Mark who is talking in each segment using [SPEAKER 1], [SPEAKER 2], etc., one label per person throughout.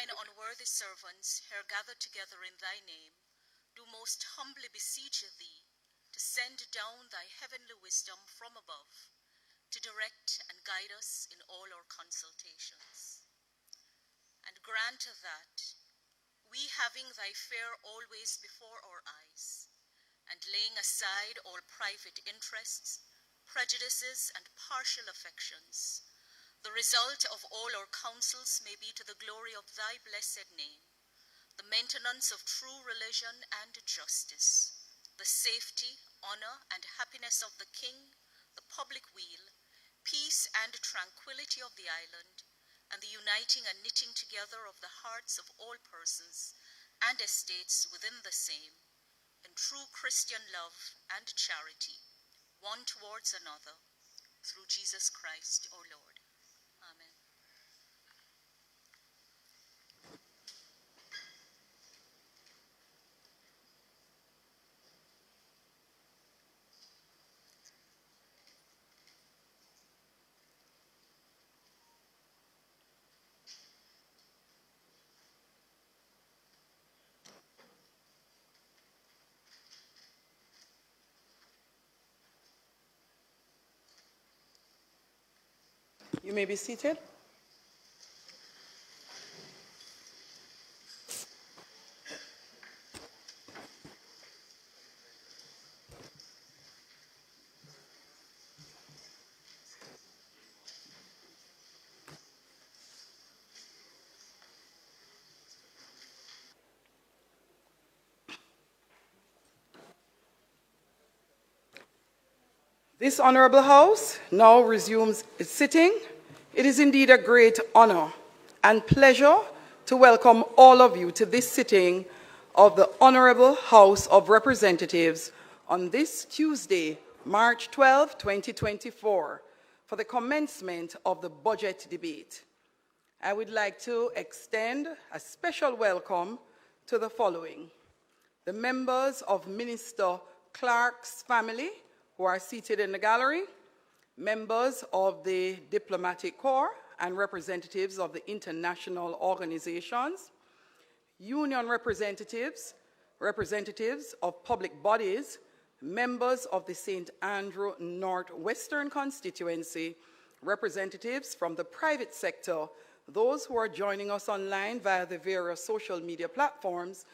[SPEAKER 1] thine unworthy servants, here gathered together in thy name, do most humbly beseech thee to send down thy heavenly wisdom from above, to direct and guide us in all our consultations. And grant that, we having thy fare always before our eyes, and laying aside all private interests, prejudices, and partial affections, the result of all our counsels may be to the glory of thy blessed name, the maintenance of true religion and justice, the safety, honor, and happiness of the king, the public weal, peace and tranquility of the island, and the uniting and knitting together of the hearts of all persons and estates within the same, in true Christian love and charity, one towards another, through Jesus Christ our Lord. Amen.
[SPEAKER 2] You may be seated. This Honorable House now resumes its sitting. It is indeed a great honor and pleasure to welcome all of you to this sitting of the Honorable House of Representatives on this Tuesday, March 12, 2024, for the commencement of the budget debate. I would like to extend a special welcome to the following: the members of Minister Clarke's family, who are seated in the gallery, members of the Diplomatic Corps and representatives of the international organizations, union representatives, representatives of public bodies, members of the St. Andrew Northwestern constituency, representatives from the private sector, those who are joining us online via the various social media platforms,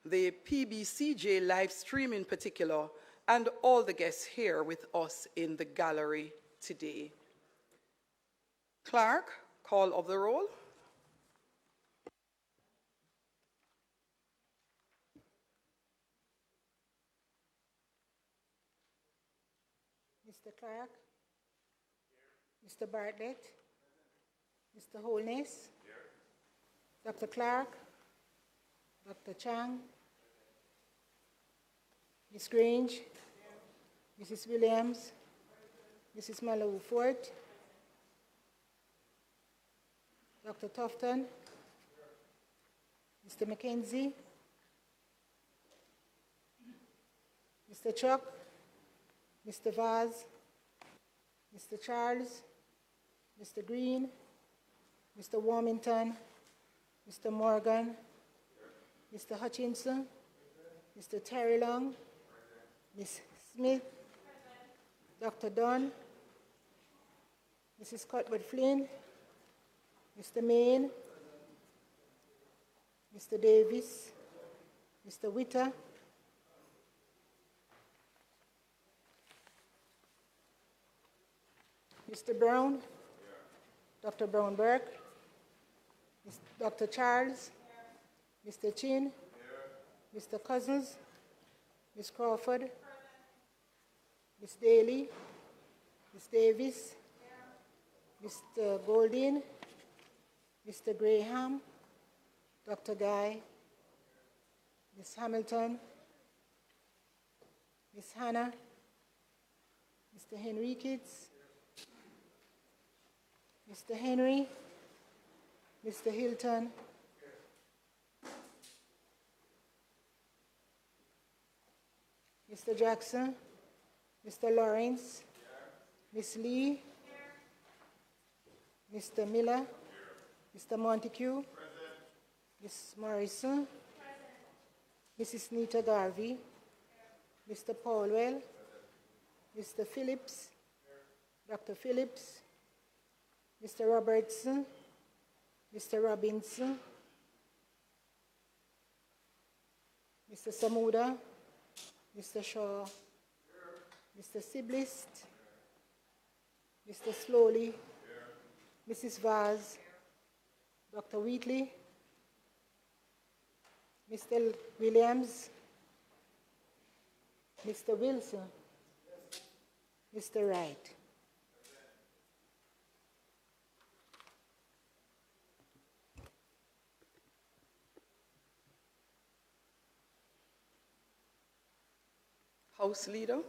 [SPEAKER 2] the PBCJ live stream in particular, and all the guests here with us in the gallery today. Clarke, call of the roll.
[SPEAKER 3] Mr. Clarke, Mr. Bartlett, Mr. Holness, Dr. Clarke, Dr. Chang, Ms. Grange, Mrs. Williams, Mrs. Malou Fort, Dr. Tufton, Mr. McKenzie, Mr. Chuck, Mr. Vaz, Mr. Charles, Mr. Green, Mr. Warmington, Mr. Morgan, Mr. Hutchinson, Mr. Terry Long, Ms. Smith, Dr. Dunn, Mrs. Cuthbert Flynn, Mr. Main, Mr. Davis, Mr. Witter, Mr. Brown, Dr. Brown-Burke, Dr. Charles, Mr. Chin, Mr. Cousins, Ms. Crawford, Ms. Daly, Ms. Davis, Mr. Goldin, Mr. Graham, Dr. Guy, Ms. Hamilton, Ms. Hannah, Mr. Henriquez, Mr. Henry, Mr. Hilton, Mr. Jackson, Mr. Lawrence, Ms. Lee, Mr. Miller, Mr. Montague, Ms. Morrison, Mrs. Nita Garvey, Mr. Paulwell, Mr. Phillips, Dr. Phillips, Mr. Robertson, Mr. Robinson, Mr. Samuda, Mr. Shaw, Mr. Siblist, Mr. Slowly, Mrs. Vaz, Dr. Wheatley, Mr. Williams, Mr. Wilson, Mr. Wright.
[SPEAKER 2] House Leader.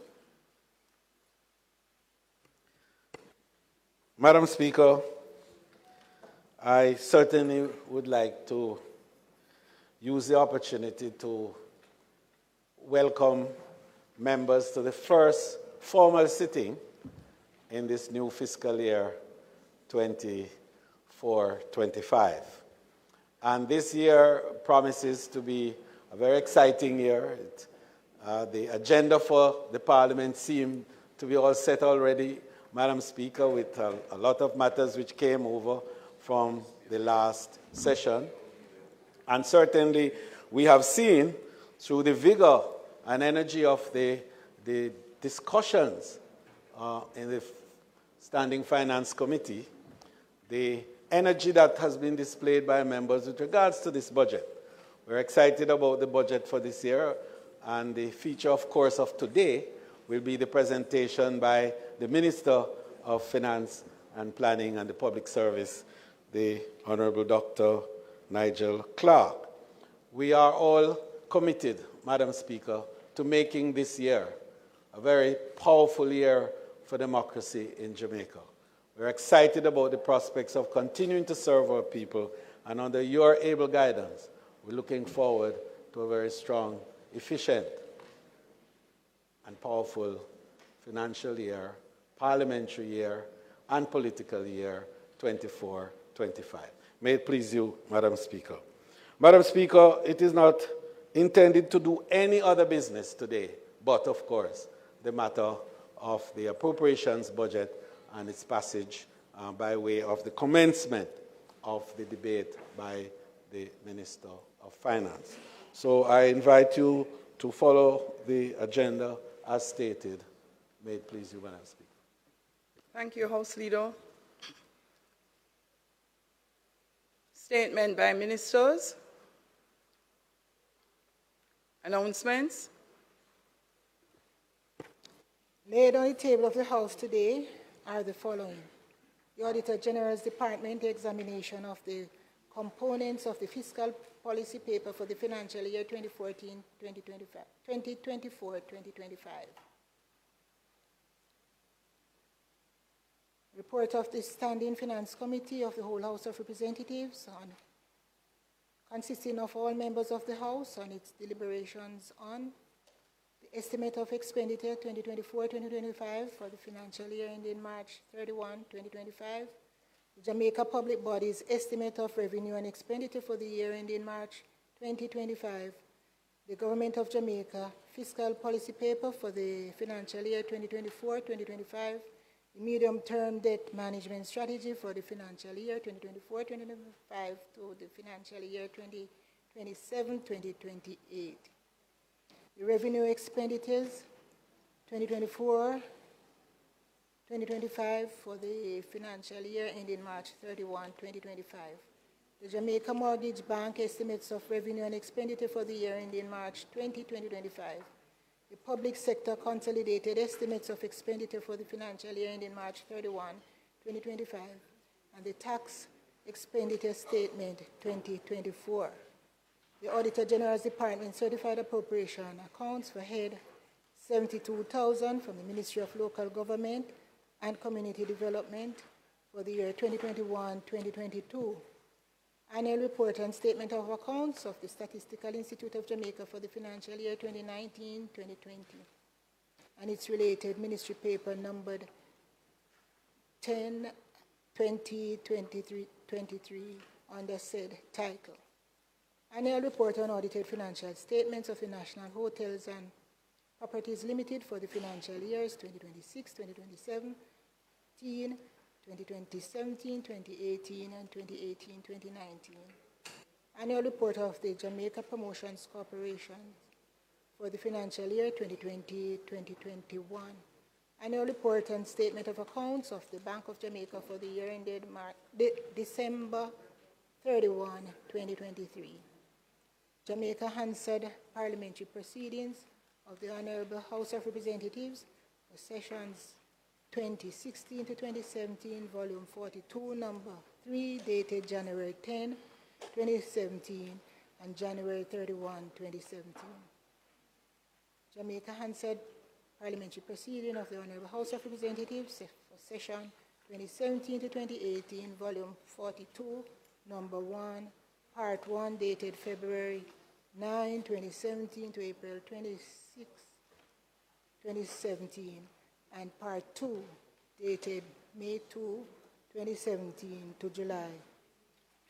[SPEAKER 4] Madam Speaker, I certainly would like to use the opportunity to welcome members to the first formal sitting in this new fiscal year 24-25. And this year promises to be a very exciting year. The agenda for the Parliament seemed to be all set already, Madam Speaker, with a lot of matters which came over from the last session. And certainly we have seen through the vigor and energy of the discussions in the Standing Finance Committee, the energy that has been displayed by members with regards to this budget. We're excited about the budget for this year, and the feature, of course, of today will be the presentation by the Minister of Finance and Planning and the Public Service, the Honorable Dr. Nigel Clarke. We are all committed, Madam Speaker, to making this year a very powerful year for democracy in Jamaica. We're excited about the prospects of continuing to serve our people, and under your able guidance, we're looking forward to a very strong, efficient, and powerful financial year, parliamentary year, and political year 24-25. May it please you, Madam Speaker. Madam Speaker, it is not intended to do any other business today, but of course, the matter of the appropriations budget and its passage by way of the commencement of the debate by the Minister of Finance. So I invite you to follow the agenda as stated. May it please you, Madam Speaker.
[SPEAKER 2] Thank you, House Leader. Statement by ministers. Announcements.
[SPEAKER 3] Laid on the table of the House today are the following. The Auditor General's Department examination of the components of the fiscal policy paper for the financial year 2024-2025. Report of the Standing Finance Committee of the whole House of Representatives consisting of all members of the House on its deliberations on the estimate of expenditure 2024-2025 for the financial year ending March 31, 2025, the Jamaica Public Body's estimate of revenue and expenditure for the year ending March 2025, the Government of Jamaica fiscal policy paper for the financial year 2024-2025, the medium-term debt management strategy for the financial year 2024-2025 to the financial year 2027-2028. The revenue expenditures 2024-2025 for the financial year ending March 31, 2025. The Jamaica Mortgage Bank estimates of revenue and expenditure for the year ending March 2025. The public sector consolidated estimates of expenditure for the financial year ending March 31, 2025, and the tax expenditure statement 2024. The Auditor General's Department certified appropriation accounts for head 72,000 from the Ministry of Local Government and Community Development for the year 2021-2022. Annual report and statement of accounts of the Statistical Institute of Jamaica for the financial year 2019-2020 and its related ministry paper numbered 10/20/23 under said title. Annual report on audited financial statements of the National Hotels and Properties Limited for the financial years 2026, 2027, 2017, 2018, and 2018, 2019. Annual report of the Jamaica Promotions Corporation for the financial year 2020-2021. Annual report and statement of accounts of the Bank of Jamaica for the year ended December 31, 2023. Jamaica Hansard parliamentary proceedings of the Honorable House of Representatives for sessions 2016 to 2017, volume 42, number 3, dated January 10, 2017, and January 31, 2017. Jamaica Hansard parliamentary proceeding of the Honorable House of Representatives for session 2017 to 2018, volume 42, number 1, part 1, dated February 9, 2017 to April 26, 2017, and part 2, dated May 2, 2017 to July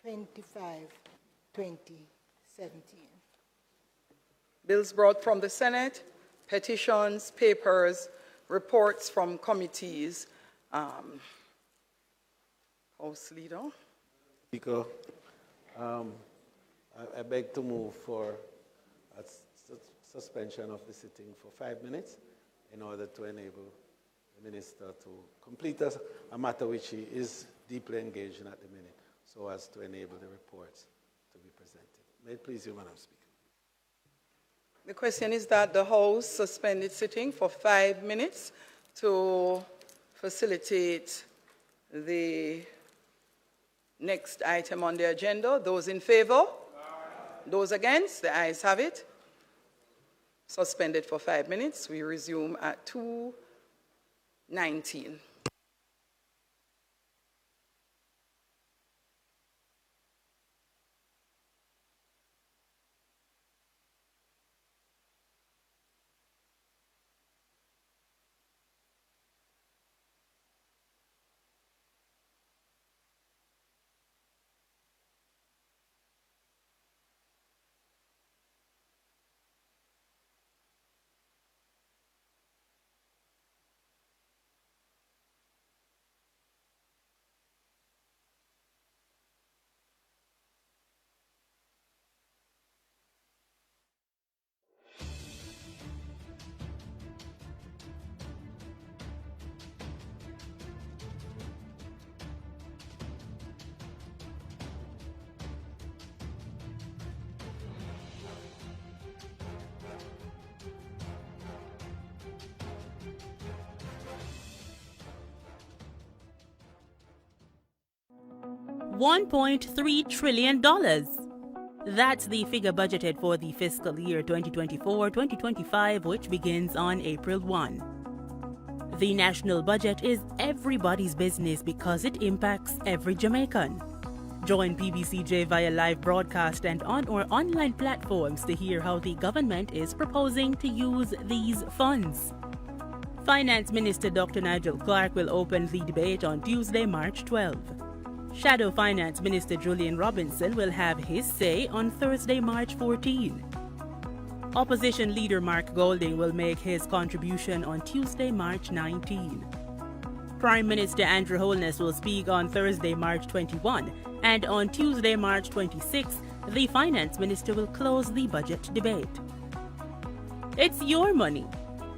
[SPEAKER 3] 25, 2017.
[SPEAKER 2] Bills brought from the Senate, petitions, papers, reports from committees. House Leader.
[SPEAKER 4] Speaker, I beg to move for a suspension of the sitting for 5 minutes in order to enable the Minister to complete a matter which he is deeply engaged in at the minute, so as to enable the reports to be presented. May it please you, Madam Speaker.
[SPEAKER 2] The question is that the House suspend its sitting for 5 minutes to facilitate the next item on the agenda. Those in favor? Aye. Those against? The ayes have it. Suspended for 5 minutes. We resume at 2:19.
[SPEAKER 5] $1.3 trillion. That's the figure budgeted for the fiscal year 2024-2025, which begins on April 1. The national budget is everybody's business because it impacts every Jamaican. Join PBCJ via live broadcast and on our online platforms to hear how the government is proposing to use these funds. Finance Minister Dr. Nigel Clarke will open the debate on Tuesday, March 12. Shadow Finance Minister Julian Robinson will have his say on Thursday, March 14. Opposition Leader Mark Golding will make his contribution on Tuesday, March 19. Prime Minister Andrew Holness will speak on Thursday, March 21, and on Tuesday, March 26, the Finance Minister will close the budget debate. It's your money,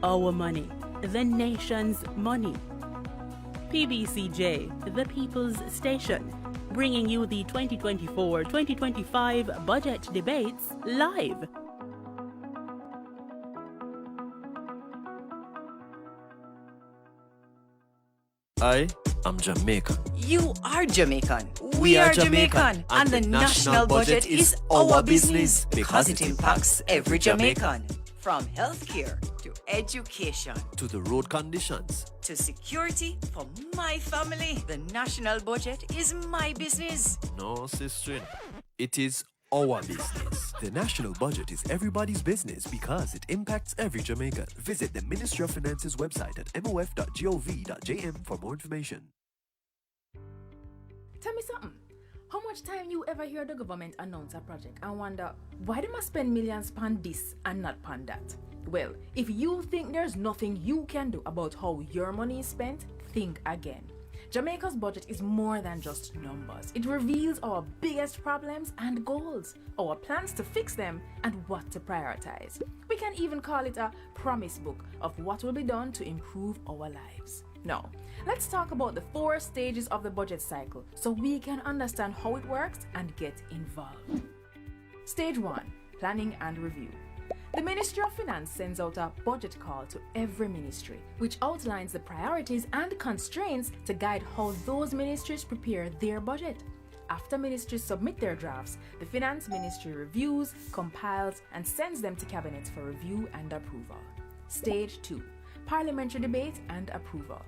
[SPEAKER 5] our money, the nation's money. PBCJ, the People's Station, bringing you the 2024-2025 budget debates live.
[SPEAKER 6] I am Jamaican.
[SPEAKER 7] You are Jamaican.
[SPEAKER 6] We are Jamaican.
[SPEAKER 7] And the national budget is our business because it impacts every Jamaican. From healthcare to education
[SPEAKER 6] To the road conditions.
[SPEAKER 7] to security for my family, the national budget is my business.
[SPEAKER 6] No, sister. It is our business. The national budget is everybody's business because it impacts every Jamaican. Visit the Ministry of Finance's website at mof.gov.jm for more information.
[SPEAKER 8] Tell me something. How much time you ever hear the government announce a project and wonder why they must spend millions on this and not on that? Well, if you think there's nothing you can do about how your money is spent, think again. Jamaica's budget is more than just numbers. It reveals our biggest problems and goals, our plans to fix them, and what to prioritize. We can even call it a promise book of what will be done to improve our lives. Now, let's talk about the 4 stages of the budget cycle so we can understand how it works and get involved. Stage 1, planning and review. The Ministry of Finance sends out a budget call to every ministry, which outlines the priorities and constraints to guide how those ministries prepare their budget. After ministries submit their drafts, the Finance Ministry reviews, compiles, and sends them to Cabinet for review and approval. Stage 2, parliamentary debate and approval.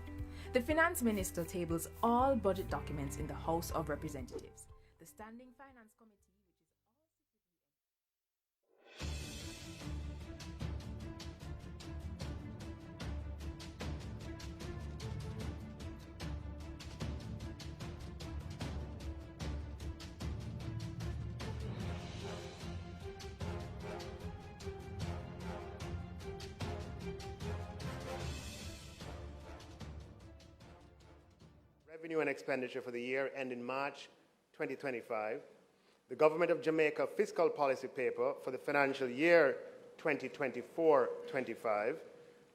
[SPEAKER 8] The Finance Minister tables all budget documents in the House of Representatives. The Standing Finance Committee,
[SPEAKER 9] Revenue and expenditure for the year ending March 2025, the Government of Jamaica Fiscal Policy Paper for the financial year 2024-25,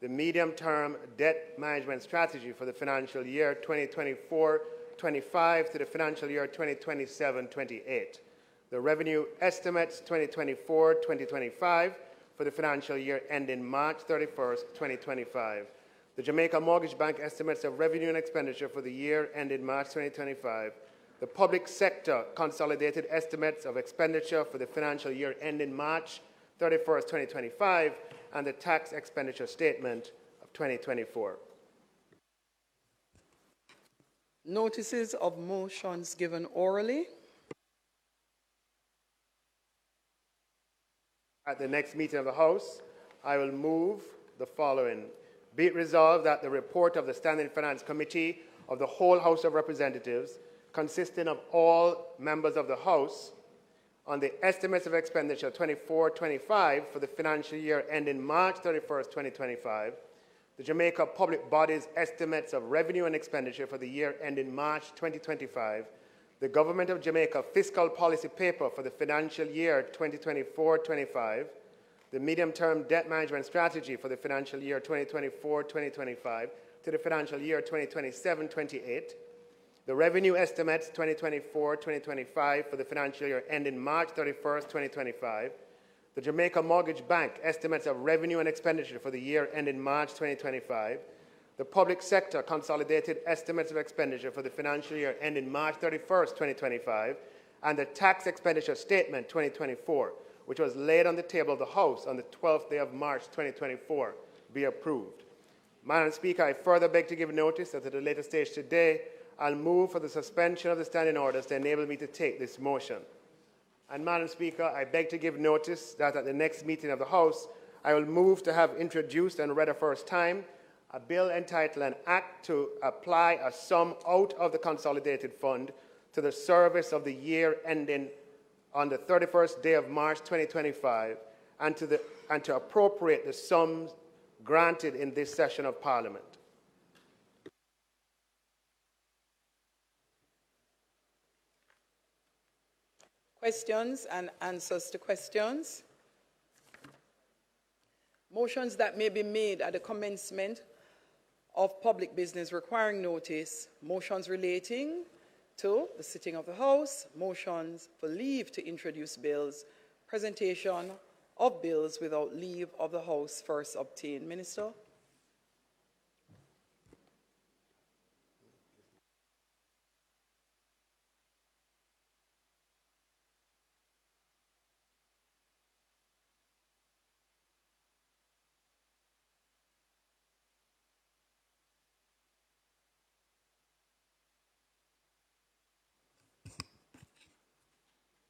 [SPEAKER 9] the Medium-Term Debt Management Strategy for the financial year 2024-25 to the financial year 2027-28, the Revenue Estimates 2024-2025 for the financial year ending March 31st, 2025, the Jamaica Mortgage Bank estimates of revenue and expenditure for the year ended March 2025, the Public Sector Consolidated Estimates of Expenditure for the financial year ending March 31st, 2025, and the Tax Expenditure Statement of 2024.
[SPEAKER 2] Notices of motions given orally.
[SPEAKER 9] At the next meeting of the House, I will move the following. Be it resolved that the report of the Standing Finance Committee of the whole House of Representatives, consisting of all members of the House, on the estimates of expenditure 24-25 for the financial year ending March 31st, 2025, the Jamaica Public Body's estimates of revenue and expenditure for the year ending March 2025, the Government of Jamaica Fiscal Policy Paper for the financial year 2024-25, the Medium-Term Debt Management Strategy for the financial year 2024-2025 to the financial year 2027-28, the Revenue Estimates 2024-2025 for the financial year ending March 31st, 2025, the Jamaica Mortgage Bank estimates of revenue and expenditure for the year ending March 2025, the Public Sector Consolidated Estimates of Expenditure for the financial year ending March 31st, 2025, and the Tax Expenditure Statement 2024, which was laid on the table of the House on the 12th day of March 2024, be approved. Madam Speaker, I further beg to give notice that at a later stage today, I'll move for the suspension of the standing orders to enable me to take this motion. And Madam Speaker, I beg to give notice that at the next meeting of the House, I will move to have introduced and read a first time a bill entitled An Act to Apply a Sum out of the Consolidated Fund to the service of the year ending on the 31st day of March 2025 and to appropriate the sums granted in this session of Parliament.
[SPEAKER 2] Questions and answers to questions. Motions that may be made at the commencement of public business requiring notice, motions relating to the sitting of the House, motions for leave to introduce bills, presentation of bills without leave of the House first obtained. Minister.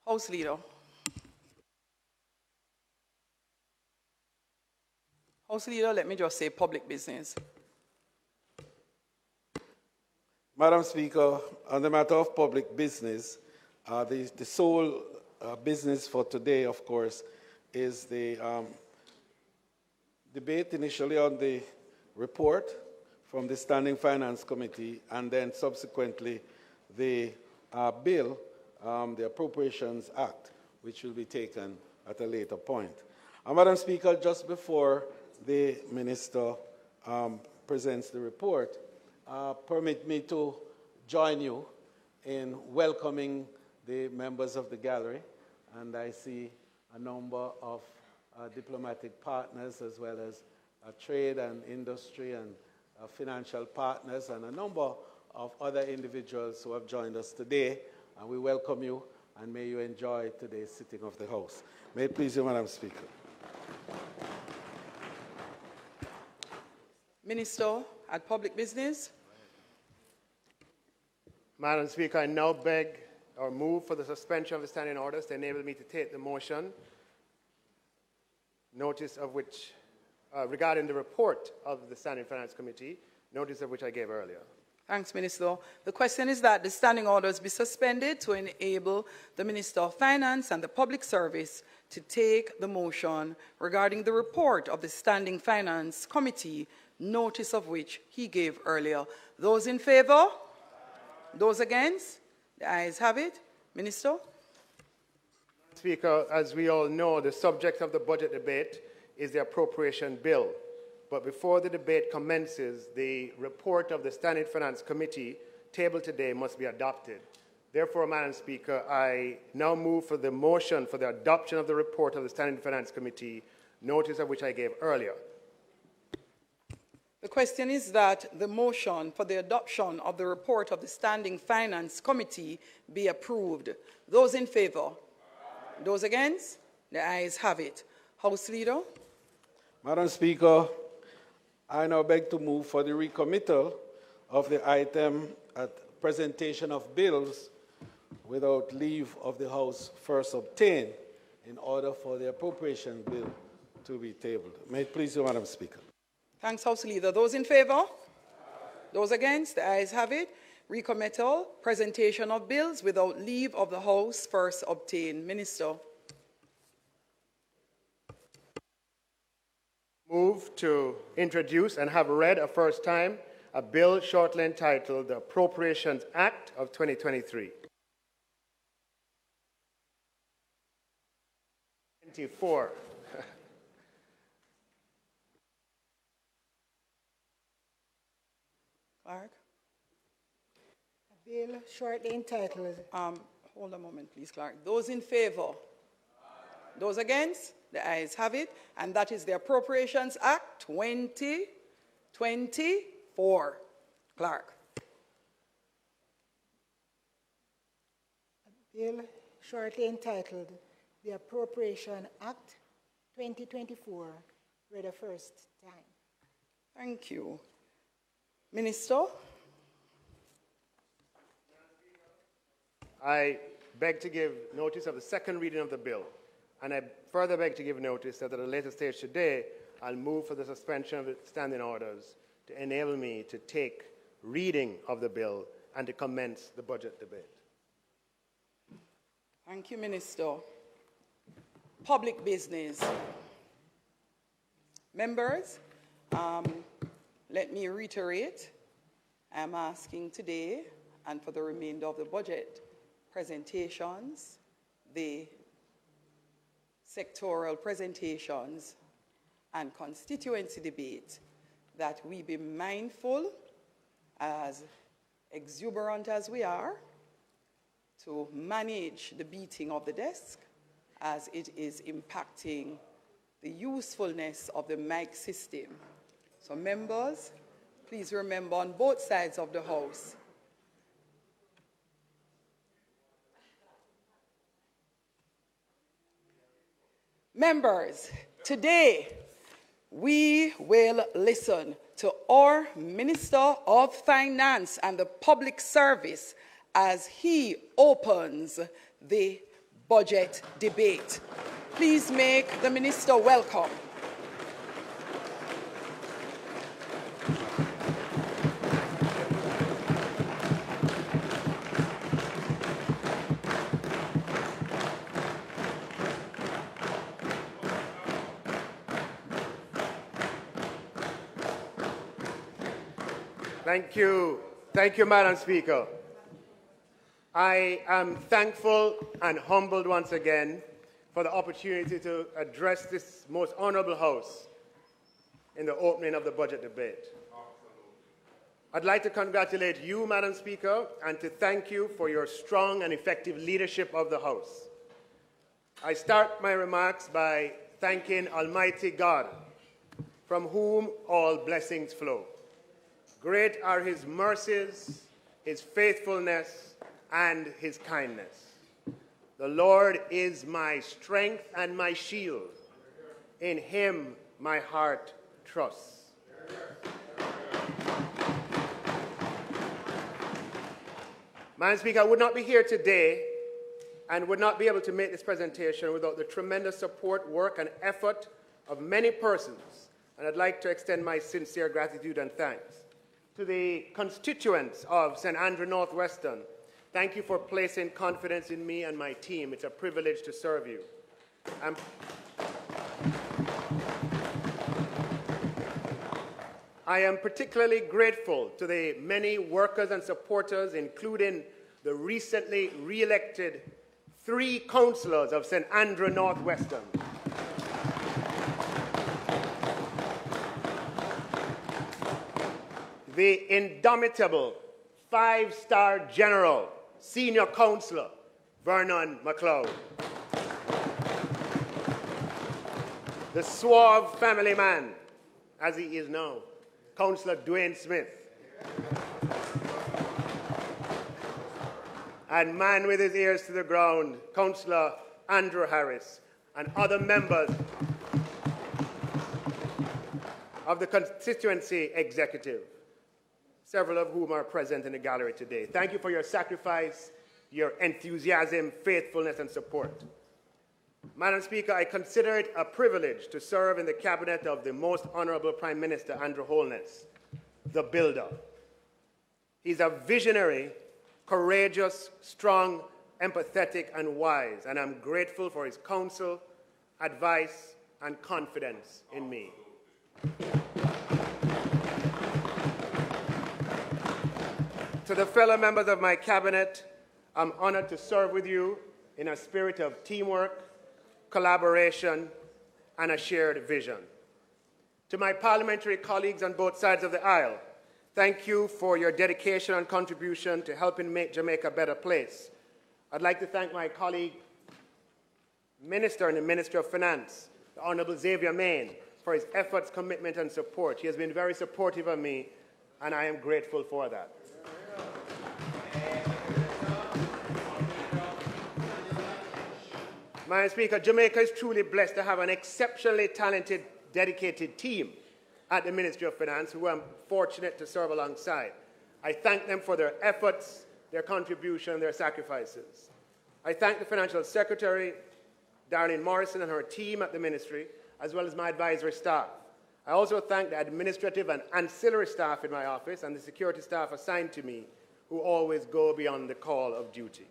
[SPEAKER 2] House Leader. House Leader, let me just say public business.
[SPEAKER 4] Madam Speaker, on the matter of public business, The sole business for today, of course, is the debate initially on the report from the Standing Finance Committee, and then subsequently the bill, the Appropriations Act, which will be taken at a later point. Madam Speaker, just before the Minister presents the report, permit me to join you in welcoming the members of the gallery, and I see a number of diplomatic partners as well as trade and industry and financial partners and a number of other individuals who have joined us today, and we welcome you and may you enjoy today's sitting of the House. May it please you, Madam Speaker.
[SPEAKER 2] Minister at Public Business.
[SPEAKER 9] Madam Speaker, I now beg or move for the suspension of the standing orders to enable me to take the motion, notice of which, regarding the report of the Standing Finance Committee, notice of which I gave earlier.
[SPEAKER 2] Thanks, Minister. The question is that the standing orders be suspended to enable the Minister of Finance and the Public Service to take the motion regarding the report of the Standing Finance Committee, notice of which he gave earlier. Those in favor? Those against? The ayes have it. Minister?
[SPEAKER 9] Speaker, as we all know, the subject of the budget debate is the appropriation bill. But before the debate commences, the report of the Standing Finance Committee tabled today must be adopted. Therefore, Madam Speaker, I now move for the motion for the adoption of the report of the Standing Finance Committee, notice of which I gave earlier.
[SPEAKER 2] The question is that the motion for the adoption of the report of the Standing Finance Committee be approved. Those in favor? Those against? The ayes have it. House Leader?
[SPEAKER 4] Madam Speaker, I now beg to move for the recommittal of the item at presentation of bills without leave of the House first obtained in order for the appropriation bill to be tabled. May it please you, Madam Speaker.
[SPEAKER 2] Thanks, House Leader. Those in favor? Those against? The ayes have it. Recommittal, presentation of bills without leave of the House first obtained. Minister.
[SPEAKER 9] Move to introduce and have read a first time a bill shortly entitled the Appropriations Act of 2023. 24.
[SPEAKER 2] Clarke?
[SPEAKER 3] A bill shortly entitled.
[SPEAKER 2] Hold a moment, please, Clarke. Those in favor? Those against? The ayes have it, and that is the Appropriations Act 2024. Clarke.
[SPEAKER 3] A bill shortly entitled the Appropriation Act 2024, read a first time.
[SPEAKER 2] Thank you. Minister?
[SPEAKER 9] I beg to give notice of the second reading of the bill, and I further beg to give notice that at a later stage today, I'll move for the suspension of the standing orders to enable me to take reading of the bill and to commence the budget debate.
[SPEAKER 2] Thank you, Minister. Public business. Members, let me reiterate, I'm asking today and for the remainder of the budget presentations, the sectoral presentations and constituency debate, that we be mindful, as exuberant as we are, to manage the beating of the desk as it is impacting the usefulness of the mic system. So members, please remember on both sides of the House, members, today we will listen to our Minister of Finance and the Public Service as he opens the budget debate. Please make the Minister welcome.
[SPEAKER 9] Thank you. Thank you, Madam Speaker. I am thankful and humbled once again for the opportunity to address this most honorable House in the opening of the budget debate. I'd like to congratulate you, Madam Speaker, and to thank you for your strong and effective leadership of the House. I start my remarks by thanking Almighty God, from whom all blessings flow. Great are his mercies, his faithfulness, and his kindness. The Lord is my strength and my shield. In him my heart trusts. Madam Speaker, I would not be here today and would not be able to make this presentation without the tremendous support, work, and effort of many persons, and I'd like to extend my sincere gratitude and thanks. To the constituents of St. Andrew Northwestern, thank you for placing confidence in me and my team. It's a privilege to serve you. I am particularly grateful to the many workers and supporters, including the recently re-elected 3 councillors of St. Andrew Northwestern. The indomitable 5-star general, senior councillor, Vernon MacLeod. The suave family man, as he is now, Councillor Dwayne Smith. And man with his ears to the ground, Councillor Andrew Harris, and other members of the constituency executive, several of whom are present in the gallery today. Thank you for your sacrifice, your enthusiasm, faithfulness, and support. Madam Speaker, I consider it a privilege to serve in the cabinet of the Most Honorable Prime Minister Andrew Holness, the builder. He's a visionary, courageous, strong, empathetic, and wise, and I'm grateful for his counsel, advice, and confidence in me. To the fellow members of my cabinet, I'm honored to serve with you in a spirit of teamwork, collaboration, and a shared vision. To my parliamentary colleagues on both sides of the aisle, thank you for your dedication and contribution to helping make Jamaica a better place. I'd like to thank my colleague, Minister in the Ministry of Finance, the Honorable Xavier Main, for his efforts, commitment, and support. He has been very supportive of me, and I am grateful for that. Madam Speaker, Jamaica is truly blessed to have an exceptionally talented, dedicated team at the Ministry of Finance who I'm fortunate to serve alongside. I thank them for their efforts, their contribution, their sacrifices. I thank the Financial Secretary, Darlene Morrison, and her team at the Ministry, as well as my advisory staff. I also thank the administrative and ancillary staff in my office and the security staff assigned to me, who always go beyond the call of duty.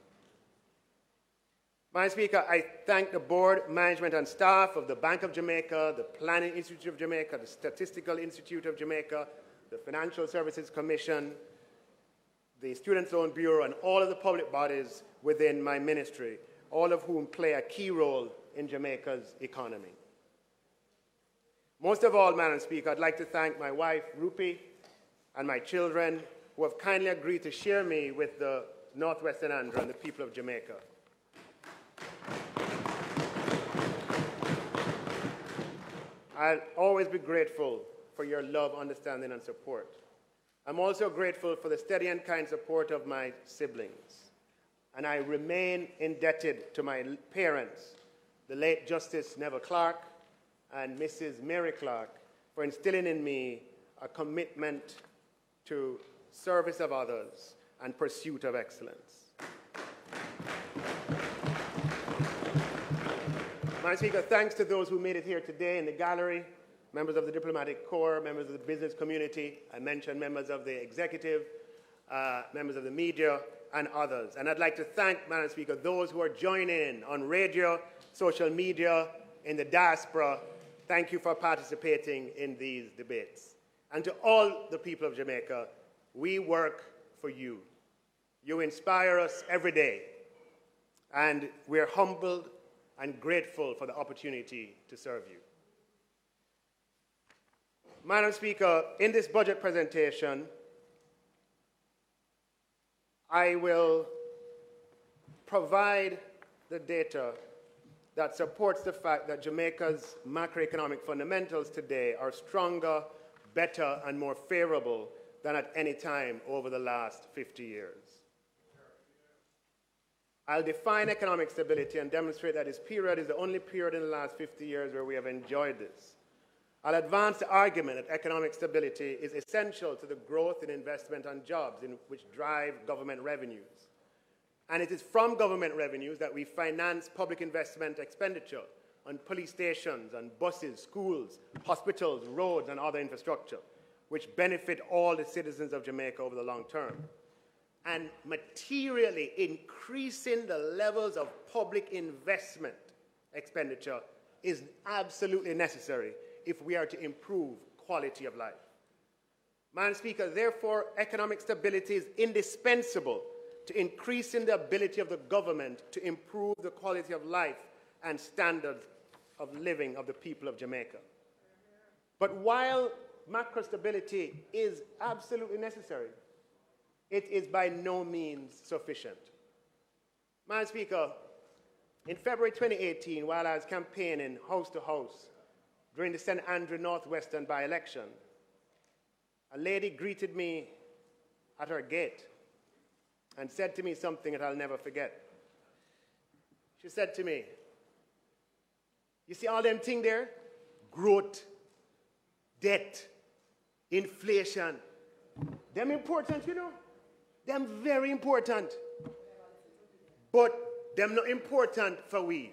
[SPEAKER 9] Madam Speaker, I thank the board, management, and staff of the Bank of Jamaica, the Planning Institute of Jamaica, the Statistical Institute of Jamaica, the Financial Services Commission, the Student Loan Bureau, and all of the public bodies within my ministry, all of whom play a key role in Jamaica's economy. Most of all, Madam Speaker, I'd like to thank my wife, Rupi, and my children, who have kindly agreed to share me with the Northwestern Andrew and the people of Jamaica. I'll always be grateful for your love, understanding, and support. I'm also grateful for the steady and kind support of my siblings. And I remain indebted to my parents, the late Justice Nigel Clarke and Mrs. Mary Clarke, for instilling in me a commitment to service of others and pursuit of excellence. Madam Speaker, thanks to those who made it here today in the gallery, members of the diplomatic corps, members of the business community, I mentioned members of the executive, members of the media, and others. And I'd like to thank, Madam Speaker, those who are joining in on radio, social media, in the diaspora. Thank you for participating in these debates. And to all the people of Jamaica, we work for you. You inspire us every day, and we're humbled and grateful for the opportunity to serve you. Madam Speaker, in this budget presentation, I will provide the data that supports the fact that Jamaica's macroeconomic fundamentals today are stronger, better, and more favorable than at any time over the last 50 years. I'll define economic stability and demonstrate that this period is the only period in the last 50 years where we have enjoyed this. I'll advance the argument that economic stability is essential to the growth in investment and jobs which drive government revenues. And it is from government revenues that we finance public investment expenditure on police stations, on buses, schools, hospitals, roads, and other infrastructure, which benefit all the citizens of Jamaica over the long term. And materially increasing the levels of public investment expenditure is absolutely necessary if we are to improve quality of life. Madam Speaker, therefore, economic stability is indispensable to increasing the ability of the government to improve the quality of life and standards of living of the people of Jamaica. But while macro stability is absolutely necessary, it is by no means sufficient. Madam Speaker, in February 2018, while I was campaigning house to house during the St. Andrew Northwestern by-election, a lady greeted me at her gate and said to me something that I'll never forget. She said to me, "You see all them things there? Growth, debt, inflation. Them important, you know? Them very important. But them not important for we.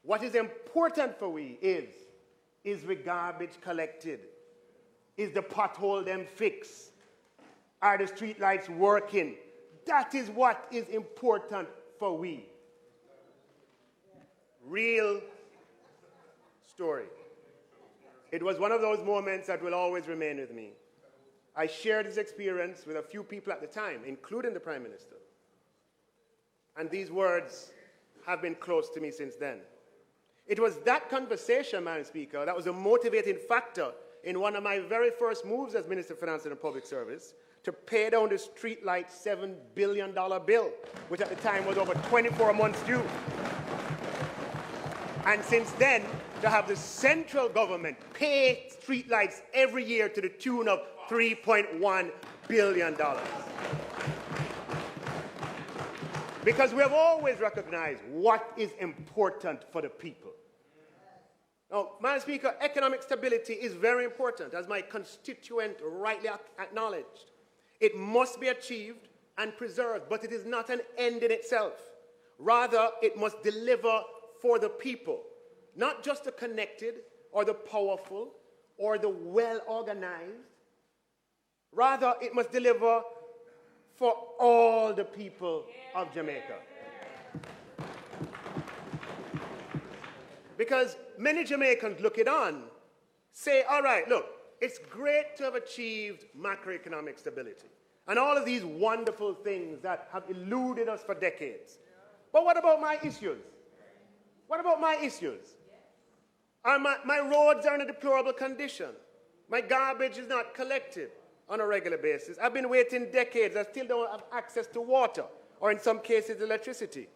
[SPEAKER 9] What is important for we is the garbage collected? Is the pothole them fixed? Are the street lights working? That is what is important for we." Real story. It was one of those moments that will always remain with me. I shared this experience with a few people at the time, including the Prime Minister. And these words have been close to me since then. It was that conversation, Madam Speaker, that was a motivating factor in one of my very first moves as Minister of Finance and Public Service to pay down the streetlight $7 billion bill, which at the time was over 24 months due. And since then, to have the central government pay streetlights every year to the tune of $3.1 billion. Because we have always recognized what is important for the people. Now, Madam Speaker, economic stability is very important, as my constituent rightly acknowledged. It must be achieved and preserved, but it is not an end in itself. Rather, it must deliver for the people, not just the connected or the powerful or the well-organized. Rather, it must deliver for all the people of Jamaica. Because many Jamaicans look it on, say, all right, look, it's great to have achieved macroeconomic stability and all of these wonderful things that have eluded us for decades. But what about my issues? What about my issues? My roads are in a deplorable condition. My garbage is not collected on a regular basis. I've been waiting decades. I still don't have access to water, or in some cases, electricity.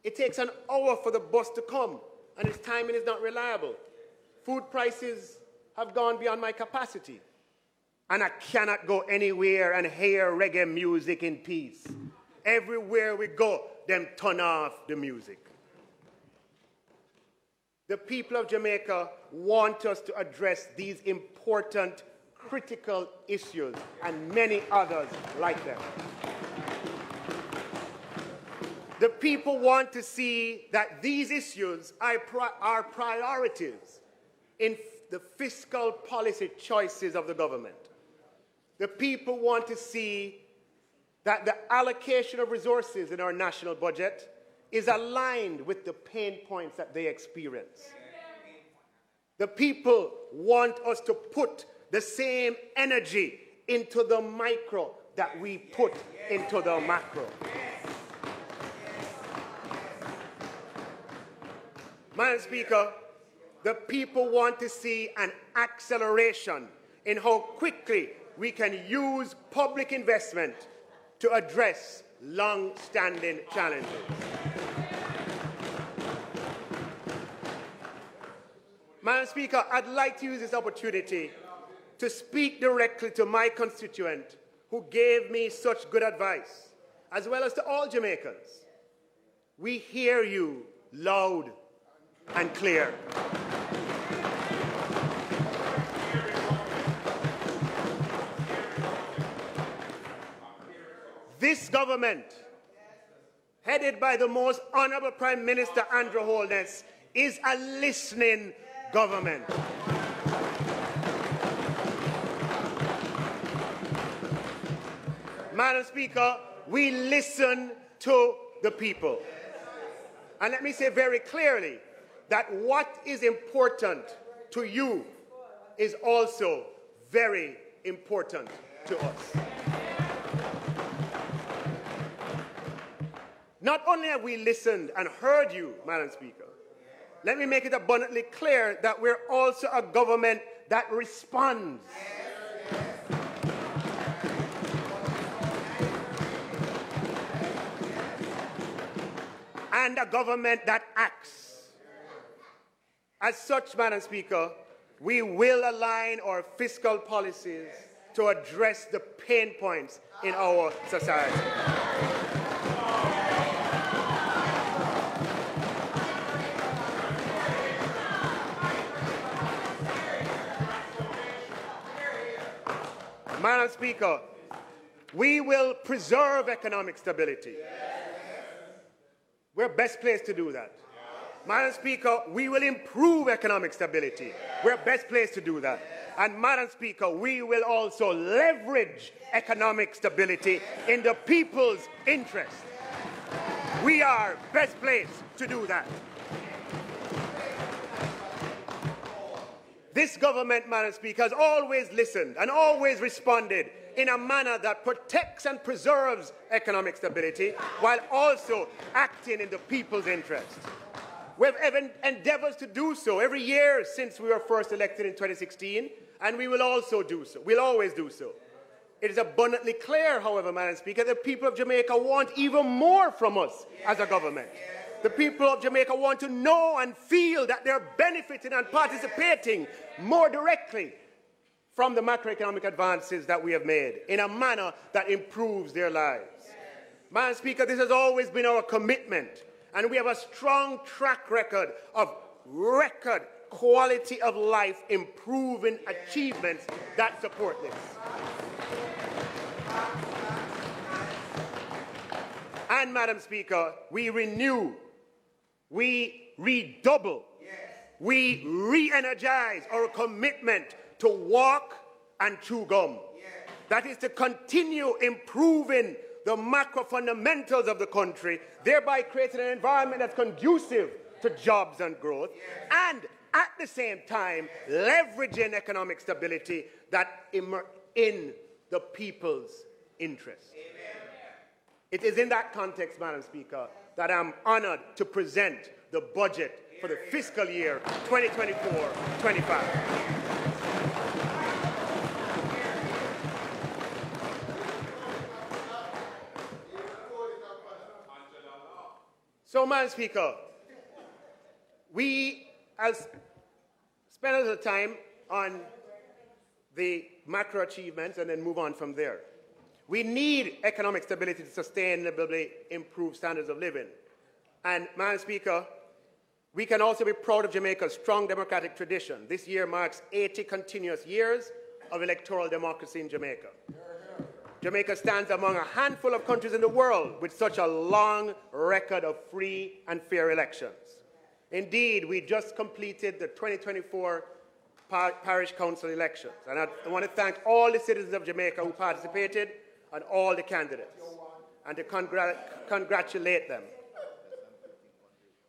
[SPEAKER 9] It takes an hour for the bus to come, and its timing is not reliable. Food prices have gone beyond my capacity, and I cannot go anywhere and hear reggae music in peace. Everywhere we go, them turn off the music. The people of Jamaica want us to address these important, critical issues and many others like them. The people want to see that these issues are priorities in the fiscal policy choices of the government. The people want to see that the allocation of resources in our national budget is aligned with the pain points that they experience. The people want us to put the same energy into the micro that we put into the macro. Madam Speaker, the people want to see an acceleration in how quickly we can use public investment to address long-standing challenges. Madam Speaker, I'd like to use this opportunity to speak directly to my constituent who gave me such good advice, as well as to all Jamaicans. We hear you loud and clear. This government, headed by the most honorable Prime Minister Andrew Holness, is a listening government. Madam Speaker, we listen to the people. And let me say very clearly that what is important to you is also very important to us. Not only have we listened and heard you, Madam Speaker, let me make it abundantly clear that we're also a government that responds. And a government that acts. As such, Madam Speaker, we will align our fiscal policies to address the pain points in our society. Madam Speaker, we will preserve economic stability. We're best placed to do that. Madam Speaker, we will improve economic stability. We're best placed to do that. And Madam Speaker, we will also leverage economic stability in the people's interest. We are best placed to do that. This government, Madam Speaker, has always listened and always responded in a manner that protects and preserves economic stability while also acting in the people's interest. We have endeavors to do so every year since we were first elected in 2016, and we will also do so. We'll always do so. It is abundantly clear, however, Madam Speaker, the people of Jamaica want even more from us as a government. The people of Jamaica want to know and feel that they're benefiting and participating more directly from the macroeconomic advances that we have made in a manner that improves their lives. Madam Speaker, this has always been our commitment, and we have a strong track record of record quality of life improving achievements that support this. And Madam Speaker, we renew, we redouble, we re-energize our commitment to walk and chew gum. That is to continue improving the macro fundamentals of the country, thereby creating an environment that's conducive to jobs and growth, and at the same time leveraging economic stability that in the people's interest. It is in that context, Madam Speaker, that I'm honored to present the budget for the fiscal year 2024-25. So, Madam Speaker, we spend a little time on the macro achievements and then move on from there. We need economic stability to sustainably improve standards of living. And, Madam Speaker, we can also be proud of Jamaica's strong democratic tradition. This year marks 80 continuous years of electoral democracy in Jamaica. Jamaica stands among a handful of countries in the world with such a long record of free and fair elections. Indeed, we just completed the 2024 Parish Council elections. And I want to thank all the citizens of Jamaica who participated and all the candidates, and to congratulate them.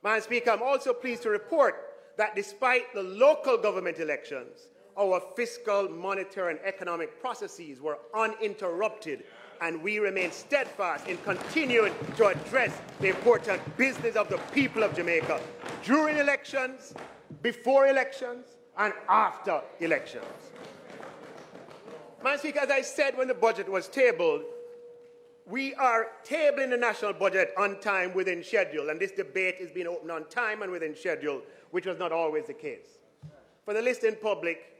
[SPEAKER 9] Madam Speaker, I'm also pleased to report that despite the local government elections, our fiscal, monetary, and economic processes were uninterrupted, and we remain steadfast in continuing to address the important business of the people of Jamaica during elections, before elections, and after elections. Madam Speaker, as I said when the budget was tabled, we are tabling the national budget on time, within schedule, and this debate is being opened on time and within schedule, which was not always the case. For the listening public,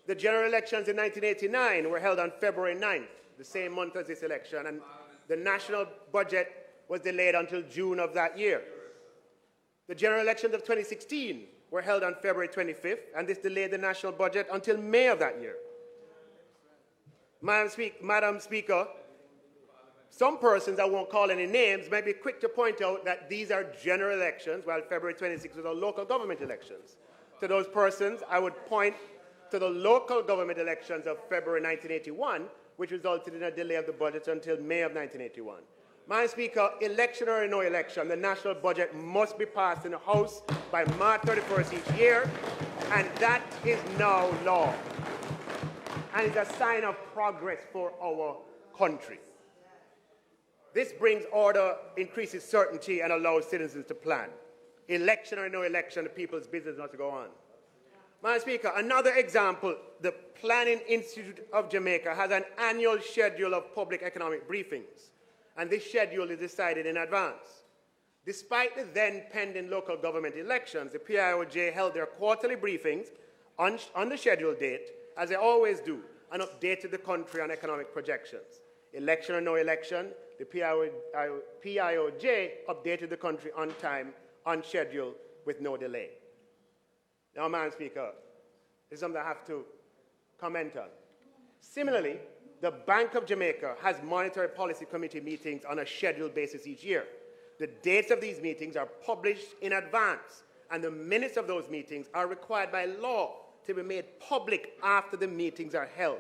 [SPEAKER 9] the general elections in 1989 were held on February 9th, the same month as this election, and the national budget was delayed until June of that year. The general elections of 2016 were held on February 25th, and this delayed the national budget until May of that year. Madam Speaker, some persons, I won't call any names, might be quick to point out that these are general elections, while February 26th are local government elections. To those persons, I would point to the local government elections of February 1981, which resulted in a delay of the budget until May of 1981. Madam Speaker, election or no election, the national budget must be passed in the House by March 31st each year, and that is now law. And it's a sign of progress for our country. This brings order, increases certainty, and allows citizens to plan. Election or no election, the people's business must go on. Madam Speaker, another example, the Planning Institute of Jamaica has an annual schedule of public economic briefings, and this schedule is decided in advance. Despite the then pending local government elections, the PIOJ held their quarterly briefings on the scheduled date, as they always do, and updated the country on economic projections. Election or no election, the PIOJ updated the country on time, on schedule, with no delay. Now, Madam Speaker, this is something I have to comment on. Similarly, the Bank of Jamaica has monetary policy committee meetings on a scheduled basis each year. The dates of these meetings are published in advance, and the minutes of those meetings are required by law to be made public after the meetings are held.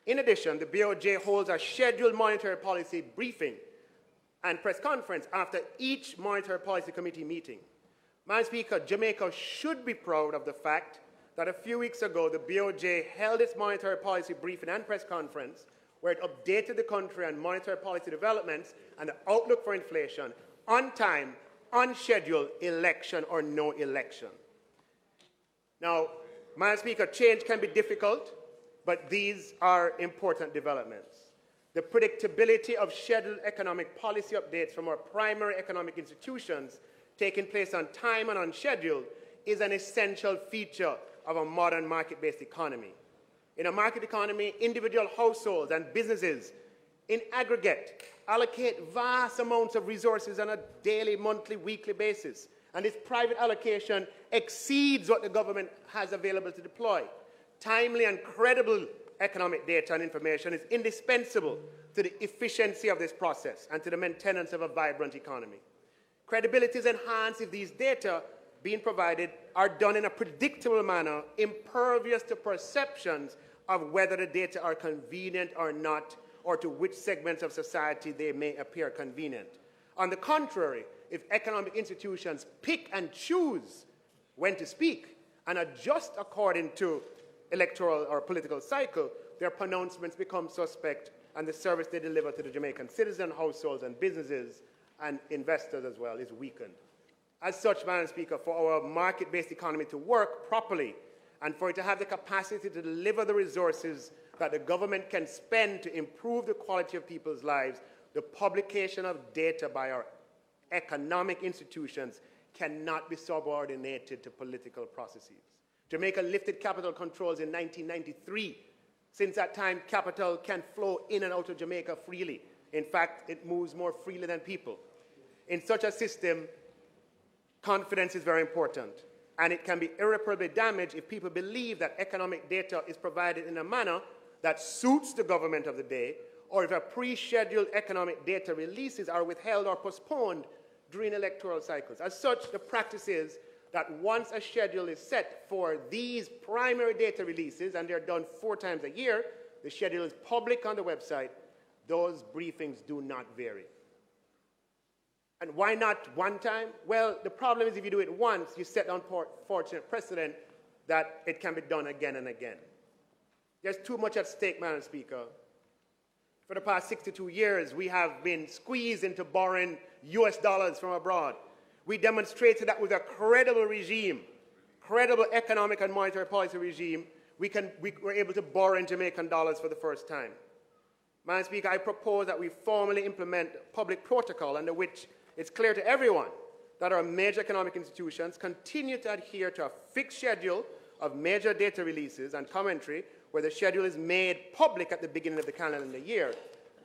[SPEAKER 9] In addition, the BOJ holds a scheduled monetary policy briefing and press conference after each monetary policy committee meeting. Madam Speaker, Jamaica should be proud of the fact that a few weeks ago, the BOJ held its monetary policy briefing and press conference, where it updated the country on monetary policy developments and the outlook for inflation on time, on schedule, election or no election. Now, Madam Speaker, change can be difficult, but these are important developments. The predictability of scheduled economic policy updates from our primary economic institutions taking place on time and on schedule is an essential feature of a modern market-based economy. In a market economy, individual households and businesses in aggregate allocate vast amounts of resources on a daily, monthly, weekly basis, and this private allocation exceeds what the government has available to deploy. Timely and credible economic data and information is indispensable to the efficiency of this process and to the maintenance of a vibrant economy. Credibility is enhanced if these data being provided are done in a predictable manner, impervious to perceptions of whether the data are convenient or not, or to which segments of society they may appear convenient. On the contrary, if economic institutions pick and choose when to speak and adjust according to electoral or political cycle, their pronouncements become suspect, and the service they deliver to the Jamaican citizen, households, and businesses and investors as well is weakened. As such, Madam Speaker, for our market-based economy to work properly and for it to have the capacity to deliver the resources that the government can spend to improve the quality of people's lives, the publication of data by our economic institutions cannot be subordinated to political processes. Jamaica lifted capital controls in 1993. Since that time, capital can flow in and out of Jamaica freely. In fact, it moves more freely than people. In such a system, confidence is very important, and it can be irreparably damaged if people believe that economic data is provided in a manner that suits the government of the day, or if a pre-scheduled economic data releases are withheld or postponed during electoral cycles. As such, the practice is that once a schedule is set for these primary data releases, and they're done 4 times a year, the schedule is public on the website, those briefings do not vary. And why not one time? Well, the problem is if you do it once, you set an unfortunate precedent that it can be done again and again. There's too much at stake, Madam Speaker. For the past 62 years, we have been squeezed into borrowing US dollars from abroad. We demonstrated that with a credible regime, credible economic and monetary policy regime, we were able to borrow in Jamaican dollars for the first time. Madam Speaker, I propose that we formally implement public protocol under which it's clear to everyone that our major economic institutions continue to adhere to a fixed schedule of major data releases and commentary where the schedule is made public at the beginning of the calendar year,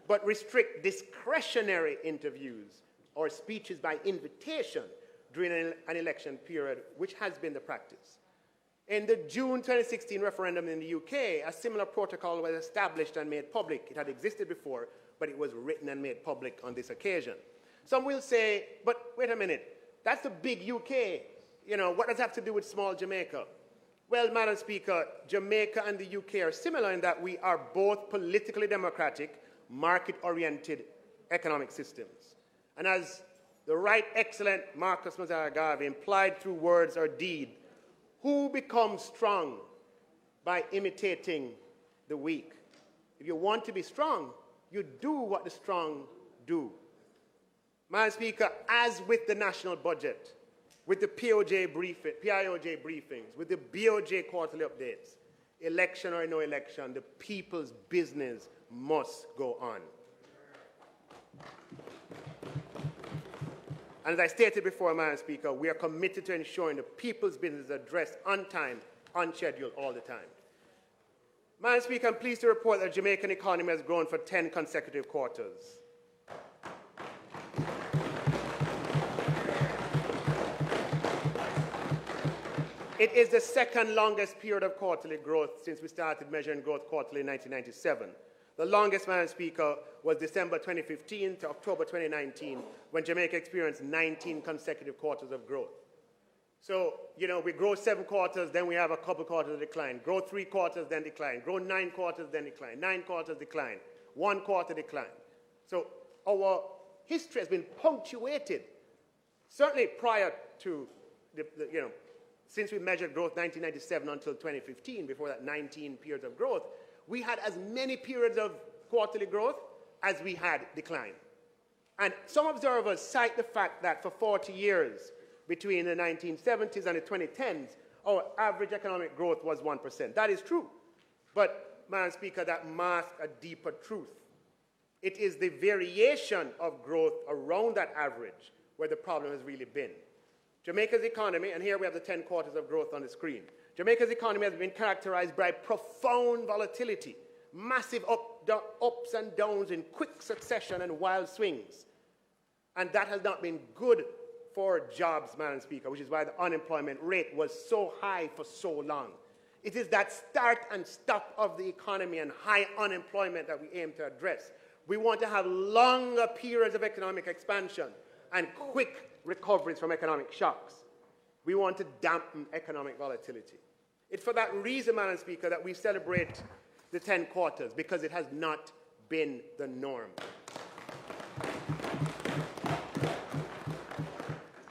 [SPEAKER 9] but restrict discretionary interviews or speeches by invitation during an election period, which has been the practice. In the June 2016 referendum in the UK, a similar protocol was established and made public. It had existed before, but it was written and made public on this occasion. Some will say, but wait a minute, that's the big UK. You know, what does that have to do with small Jamaica? Well, Madam Speaker, Jamaica and the UK are similar in that we are both politically democratic, market-oriented economic systems. And as the right excellent Marcus Mazara Garvey implied through words or deed, who becomes strong by imitating the weak? If you want to be strong, you do what the strong do. Madam Speaker, as with the national budget, with the PIOJ briefings, with the BOJ quarterly updates, election or no election, the people's business must go on. And as I stated before, Madam Speaker, we are committed to ensuring the people's business is addressed on time, on schedule, all the time. Madam Speaker, I'm pleased to report that the Jamaican economy has grown for 10 consecutive quarters. It is the second longest period of quarterly growth since we started measuring growth quarterly in 1997. The longest, Madam Speaker, was December 2015 to October 2019, when Jamaica experienced 19 consecutive quarters of growth. So, you know, we grow 7 quarters, then we have a couple quarters of decline. Grow 3 quarters, then decline. Grow 9 quarters, then decline. 9 quarters, decline. 1 quarter, decline. So our history has been punctuated, certainly prior to, since we measured growth 1997 until 2015, before that 19 periods of growth, we had as many periods of quarterly growth as we had decline. And some observers cite the fact that for 40 years, between the 1970s and the 2010s, our average economic growth was 1%. That is true. But, Madam Speaker, that masks a deeper truth. It is the variation of growth around that average where the problem has really been. Jamaica's economy, and here we have the 10 quarters of growth on the screen. Jamaica's economy has been characterized by profound volatility, massive ups and downs in quick succession and wild swings. And that has not been good for jobs, Madam Speaker, which is why the unemployment rate was so high for so long. It is that start and stop of the economy and high unemployment that we aim to address. We want to have longer periods of economic expansion and quick recoveries from economic shocks. We want to dampen economic volatility. It's for that reason, Madam Speaker, that we celebrate the 10 quarters, because it has not been the norm.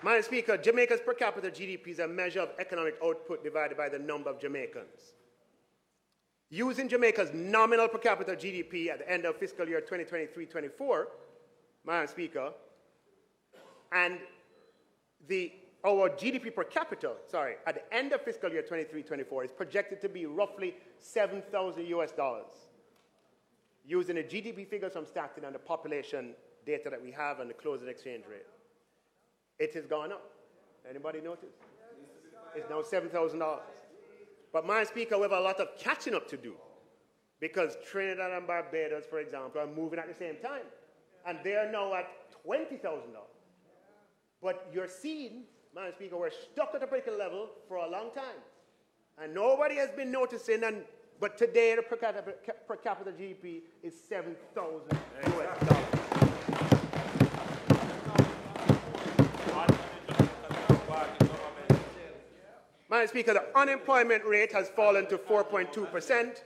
[SPEAKER 9] Madam Speaker, Jamaica's per capita GDP is a measure of economic output divided by the number of Jamaicans. Using Jamaica's nominal per capita GDP at the end of fiscal year 2023-24, Madam Speaker, and our GDP per capita, at the end of fiscal year 23-24 is projected to be roughly $7,000 US. Using the GDP figures from Stockton and the population data that we have and the closing exchange rate, it has gone up. Anybody notice? It's now $7,000. But, Madam Speaker, we have a lot of catching up to do, because Trinidad and Barbados, for example, are moving at the same time, and they are now at $20,000. But you're seeing, Madam Speaker, we're stuck at a particular level for a long time. And nobody has been noticing, but today the per capita GDP is $7,000 US. Madam Speaker, the unemployment rate has fallen to 4.2%.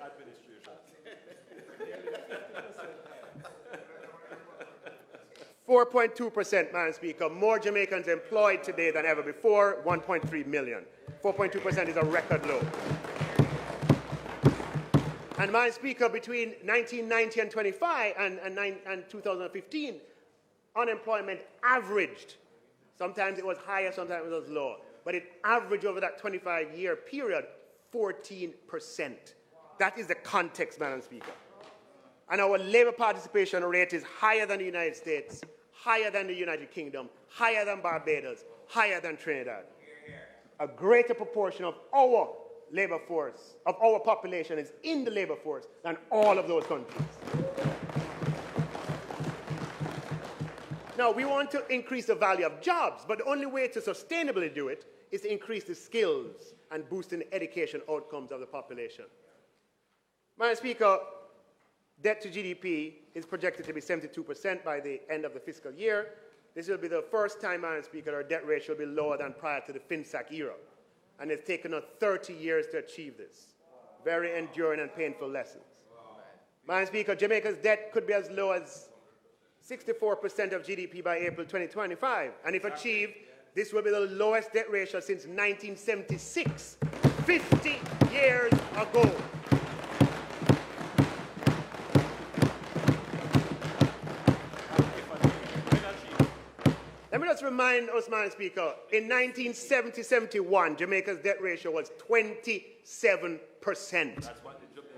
[SPEAKER 9] 4.2%, Madam Speaker. More Jamaicans employed today than ever before, 1.3 million. 4.2% is a record low. And, Madam Speaker, between 1990 and 25 and 2015, unemployment averaged. Sometimes it was higher, sometimes it was lower. But it averaged over that 25-year period 14%. That is the context, Madam Speaker. And our labor participation rate is higher than the United States, higher than the United Kingdom, higher than Barbados, higher than Trinidad. A greater proportion of our labor force, of our population, is in the labor force than all of those countries. Now, we want to increase the value of jobs, but the only way to sustainably do it is to increase the skills and boosting the education outcomes of the population. Madam Speaker, debt to GDP is projected to be 72% by the end of the fiscal year. This will be the first time, Madam Speaker, our debt ratio will be lower than prior to the FinSAC era. And it's taken us 30 years to achieve this. Very enduring and painful lessons. Madam Speaker, Jamaica's debt could be as low as 64% of GDP by April 2025. And if achieved, this will be the lowest debt ratio since 1976, 50 years ago. Let me just remind us, Madam Speaker, in 1970-71, Jamaica's debt ratio was 27%.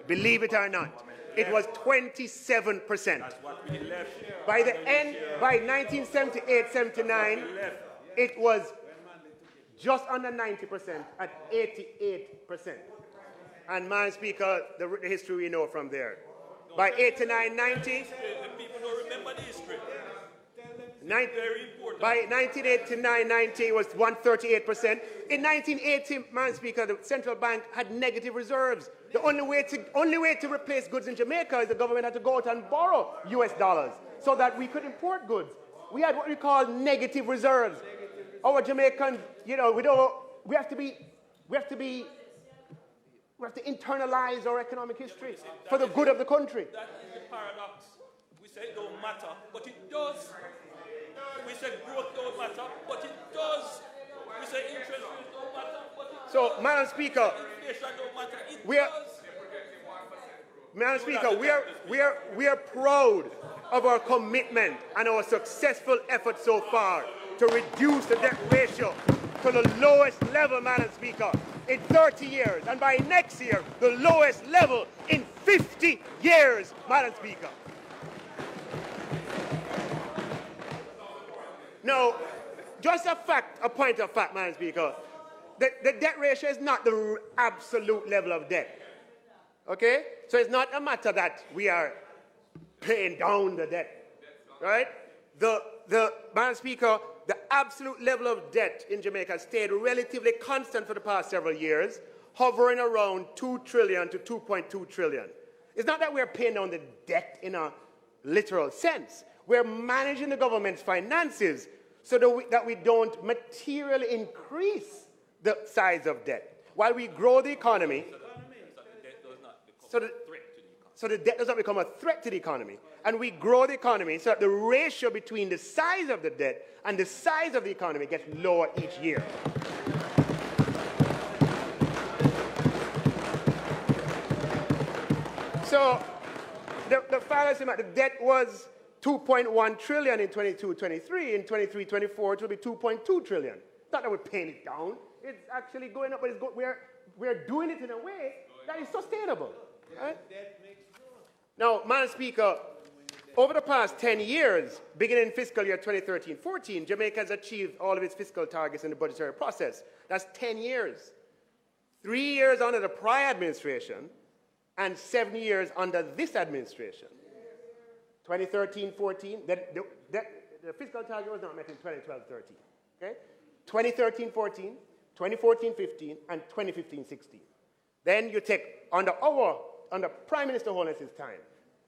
[SPEAKER 9] Believe it or not. It was 27%. By the end, by 1978-79, it was just under 90% at 88%. And, Madam Speaker, the history we know from there. By 89-90,
[SPEAKER 10] people don't remember the history.
[SPEAKER 9] By 1989-90, it was 138%. In 1980, Madam Speaker, the central bank had negative reserves. The only way to replace goods in Jamaica is the government had to go out and borrow US dollars so that we could import goods. We had what we call negative reserves. Our Jamaicans, you know, we have to internalize our economic history for the good of the country.
[SPEAKER 10] That is the paradox. We say it don't matter, but it does. We say growth don't matter, but it does. We say interest rates don't matter, but it does.
[SPEAKER 9] So, Madam Speaker,
[SPEAKER 10] inflation don't matter, it
[SPEAKER 9] we are,
[SPEAKER 10] does.
[SPEAKER 9] Madam Speaker, we are proud of our commitment and our successful efforts so far to reduce the debt ratio to the lowest level, Madam Speaker, in 30 years, and by next year, the lowest level in 50 years, Madam Speaker. Now, just a point of fact, Madam Speaker, the debt ratio is not the absolute level of debt. Okay? So it's not a matter that we are paying down the debt. Right? Madam Speaker, the absolute level of debt in Jamaica stayed relatively constant for the past several years, hovering around 2 trillion to 2.2 trillion. It's not that we're paying down the debt in a literal sense. We're managing the government's finances so that we don't materially increase the size of debt. While we grow the economy, so the debt does not become a threat to the economy. And we grow the economy so that the ratio between the size of the debt and the size of the economy gets lower each year. So the fallacy, the debt was 2.1 trillion in 22-23. In 23-24, it will be 2.2 trillion. It's not that we're paying it down. It's actually going up, but we're doing it in a way that is sustainable. Right? Now, Madam Speaker, over the past 10 years, beginning fiscal year 2013-14, Jamaica has achieved all of its fiscal targets in the budgetary process. That's 10 years. 3 years under the prior administration and 7 years under this administration. 2013-14, the fiscal target was not met in 2012-13. Okay? 2013-14, 2014-15, and 2015-16. Then you take under Prime Minister Holness's time,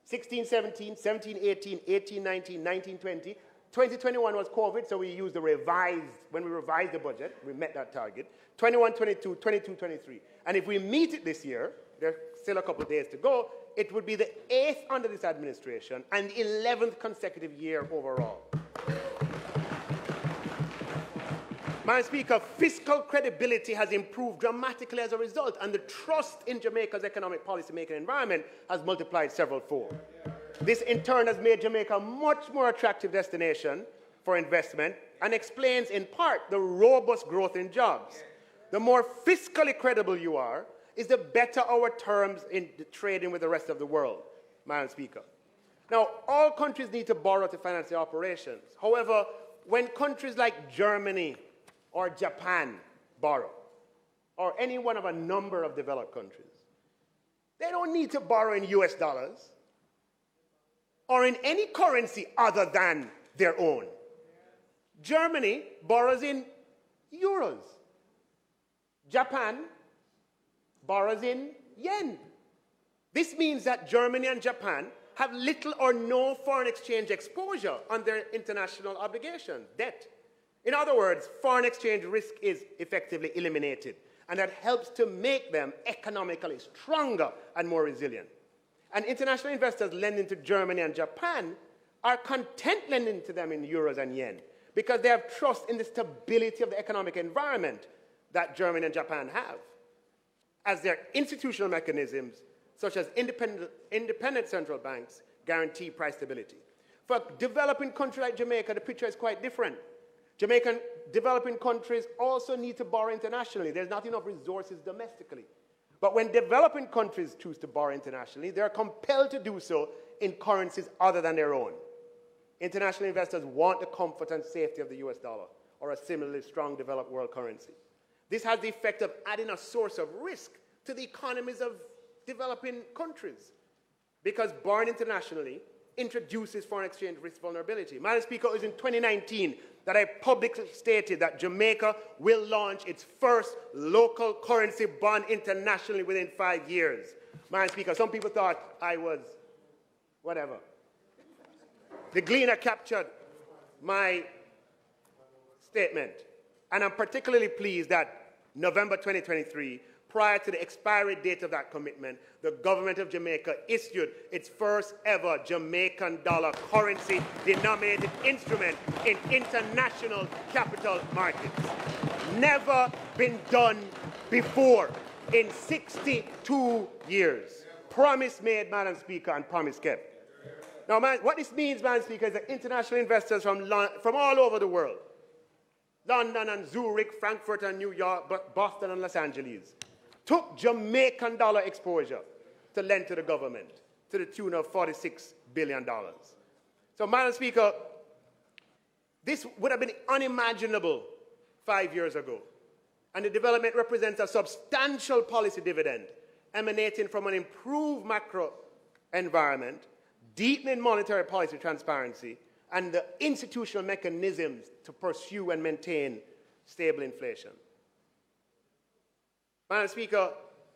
[SPEAKER 9] 16-17, 17-18, 18-19, 19-20. 2021 was COVID, so we used when we revised the budget, we met that target. 21-22, 22-23. And if we meet it this year, there's still a couple of days to go, it would be the 8th under this administration and 11th consecutive year overall. Madam Speaker, fiscal credibility has improved dramatically as a result, and the trust in Jamaica's economic policy-making environment has multiplied several-fold. This, in turn, has made Jamaica a much more attractive destination for investment and explains, in part, the robust growth in jobs. The more fiscally credible you are, is the better our terms in trading with the rest of the world, Madam Speaker. Now, all countries need to borrow to finance their operations. However, when countries like Germany or Japan borrow, or any one of a number of developed countries, they don't need to borrow in US dollars or in any currency other than their own. Germany borrows in euros. Japan borrows in yen. This means that Germany and Japan have little or no foreign exchange exposure on their international obligation, debt. In other words, foreign exchange risk is effectively eliminated, and that helps to make them economically stronger and more resilient. And international investors lending to Germany and Japan are content lending to them in euros and yen because they have trust in the stability of the economic environment that Germany and Japan have, as their institutional mechanisms, such as independent central banks, guarantee price stability. For a developing country like Jamaica, the picture is quite different. Jamaican developing countries also need to borrow internationally. There's not enough resources domestically. But when developing countries choose to borrow internationally, they're compelled to do so in currencies other than their own. International investors want the comfort and safety of the US dollar or a similarly strong developed world currency. This has the effect of adding a source of risk to the economies of developing countries, because borrowing internationally introduces foreign exchange risk vulnerability. Madam Speaker, it was in 2019 that I publicly stated that Jamaica will launch its first local currency bond internationally within 5 years. Madam Speaker, some people thought I was whatever. The Gleaner captured my statement, and I'm particularly pleased that November 2023, prior to the expiry date of that commitment, the government of Jamaica issued its first ever Jamaican dollar currency denominated instrument in international capital markets. Never been done before in 62 years. Promise made, Madam Speaker, and promise kept. Now, what this means, Madam Speaker, is that international investors from all over the world, London and Zurich, Frankfurt and New York, Boston and Los Angeles, took Jamaican dollar exposure to lend to the government to the tune of $46 billion. So, Madam Speaker, this would have been unimaginable 5 years ago. And the development represents a substantial policy dividend emanating from an improved macro environment, deepening monetary policy transparency, and the institutional mechanisms to pursue and maintain stable inflation. Madam Speaker,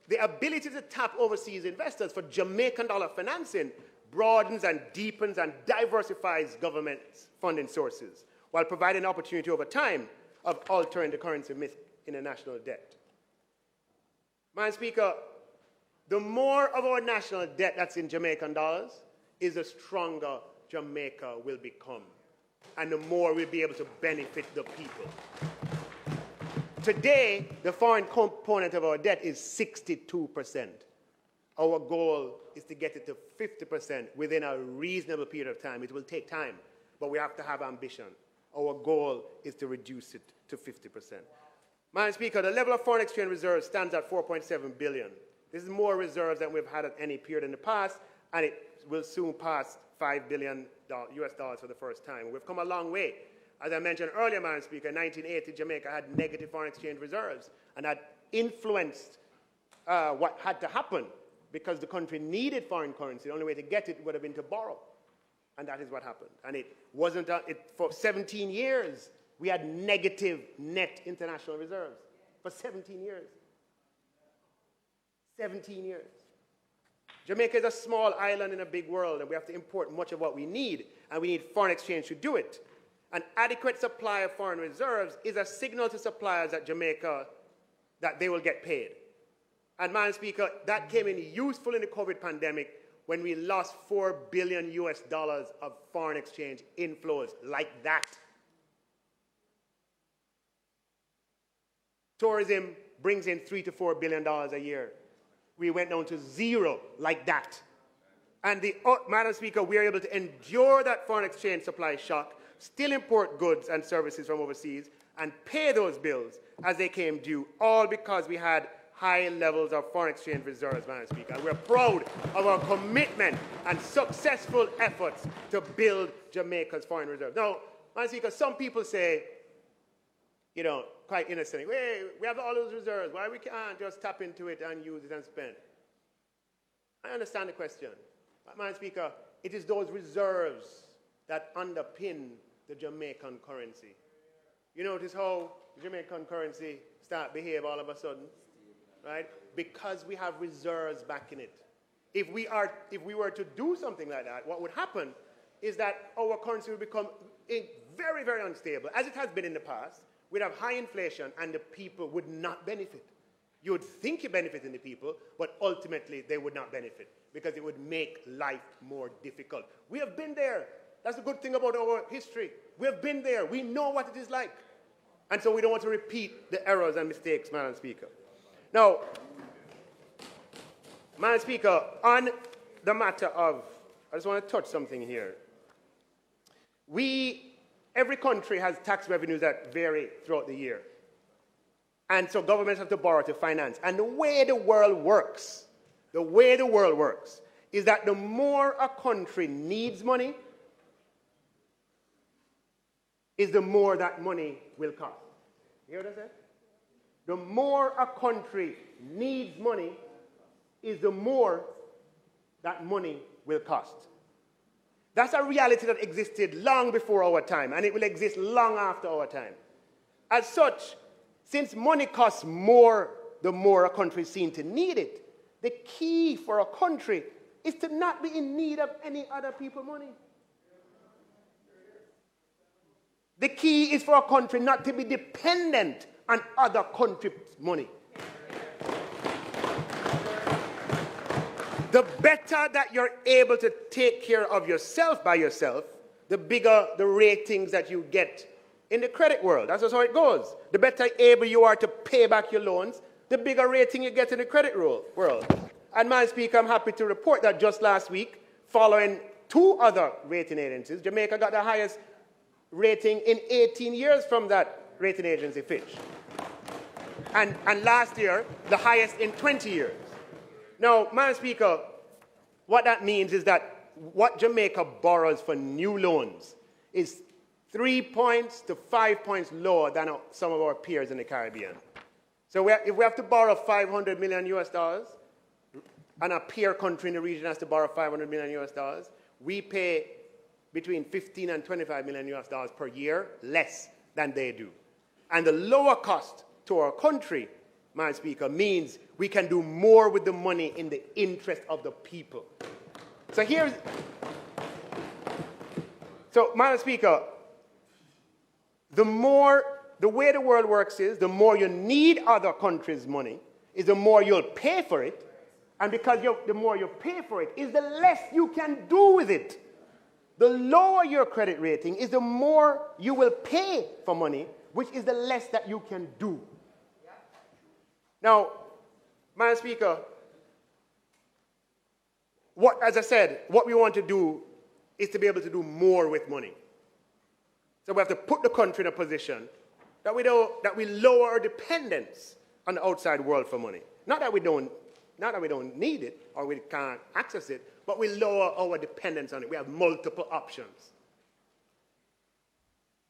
[SPEAKER 9] the ability to tap overseas investors for Jamaican dollar financing broadens and deepens and diversifies government funding sources, while providing an opportunity over time of altering the currency mix in a national debt. Madam Speaker, the more of our national debt that's in Jamaican dollars is the stronger Jamaica will become, and the more we'll be able to benefit the people. Today, the foreign component of our debt is 62%. Our goal is to get it to 50% within a reasonable period of time. It will take time, but we have to have ambition. Our goal is to reduce it to 50%. Madam Speaker, the level of foreign exchange reserves stands at $4.7 billion. This is more reserves than we've had at any period in the past, and it will soon pass $5 billion US dollars for the first time. We've come a long way. As I mentioned earlier, Madam Speaker, in 1980, Jamaica had negative foreign exchange reserves, and that influenced what had to happen because the country needed foreign currency. The only way to get it would have been to borrow, and that is what happened. And it wasn't, for 17 years, we had negative net international reserves. For 17 years. 17 years. Jamaica is a small island in a big world, and we have to import much of what we need, and we need foreign exchange to do it. An adequate supply of foreign reserves is a signal to suppliers at Jamaica that they will get paid. And, Madam Speaker, that came in useful in the COVID pandemic when we lost $4 billion US dollars of foreign exchange inflows like that. tourism brings in $3 to $4 billion a year. We went down to zero like that. And Madam Speaker, we are able to endure that foreign exchange supply shock, still import goods and services from overseas, and pay those bills as they came due, all because we had high levels of foreign exchange reserves, Madam Speaker. We're proud of our commitment and successful efforts to build Jamaica's foreign reserves. Now, Madam Speaker, some people say, you know, quite innocently, hey, we have all those reserves, why we can't just tap into it and use it and spend? I understand the question. But, Madam Speaker, it is those reserves that underpin the Jamaican currency. You notice how the Jamaican currency start behave all of a sudden, right? Because we have reserves backing it. If we were to do something like that, what would happen is that our currency would become very, very unstable, as it has been in the past. We'd have high inflation, and the people would not benefit. You would think you're benefiting the people, but ultimately they would not benefit because it would make life more difficult. We have been there. That's the good thing about our history. We have been there. We know what it is like. And so we don't want to repeat the errors and mistakes, Madam Speaker. Now, Madam Speaker, on the matter of, I just want to touch something here. Every country has tax revenues that vary throughout the year. And so governments have to borrow to finance. And the way the world works is that the more a country needs money, is the more that money will cost. You hear what I said? The more a country needs money, is the more that money will cost. That's a reality that existed long before our time, and it will exist long after our time. As such, since money costs more the more a country is seen to need it, the key for a country is to not be in need of any other people's money. The key is for a country not to be dependent on other countries' money. The better that you're able to take care of yourself by yourself, the bigger the ratings that you get in the credit world. That's just how it goes. The better able you are to pay back your loans, the bigger rating you get in the credit world. And, Madam Speaker, I'm happy to report that just last week, following two other rating agencies, Jamaica got the highest rating in 18 years from that rating agency, Fitch. And last year, the highest in 20 years. Now, Madam Speaker, what that means is that what Jamaica borrows for new loans is 3 points to 5 points lower than some of our peers in the Caribbean. So if we have to borrow $500 million US, and a peer country in the region has to borrow $500 million US, we pay between $15 and $25 million US per year less than they do. And the lower cost to our country, Madam Speaker, means we can do more with the money in the interest of the people. So, Madam Speaker, the way the world works is the more you need other countries' money, is the more you'll pay for it. And because the more you pay for it, is the less you can do with it. The lower your credit rating is the more you will pay for money, which is the less that you can do. Now, Madam Speaker, as I said, what we want to do is to be able to do more with money. So we have to put the country in a position that we lower our dependence on the outside world for money. Not that we don't need it or we can't access it, but we lower our dependence on it. We have multiple options.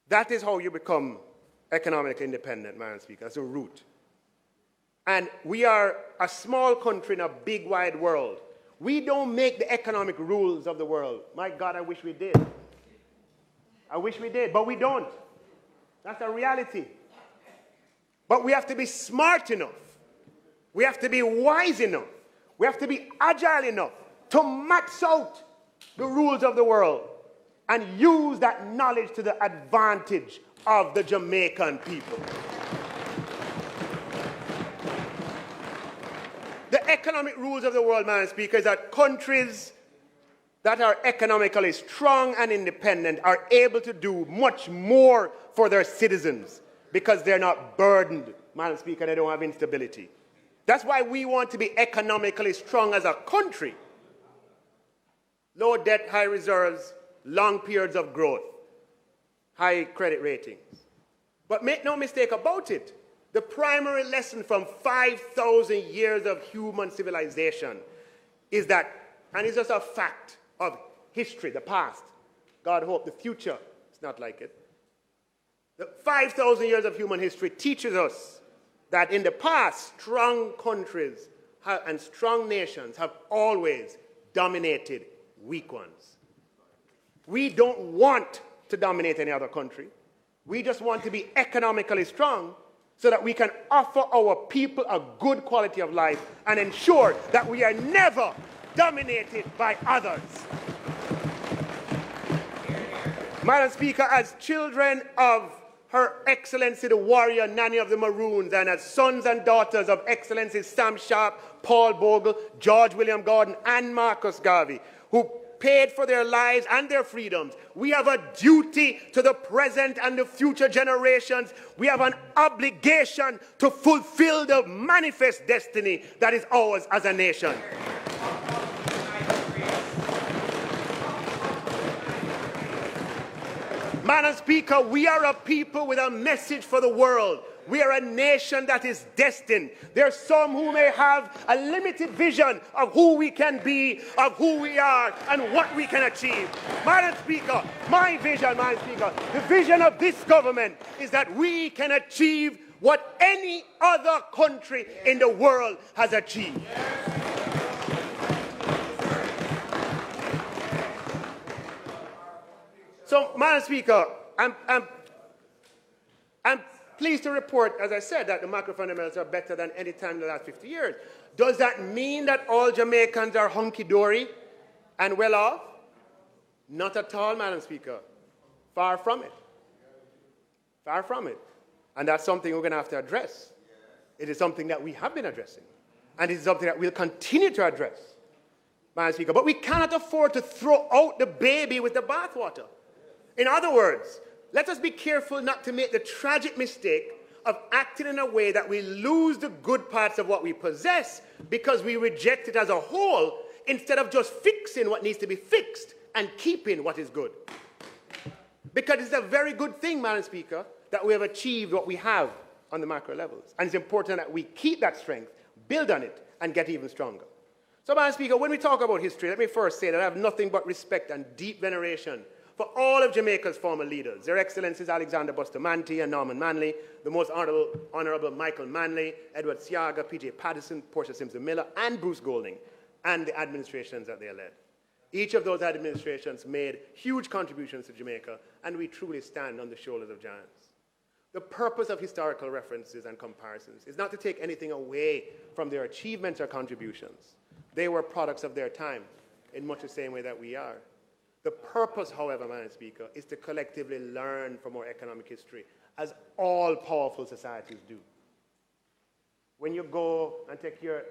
[SPEAKER 9] That is how you become economically independent, Madam Speaker. That's a route. And we are a small country in a big, wide world. We don't make the economic rules of the world. My God, I wish we did. I wish we did, but we don't. That's a reality. But we have to be smart enough. We have to be wise enough. We have to be agile enough to max out the rules of the world and use that knowledge to the advantage of the Jamaican people. The economic rules of the world, Madam Speaker, is that countries that are economically strong and independent are able to do much more for their citizens because they're not burdened Madam Speaker, they don't have instability. That's why we want to be economically strong as a country. Low debt, high reserves, long periods of growth, high credit ratings. But make no mistake about it, the primary lesson from 5,000 years of human civilization is that, and it's just a fact of history, the past. God hope the future is not like it. The 5,000 years of human history teaches us that in the past, strong countries and strong nations have always dominated weak ones. We don't want to dominate any other country. We just want to be economically strong so that we can offer our people a good quality of life and ensure that we are never dominated by others. Madam Speaker, as children of Her Excellency the Warrior Nanny of the Maroons, and as sons and daughters of Excellency Sam Sharp, Paul Bogle, George William Gordon, and Marcus Garvey, who paid for their lives and their freedoms, we have a duty to the present and the future generations. We have an obligation to fulfill the manifest destiny that is ours as a nation. Madam Speaker, we are a people with a message for the world. We are a nation that is destined. There are some who may have a limited vision of who we can be, of who we are, and what we can achieve. Madam Speaker, my vision, Madam Speaker, the vision of this government is that we can achieve what any other country in the world has achieved. So, Madam Speaker, I'm pleased to report, as I said, that the macro fundamentals are better than any time in the last 50 years. Does that mean that all Jamaicans are hunky-dory and well off? Not at all, Madam Speaker. Far from it. Far from it. And that's something we're going to have to address. It is something that we have been addressing. And it is something that we'll continue to address, Madam Speaker. But we cannot afford to throw out the baby with the bathwater. In other words, let us be careful not to make the tragic mistake of acting in a way that we lose the good parts of what we possess because we reject it as a whole instead of just fixing what needs to be fixed and keeping what is good. Because it's a very good thing, Madam Speaker, that we have achieved what we have on the macro levels. And it's important that we keep that strength, build on it, and get even stronger. So, Madam Speaker, when we talk about history, let me first say that I have nothing but respect and deep veneration for all of Jamaica's former leaders, Their Excellencies Alexander Bustamante and Norman Manley, the most Honourable Michael Manley, Edward Siaga, P.J. Patterson, Portia Simpson-Miller, and Bruce Golding, and the administrations that they led. Each of those administrations made huge contributions to Jamaica, and we truly stand on the shoulders of giants. The purpose of historical references and comparisons is not to take anything away from their achievements or contributions. They were products of their time, in much the same way that we are. The purpose, however, Madam Speaker, is to collectively learn from our economic history, as all powerful societies do. When you go and take your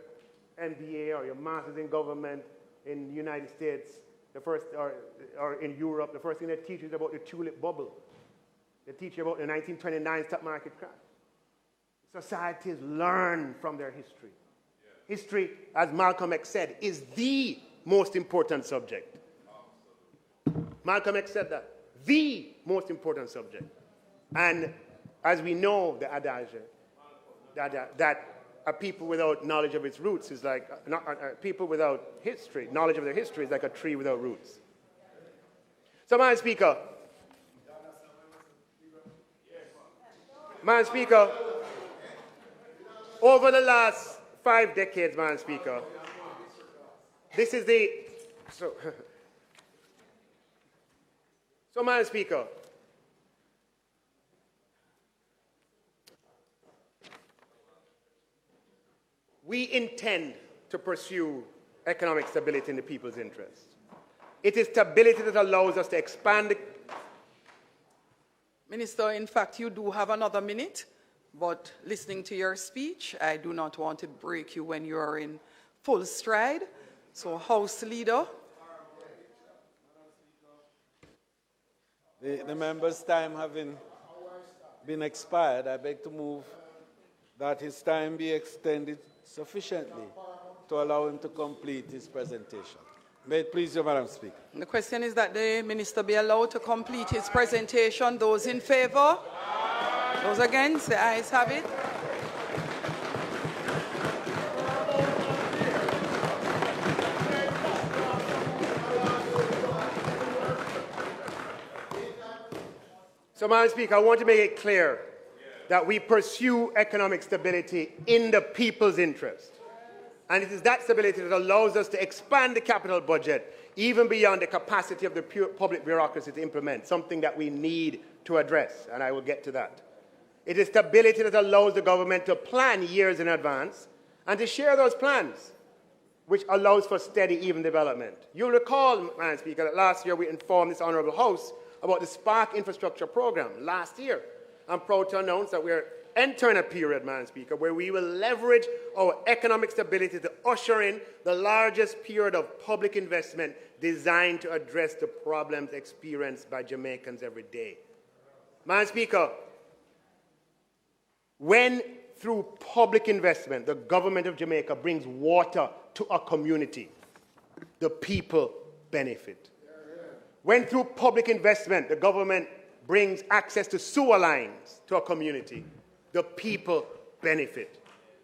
[SPEAKER 9] MBA or your Master's in Government in the United States, or in Europe, the first thing they teach you is about the tulip bubble. They teach you about the 1929 stock market crash. Societies learn from their history. History, as Malcolm X said, is the most important subject. Malcolm X said that, the most important subject. And as we know, the adage that a people without knowledge of its roots is like, people without history, knowledge of their history is like a tree without roots. So, Madam Speaker, over the last 5 decades, Madam Speaker, this is the, So, Madam Speaker, we intend to pursue economic stability in the people's interest. It is stability that allows us to expand.
[SPEAKER 2] Minister, in fact, you do have another minute, but listening to your speech, I do not want to break you when you are in full stride. So, House Leader.
[SPEAKER 4] The member's time having been expired, I beg to move that his time be extended sufficiently to allow him to complete his presentation. May it please you, Madam Speaker.
[SPEAKER 2] The question is that the minister be allowed to complete his presentation. Those in favor? Those against? The ayes have it.
[SPEAKER 9] So, Madam Speaker, I want to make it clear that we pursue economic stability in the people's interest. And it is that stability that allows us to expand the capital budget even beyond the capacity of the public bureaucracy to implement, something that we need to address, and I will get to that. It is stability that allows the government to plan years in advance and to share those plans, which allows for steady, even development. You'll recall, Madam Speaker, that last year we informed this Honourable House about the Spark Infrastructure Programme last year. I'm proud to announce that we're entering a period, Madam Speaker, where we will leverage our economic stability to usher in the largest period of public investment designed to address the problems experienced by Jamaicans every day. Madam Speaker, when through public investment the government of Jamaica brings water to a community, the people benefit. When through public investment the government brings access to sewer lines to a community, the people benefit.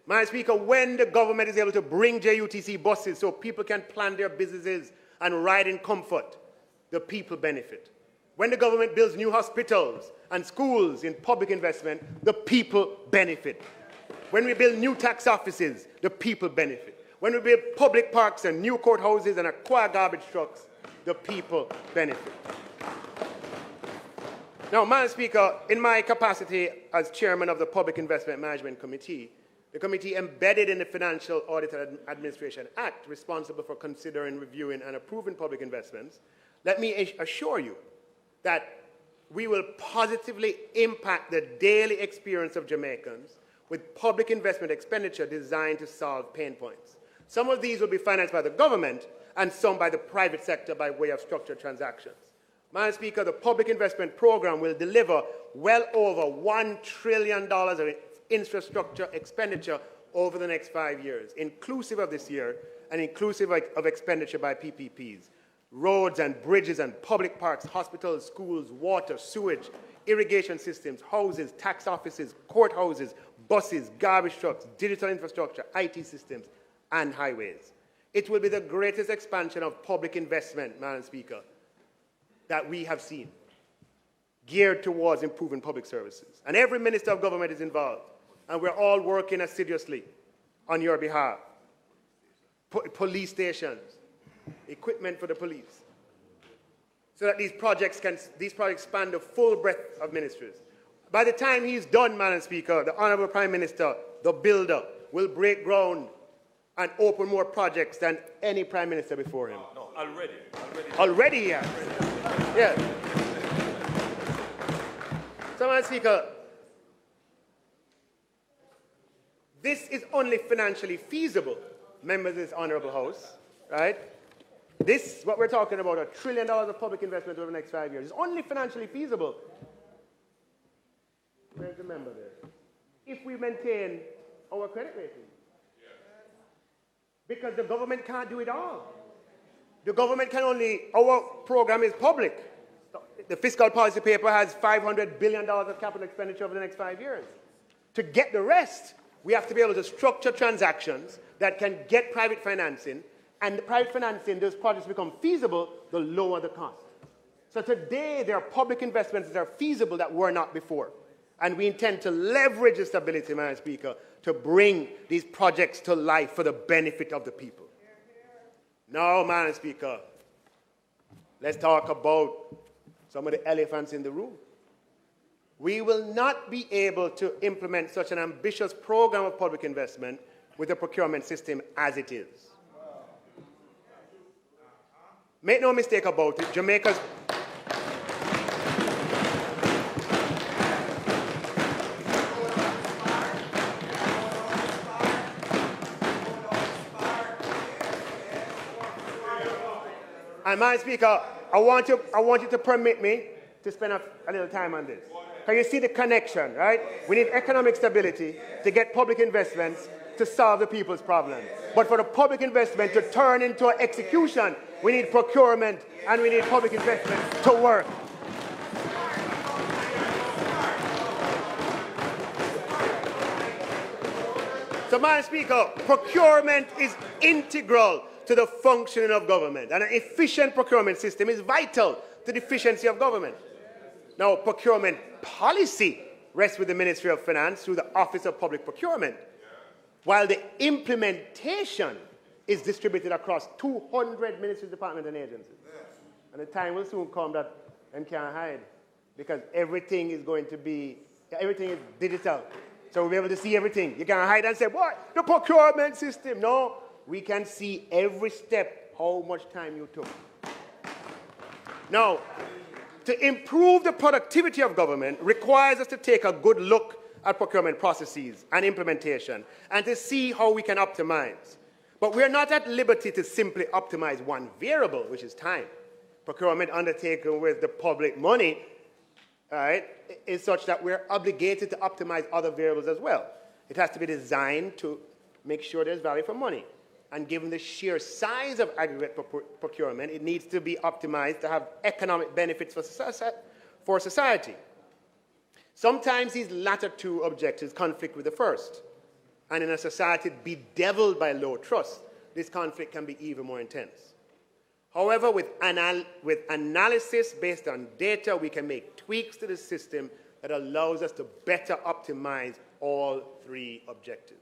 [SPEAKER 9] Madam Speaker, when the government is able to bring JUTC buses so people can plan their businesses and ride in comfort, the people benefit. When the government builds new hospitals and schools in public investment, the people benefit. When we build new tax offices, the people benefit. When we build public parks and new courthouses and acquire garbage trucks, the people benefit. Now, Madam Speaker, in my capacity as chairman of the Public Investment Management Committee, the committee embedded in the Financial Audit and Administration Act, responsible for considering, reviewing, and approving public investments, let me assure you that we will positively impact the daily experience of Jamaicans with public investment expenditure designed to solve pain points. Some of these will be financed by the government and some by the private sector by way of structured transactions. Madam Speaker, the public investment program will deliver well over $1 trillion of infrastructure expenditure over the next 5 years, inclusive of this year and inclusive of expenditure by PPPs. Roads and bridges and public parks, hospitals, schools, water, sewage, irrigation systems, houses, tax offices, courthouses, buses, garbage trucks, digital infrastructure, IT systems, and highways. It will be the greatest expansion of public investment, Madam Speaker, that we have seen, geared towards improving public services. And every minister of government is involved, and we're all working assiduously on your behalf. Police stations, equipment for the police, so that these projects span the full breadth of ministries. By the time he's done, Madam Speaker, the Honourable Prime Minister, the builder, will break ground and open more projects than any Prime Minister before him.
[SPEAKER 10] No, already.
[SPEAKER 9] Already, yeah. Yeah. So, Madam Speaker, this is only financially feasible, members of this Honourable House, right? This, what we're talking about, $1 trillion of public investment over the next 5 years, is only financially feasible. Where's the member there? If we maintain our credit rating. Because the government can't do it all. The government can only, our program is public. The fiscal policy paper has $500 billion of capital expenditure over the next 5 years. To get the rest, we have to be able to structure transactions that can get private financing, and the private financing, those projects become feasible, the lower the cost. So today, there are public investments that are feasible that were not before. And we intend to leverage the stability, Madam Speaker, to bring these projects to life for the benefit of the people. Now, Madam Speaker, let's talk about some of the elephants in the room. We will not be able to implement such an ambitious program of public investment with the procurement system as it is. Make no mistake about it, Jamaica's And, Madam Speaker, I want you to permit me to spend a little time on this. Can you see the connection, right? We need economic stability to get public investments to solve the people's problems. But for the public investment to turn into execution, we need procurement and we need public investment to work. So, Madam Speaker, procurement is integral to the functioning of government, and an efficient procurement system is vital to the efficiency of government. Now, procurement policy rests with the Ministry of Finance through the Office of Public Procurement, while the implementation is distributed across 200 ministries, departments, and agencies. And the time will soon come that them can't hide, because everything is digital. So we'll be able to see everything. You can't hide and say, what? The procurement system. No, we can see every step, how much time you took. Now, to improve the productivity of government requires us to take a good look at procurement processes and implementation and to see how we can optimize. But we're not at liberty to simply optimize one variable, which is time. Procurement undertaken with the public money, right, is such that we're obligated to optimize other variables as well. It has to be designed to make sure there's value for money. And given the sheer size of aggregate procurement, it needs to be optimized to have economic benefits for society. Sometimes these latter two objectives conflict with the first. And in a society bedeviled by low trust, this conflict can be even more intense. However, with analysis based on data, we can make tweaks to the system that allows us to better optimize all three objectives.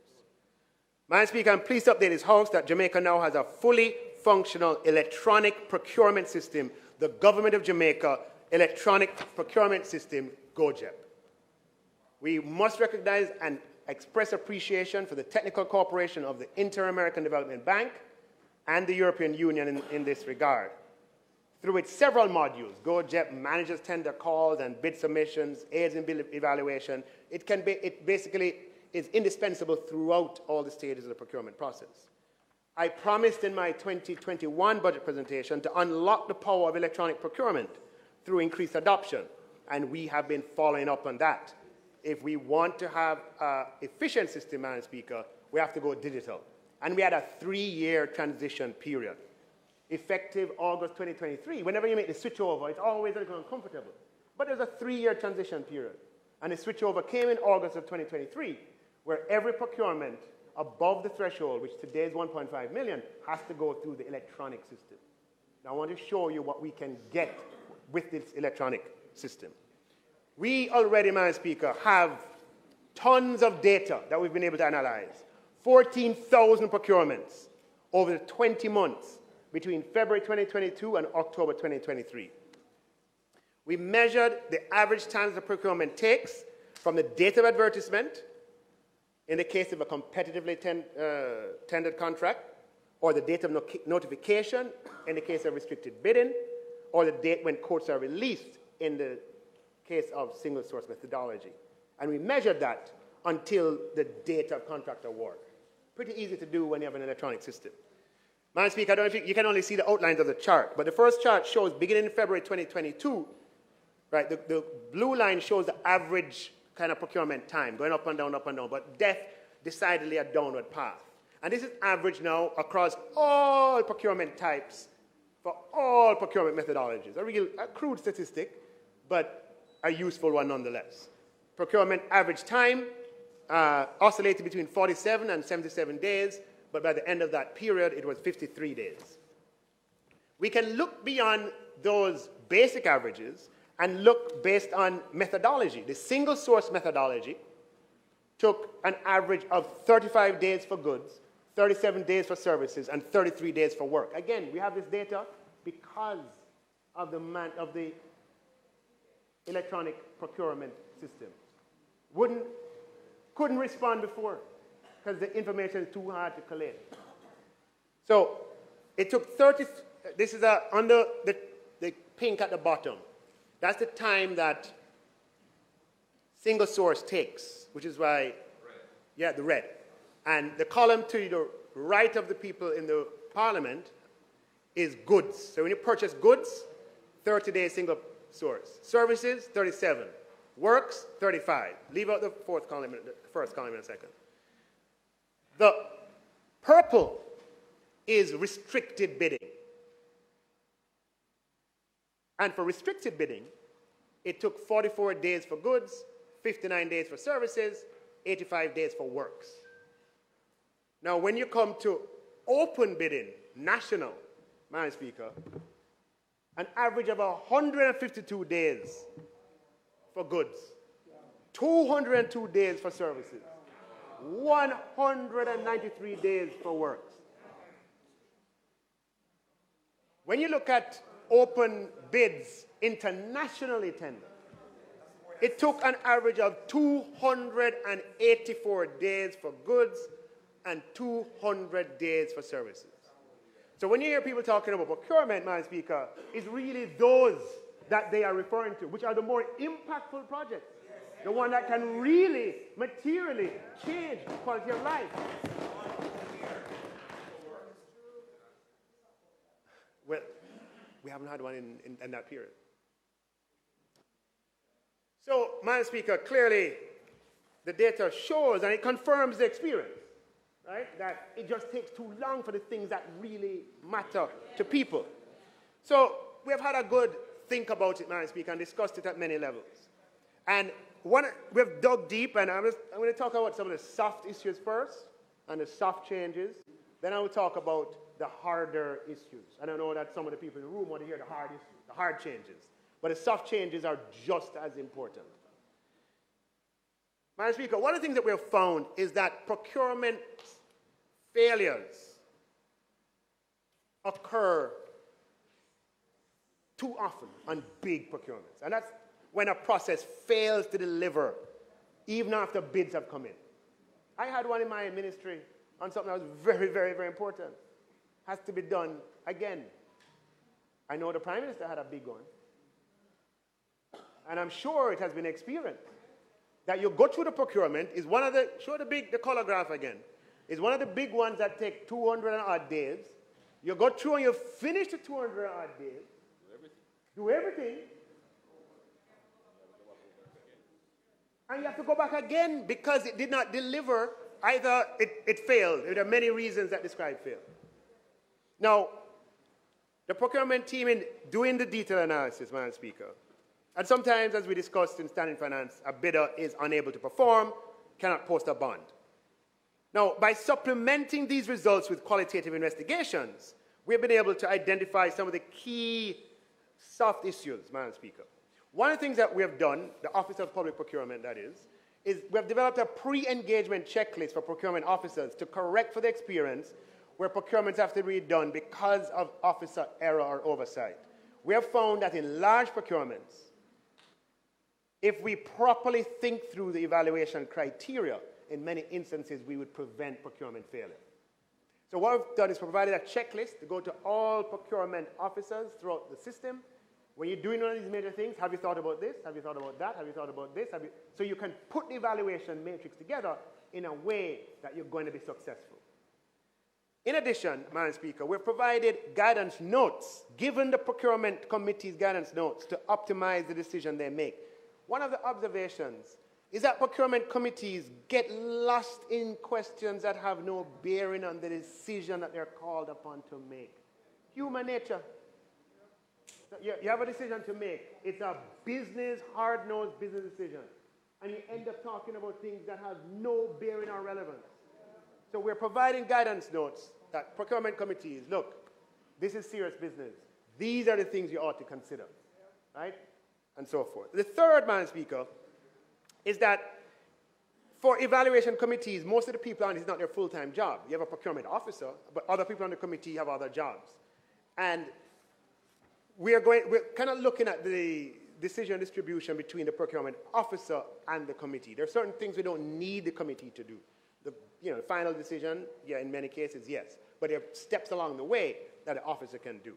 [SPEAKER 9] Madam Speaker, I'm pleased to update this House that Jamaica now has a fully functional electronic procurement system, the Government of Jamaica Electronic Procurement System, BOJTV. We must recognize and express appreciation for the technical cooperation of the Inter-American Development Bank and the European Union in this regard. Through its several modules, BOJTV manages tender calls and bid submissions, aids in bid evaluation. It basically is indispensable throughout all the stages of the procurement process. I promised in my 2021 budget presentation to unlock the power of electronic procurement through increased adoption, and we have been following up on that. If we want to have an efficient system, Madam Speaker, we have to go digital. And we had a 3-year transition period. Effective August 2023, whenever you make the switchover, it's always a little uncomfortable. But there's a 3-year transition period. And the switchover came in August of 2023, where every procurement above the threshold, which today is 1.5 million, has to go through the electronic system. Now, I want to show you what we can get with this electronic system. We already, Madam Speaker, have tons of data that we've been able to analyze. 14,000 procurements over the 20 months between February 2022 and October 2023. We measured the average time the procurement takes from the date of advertisement, in the case of a competitively tendered contract, or the date of notification, in the case of restricted bidding, or the date when quotes are released, in the case of single source methodology. And we measured that until the date of contract award. Pretty easy to do when you have an electronic system. Madam Speaker, I don't know if you can only see the outlines of the chart, but the first chart shows beginning in February 2022, right, the blue line shows the average kind of procurement time, going up and down, but decidedly a downward path. And this is average now across all procurement types for all procurement methodologies. A crude statistic, but a useful one nonetheless. Procurement average time oscillated between 47 and 77 days, but by the end of that period, it was 53 days. We can look beyond those basic averages and look based on methodology. The single source methodology took an average of 35 days for goods, 37 days for services, and 33 days for work. Again, we have this data because of the electronic procurement system. Couldn't respond before because the information is too hard to collate. So it took 30, this is under the pink at the bottom. That's the time that single source takes, which is why, yeah, the red. And the column to the right of the people in the parliament is goods. So when you purchase goods, 30 days single source. Services, 37. Works, 35. Leave out the first column in a second. The purple is restricted bidding. And for restricted bidding, it took 44 days for goods, 59 days for services, 85 days for works. Now, when you come to open bidding, national, Madam Speaker, an average of 152 days for goods, 202 days for services, 193 days for works. When you look at open bids internationally tendered, it took an average of 284 days for goods and 200 days for services. So when you hear people talking about procurement, Madam Speaker, it's really those that they are referring to, which are the more impactful projects, the one that can really materially change the quality of life. Well, we haven't had one in that period. So, Madam Speaker, clearly the data shows, and it confirms the experience, right, that it just takes too long for the things that really matter to people. So, we have had a good think about it, Madam Speaker, and discussed it at many levels. And we have dug deep, and I'm going to talk about some of the soft issues first, and the soft changes. Then I will talk about the harder issues. And I know that some of the people in the room want to hear the hard issues, the hard changes. But the soft changes are just as important. Madam Speaker, one of the things that we have found is that procurement failures occur too often on big procurements. And that's when a process fails to deliver, even after bids have come in. I had one in my ministry on something that was very, very, very important. Has to be done again. I know the Prime Minister had a big one. And I'm sure it has been experienced. That you go through the procurement is one of the, show the color graph again, is one of the big ones that take 200 and odd days. You go through and you finish the 200 and odd days. Do everything. And you have to go back again because it did not deliver. Either it failed. There are many reasons that describe fail. Now, the procurement team in doing the detailed analysis, Madam Speaker, and sometimes, as we discussed in standing finance, a bidder is unable to perform, cannot post a bond. Now, by supplementing these results with qualitative investigations, we've been able to identify some of the key soft issues, Madam Speaker. One of the things that we have done, the Office of Public Procurement, that is we have developed a pre-engagement checklist for procurement officers to correct for the experience where procurements have to be done because of officer error or oversight. We have found that in large procurements, if we properly think through the evaluation criteria, in many instances, we would prevent procurement failure. So what we've done is provided a checklist to go to all procurement officers throughout the system. When you're doing one of these major things, have you thought about this? Have you thought about that? Have you thought about this? So you can put the evaluation matrix together in a way that you're going to be successful. In addition, Madam Speaker, we've provided guidance notes, given the procurement committee's guidance notes to optimize the decision they make. One of the observations is that procurement committees get lost in questions that have no bearing on the decision that they're called upon to make. Human nature. You have a decision to make. It's a business, hard-nosed business decision. And you end up talking about things that have no bearing or relevance. So we're providing guidance notes that procurement committees, look, this is serious business. These are the things you ought to consider, right? And so forth. The third, Madam Speaker, is that for evaluation committees, most of the people on it is not their full-time job. You have a procurement officer, but other people on the committee have other jobs. And we're kind of looking at the decision distribution between the procurement officer and the committee. There are certain things we don't need the committee to do. The final decision, yeah, in many cases, yes. But there are steps along the way that the officer can do.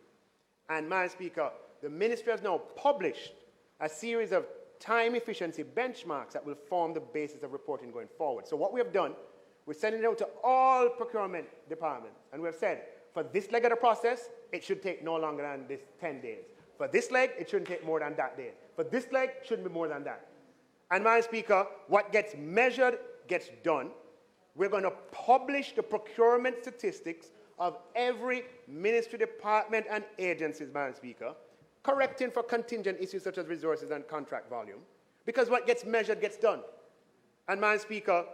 [SPEAKER 9] And, Madam Speaker, the ministry has now published a series of time efficiency benchmarks that will form the basis of reporting going forward. So what we have done, we're sending it out to all procurement departments, and we have said, for this leg of the process, it should take no longer than this 10 days. For this leg, it shouldn't take more than that day. For this leg, it shouldn't be more than that. And, Madam Speaker, what gets measured gets done. We're going to publish the procurement statistics of every ministry, department, and agencies, Madam Speaker, correcting for contingent issues such as resources and contract volume, because what gets measured gets done. And, Madam Speaker,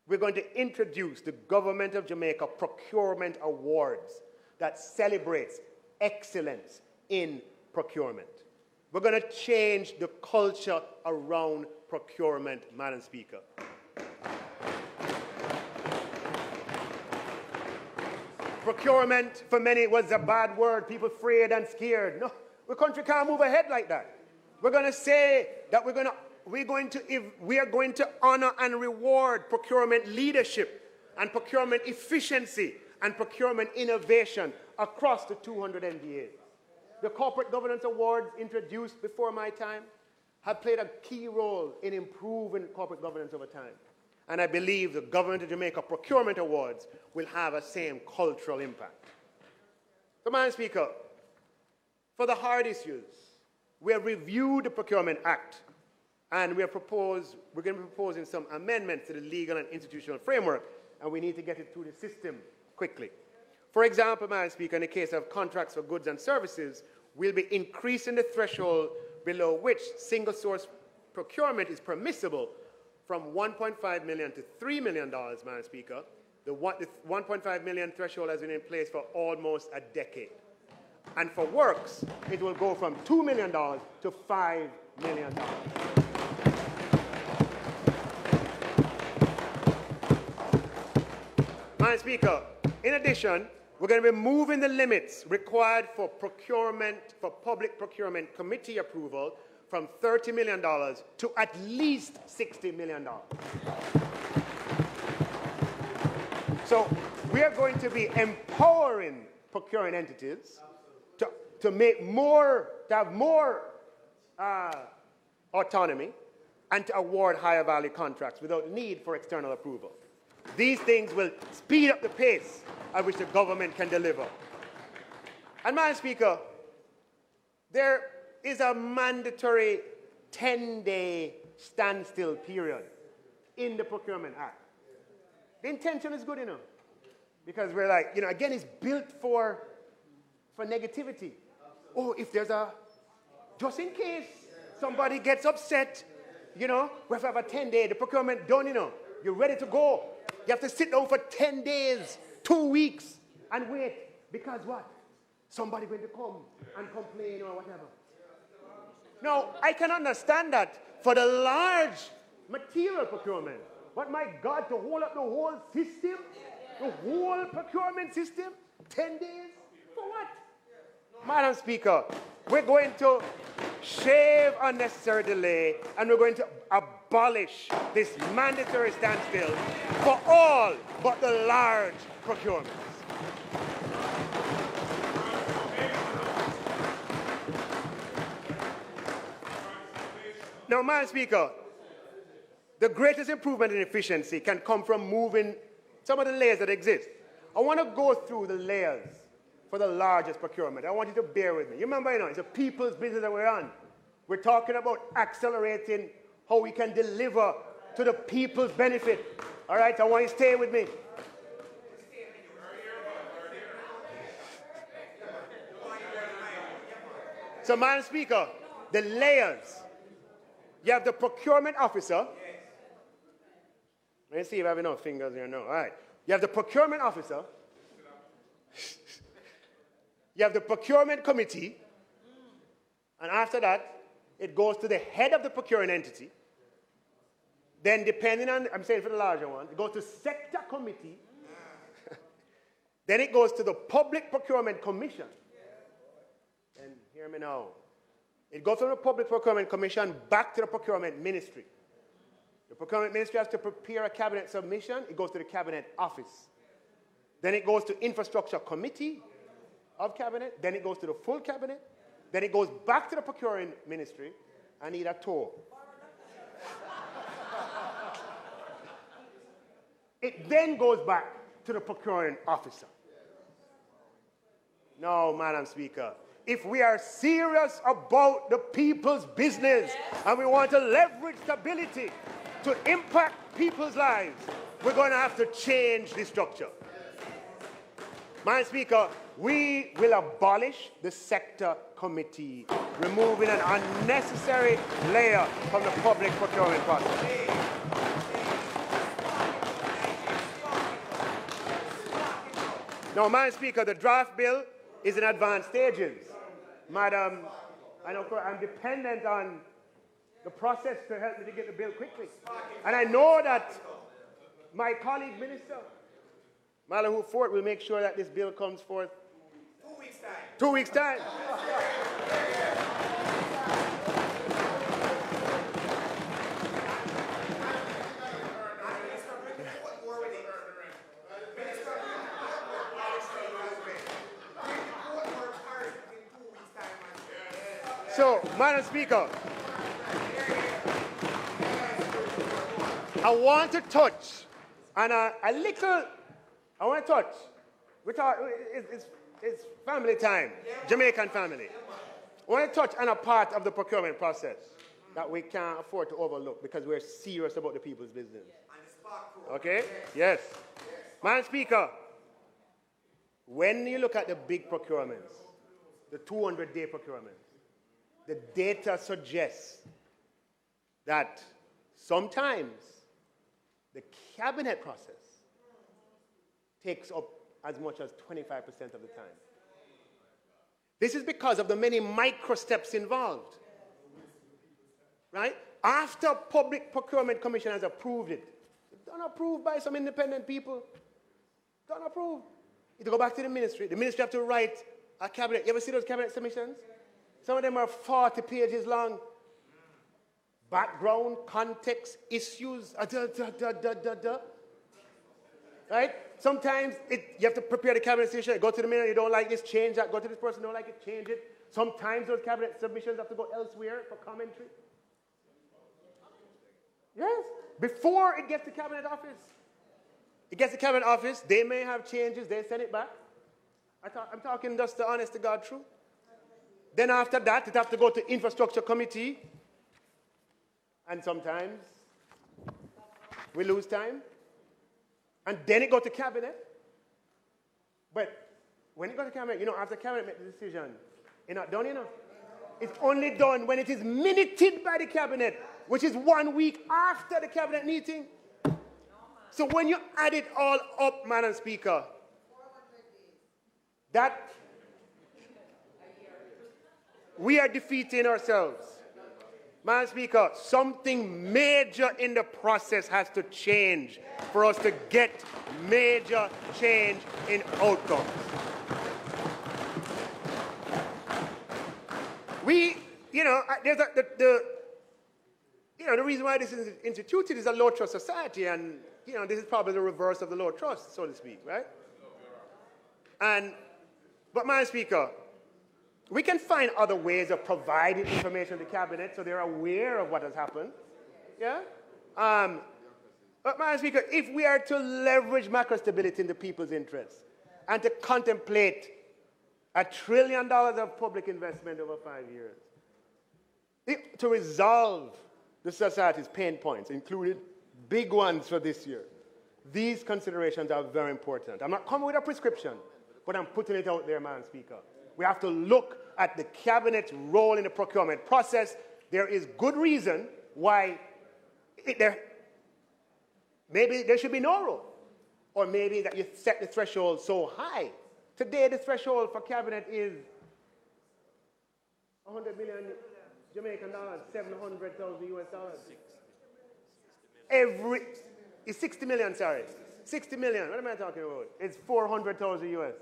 [SPEAKER 9] we're going to introduce the Government of Jamaica Procurement Awards that celebrates excellence in procurement. We're going to change the culture around procurement, Madam Speaker. Procurement, for many, was a bad word. People afraid and scared. No, the country can't move ahead like that. We're going to say that we are going to honor and reward procurement leadership and procurement efficiency and procurement innovation across the 200 NDAs. The Corporate Governance Awards, introduced before my time, have played a key role in improving corporate governance over time. And I believe the Government of Jamaica Procurement Awards will have a same cultural impact. So, Madam Speaker, for the hard issues, we have reviewed the Procurement Act, and we're going to be proposing some amendments to the legal and institutional framework, and we need to get it through the system quickly. For example, Madam Speaker, in the case of contracts for goods and services, we'll be increasing the threshold below which single-source procurement is permissible from $1.5 million to $3 million, Madam Speaker. The $1.5 million threshold has been in place for almost a decade. And for works, it will go from $2 million to $5 million. Madam Speaker, in addition, we're going to be moving the limits required for public procurement committee approval from $30 million to at least $60 million. So we are going to be empowering procuring entities to have more autonomy and to award higher value contracts without need for external approval. These things will speed up the pace at which the government can deliver. And, Madam Speaker, there is a mandatory 10-day standstill period in the Procurement Act. The intention is good enough, because we're like, again, it's built for negativity. Oh, if there's just in case somebody gets upset, we have to have a 10-day, the procurement done, you're ready to go. You have to sit down for 10 days, 2 weeks, and wait, because what? Somebody's going to come and complain or whatever. Now, I can understand that for the large material procurement, but my God, to hold up the whole system, the whole procurement system, 10 days, for what? Madam Speaker, we're going to shave unnecessary delay, and we're going to abolish this mandatory standstill for all but the large procurements. Now, Madam Speaker, the greatest improvement in efficiency can come from moving some of the layers that exist. I want to go through the layers for the largest procurement. I want you to bear with me. You remember, it's a people's business that we're on. We're talking about accelerating how we can deliver to the people's benefit. All right, I want you to stay with me. So, Madam Speaker, the layers. You have the procurement officer. Let me see if I have enough fingers here. No. All right. You have the procurement officer. You have the procurement committee. And after that, it goes to the head of the procuring entity. Then, depending on, I'm saying for the larger one, it goes to sector committee. Then it goes to the Public Procurement Commission. And hear me now. It goes from the Public Procurement Commission back to the Procurement Ministry. The Procurement Ministry has to prepare a cabinet submission. It goes to the Cabinet Office. Then it goes to Infrastructure Committee of Cabinet. Then it goes to the full Cabinet. Then it goes back to the Procuring Ministry. I need a tour. It then goes back to the Procuring Officer. No, Madam Speaker. if we are serious about the people's business and we want to leverage stability to impact people's lives, we're going to have to change the structure. Madam Speaker, we will abolish the sector committee, removing an unnecessary layer from the public procurement process. Now, Madam Speaker, the draft bill is in advanced stages. Madam, I know I'm dependent on the process to help me to get the bill quickly. And I know that my colleague minister, Malahu Fort, will make sure that this bill comes forth 2 weeks' time. 2 weeks' time. So, Madam Speaker, I want to touch on I want to touch, it's family time, Jamaican family. I want to touch on a part of the procurement process that we can't afford to overlook because we're serious about the people's business. Okay? Yes. Madam Speaker, when you look at the big procurements, the 200-day procurements, the data suggests that sometimes the cabinet process takes up as much as 25% of the time. This is because of the many micro steps involved. Right? After Public Procurement Commission has approved it, it's not approved by some independent people. Don't approve. You have to go back to the ministry. The ministry have to write a cabinet. You ever see those cabinet submissions? Some of them are 40 pages long. Background, context, issues, Right? Sometimes you have to prepare the cabinet submission. Go to the minister, you don't like this, change that. Go to this person, don't like it, change it. Sometimes those cabinet submissions have to go elsewhere for commentary. Yes. Before it gets to cabinet office. It gets to cabinet office, they may have changes, they send it back. I'm talking just the honest to God truth. Then after that, it has to go to infrastructure committee. And sometimes we lose time. And then it goes to cabinet. But when it goes to cabinet, after cabinet makes the decision, it's not done, It's only done when it is minuted by the cabinet, which is 1 week after the cabinet meeting. So when you add it all up, Madam Speaker, that we are defeating ourselves. Madam Speaker, something major in the process has to change for us to get major change in outcomes. There's the reason why this is instituted is a low trust society, and this is probably the reverse of the low trust, so to speak, right? But Madam Speaker, we can find other ways of providing information to the cabinet so they're aware of what has happened. Yeah? But Madam Speaker, if we are to leverage macro stability in the people's interests and to contemplate $1 trillion of public investment over 5 years, to resolve the society's pain points, including big ones for this year, these considerations are very important. I'm not coming with a prescription, but I'm putting it out there, Madam Speaker. We have to look at the cabinet's role in the procurement process. There is good reason why maybe there should be no role. Or maybe that you set the threshold so high. Today, the threshold for cabinet is 100 million Jamaican dollars, 700,000 US dollars. It's 60 million, sorry. 60 million, what am I talking about? It's 400,000 US,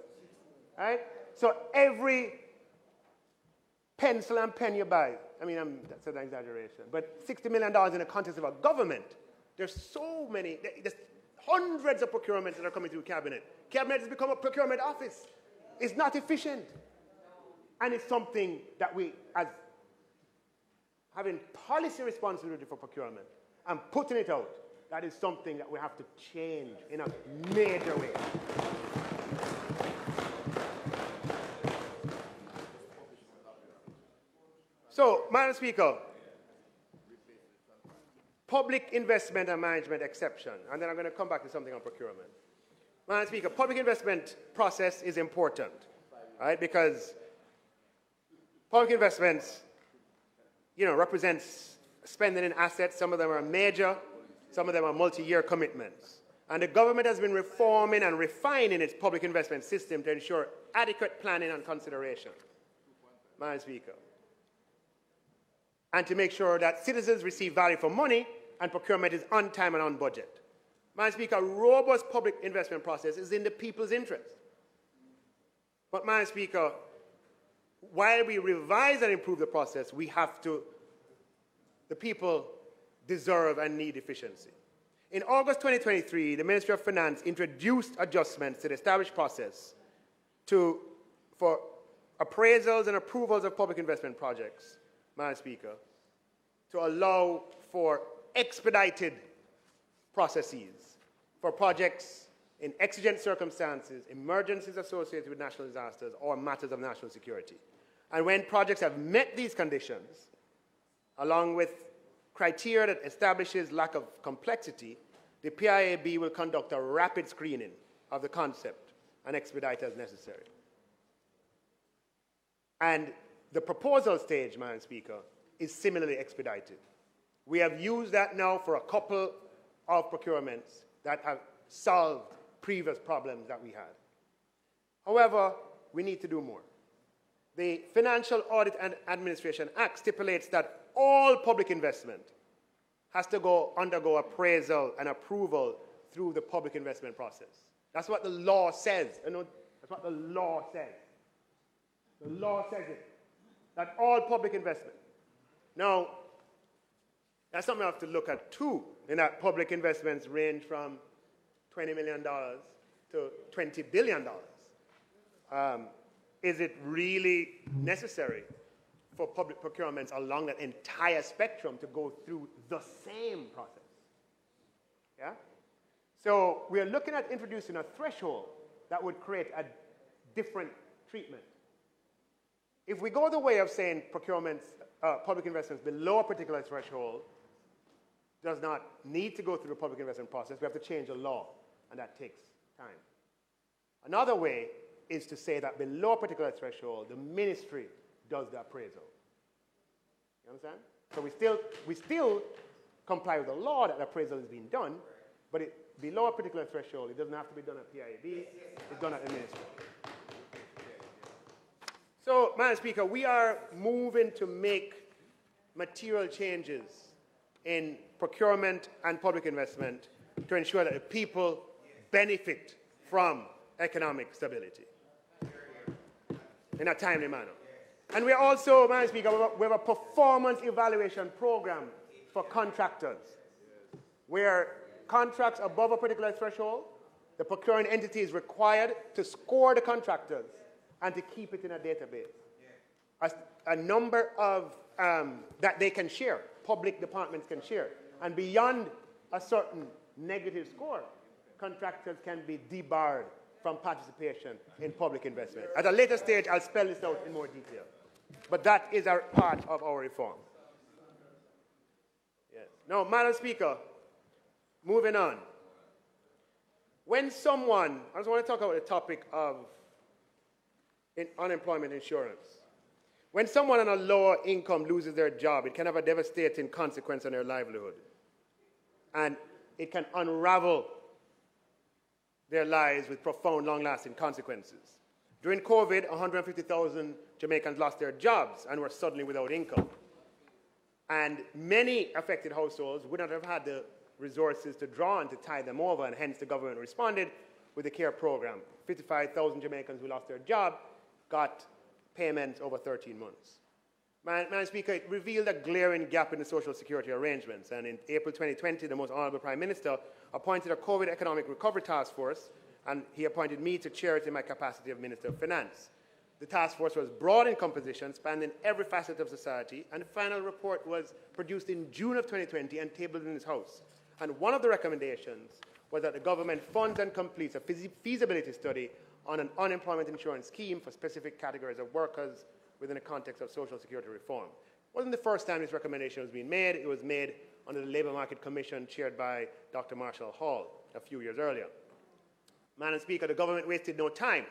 [SPEAKER 9] right? So every pencil and pen you buy, that's an exaggeration, but $60 million in the context of a government, there's so many, there's hundreds of procurements that are coming through cabinet. Cabinet has become a procurement office. It's not efficient. And it's something that we, as having policy responsibility for procurement and putting it out, that is something that we have to change in a major way. So, Madam Speaker, public investment and management exception, and then I'm going to come back to something on procurement. Madam Speaker, public investment process is important, right? Because public investments, represents spending in assets. Some of them are major, some of them are multi-year commitments. And the government has been reforming and refining its public investment system to ensure adequate planning and consideration, Madam Speaker, and to make sure that citizens receive value for money and procurement is on time and on budget. Madam Speaker, a robust public investment process is in the people's interest. But, Madam Speaker, while we revise and improve the process, the people deserve and need efficiency. In August 2023, the Ministry of Finance introduced adjustments to the established process for appraisals and approvals of public investment projects, Madam Speaker, to allow for expedited processes for projects in exigent circumstances, emergencies associated with national disasters, or matters of national security. And when projects have met these conditions, along with criteria that establishes lack of complexity, the PIAB will conduct a rapid screening of the concept and expedite as necessary. And the proposal stage, Madam Speaker, is similarly expedited. We have used that now for a couple of procurements that have solved previous problems that we had. However, we need to do more. The Financial Audit and Administration Act stipulates that all public investment has to undergo appraisal and approval through the public investment process. That's what the law says. That's what the law says. The law says it, that all public investment. Now, that's something we have to look at too, in that public investments range from $20 million to $20 billion. Is it really necessary for public procurements along that entire spectrum to go through the same process? Yeah? So we are looking at introducing a threshold that would create a different treatment. If we go the way of saying procurements, public investments below a particular threshold does not need to go through the public investment process, we have to change the law, and that takes time. Another way is to say that below a particular threshold, the ministry does the appraisal. You understand? So we still comply with the law that the appraisal is being done, but below a particular threshold, it doesn't have to be done at PIAB, it's done at the ministry. So, Madam Speaker, we are moving to make material changes in procurement and public investment to ensure that the people benefit from economic stability in a timely manner. And we also, Madam Speaker, we have a performance evaluation program for contractors, where contracts above a particular threshold, the procuring entity is required to score the contractors and to keep it in a database. A number of that they can share, public departments can share. And beyond a certain negative score, contractors can be debarred from participation in public investment. At a later stage, I'll spell this out in more detail. But that is a part of our reform. Yes. Now, Madam Speaker, moving on. When someone, I just want to talk about the topic of unemployment insurance. When someone on a lower income loses their job, it can have a devastating consequence on their livelihood. And it can unravel their lives with profound, long-lasting consequences. During COVID, 150,000 Jamaicans lost their jobs and were suddenly without income. And many affected households would not have had the resources to draw on to tide them over, and hence the government responded with the CARE program. 55,000 Jamaicans who lost their job got payments over 13 months. Madam Speaker, it revealed a glaring gap in the social security arrangements, and in April 2020, the Most Honourable Prime Minister appointed a COVID Economic Recovery Task Force, and he appointed me to chair it in my capacity of Minister of Finance. The task force was broad in composition, spanning every facet of society, and the final report was produced in June of 2020 and tabled in this House. And one of the recommendations was that the government funds and completes a feasibility study on an unemployment insurance scheme for specific categories of workers within the context of social security reform. wasn't the first time this recommendation was being made. It was made under the Labour Market Commission chaired by Dr. Marshall Hall a few years earlier. Madam Speaker, the government wasted no time,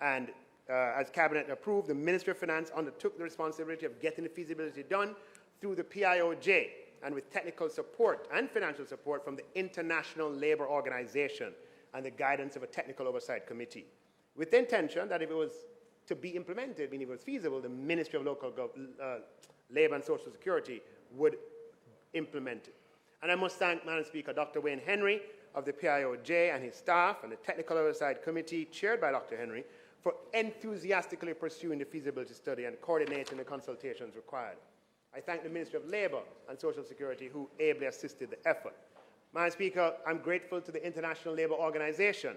[SPEAKER 9] and as Cabinet approved, the Ministry of Finance undertook the responsibility of getting the feasibility done through the PIOJ, and with technical support and financial support from the International Labour Organization and the guidance of a technical oversight committee, with the intention that if it was to be implemented, meaning if it was feasible, the Ministry of Labour and Social Security would implement it. And I must thank, Madam Speaker, Dr. Wayne Henry of the PIOJ and his staff and the Technical Oversight Committee, chaired by Dr. Henry, for enthusiastically pursuing the feasibility study and coordinating the consultations required. I thank the Ministry of Labour and Social Security, who ably assisted the effort. Madam Speaker, I'm grateful to the International Labour Organization,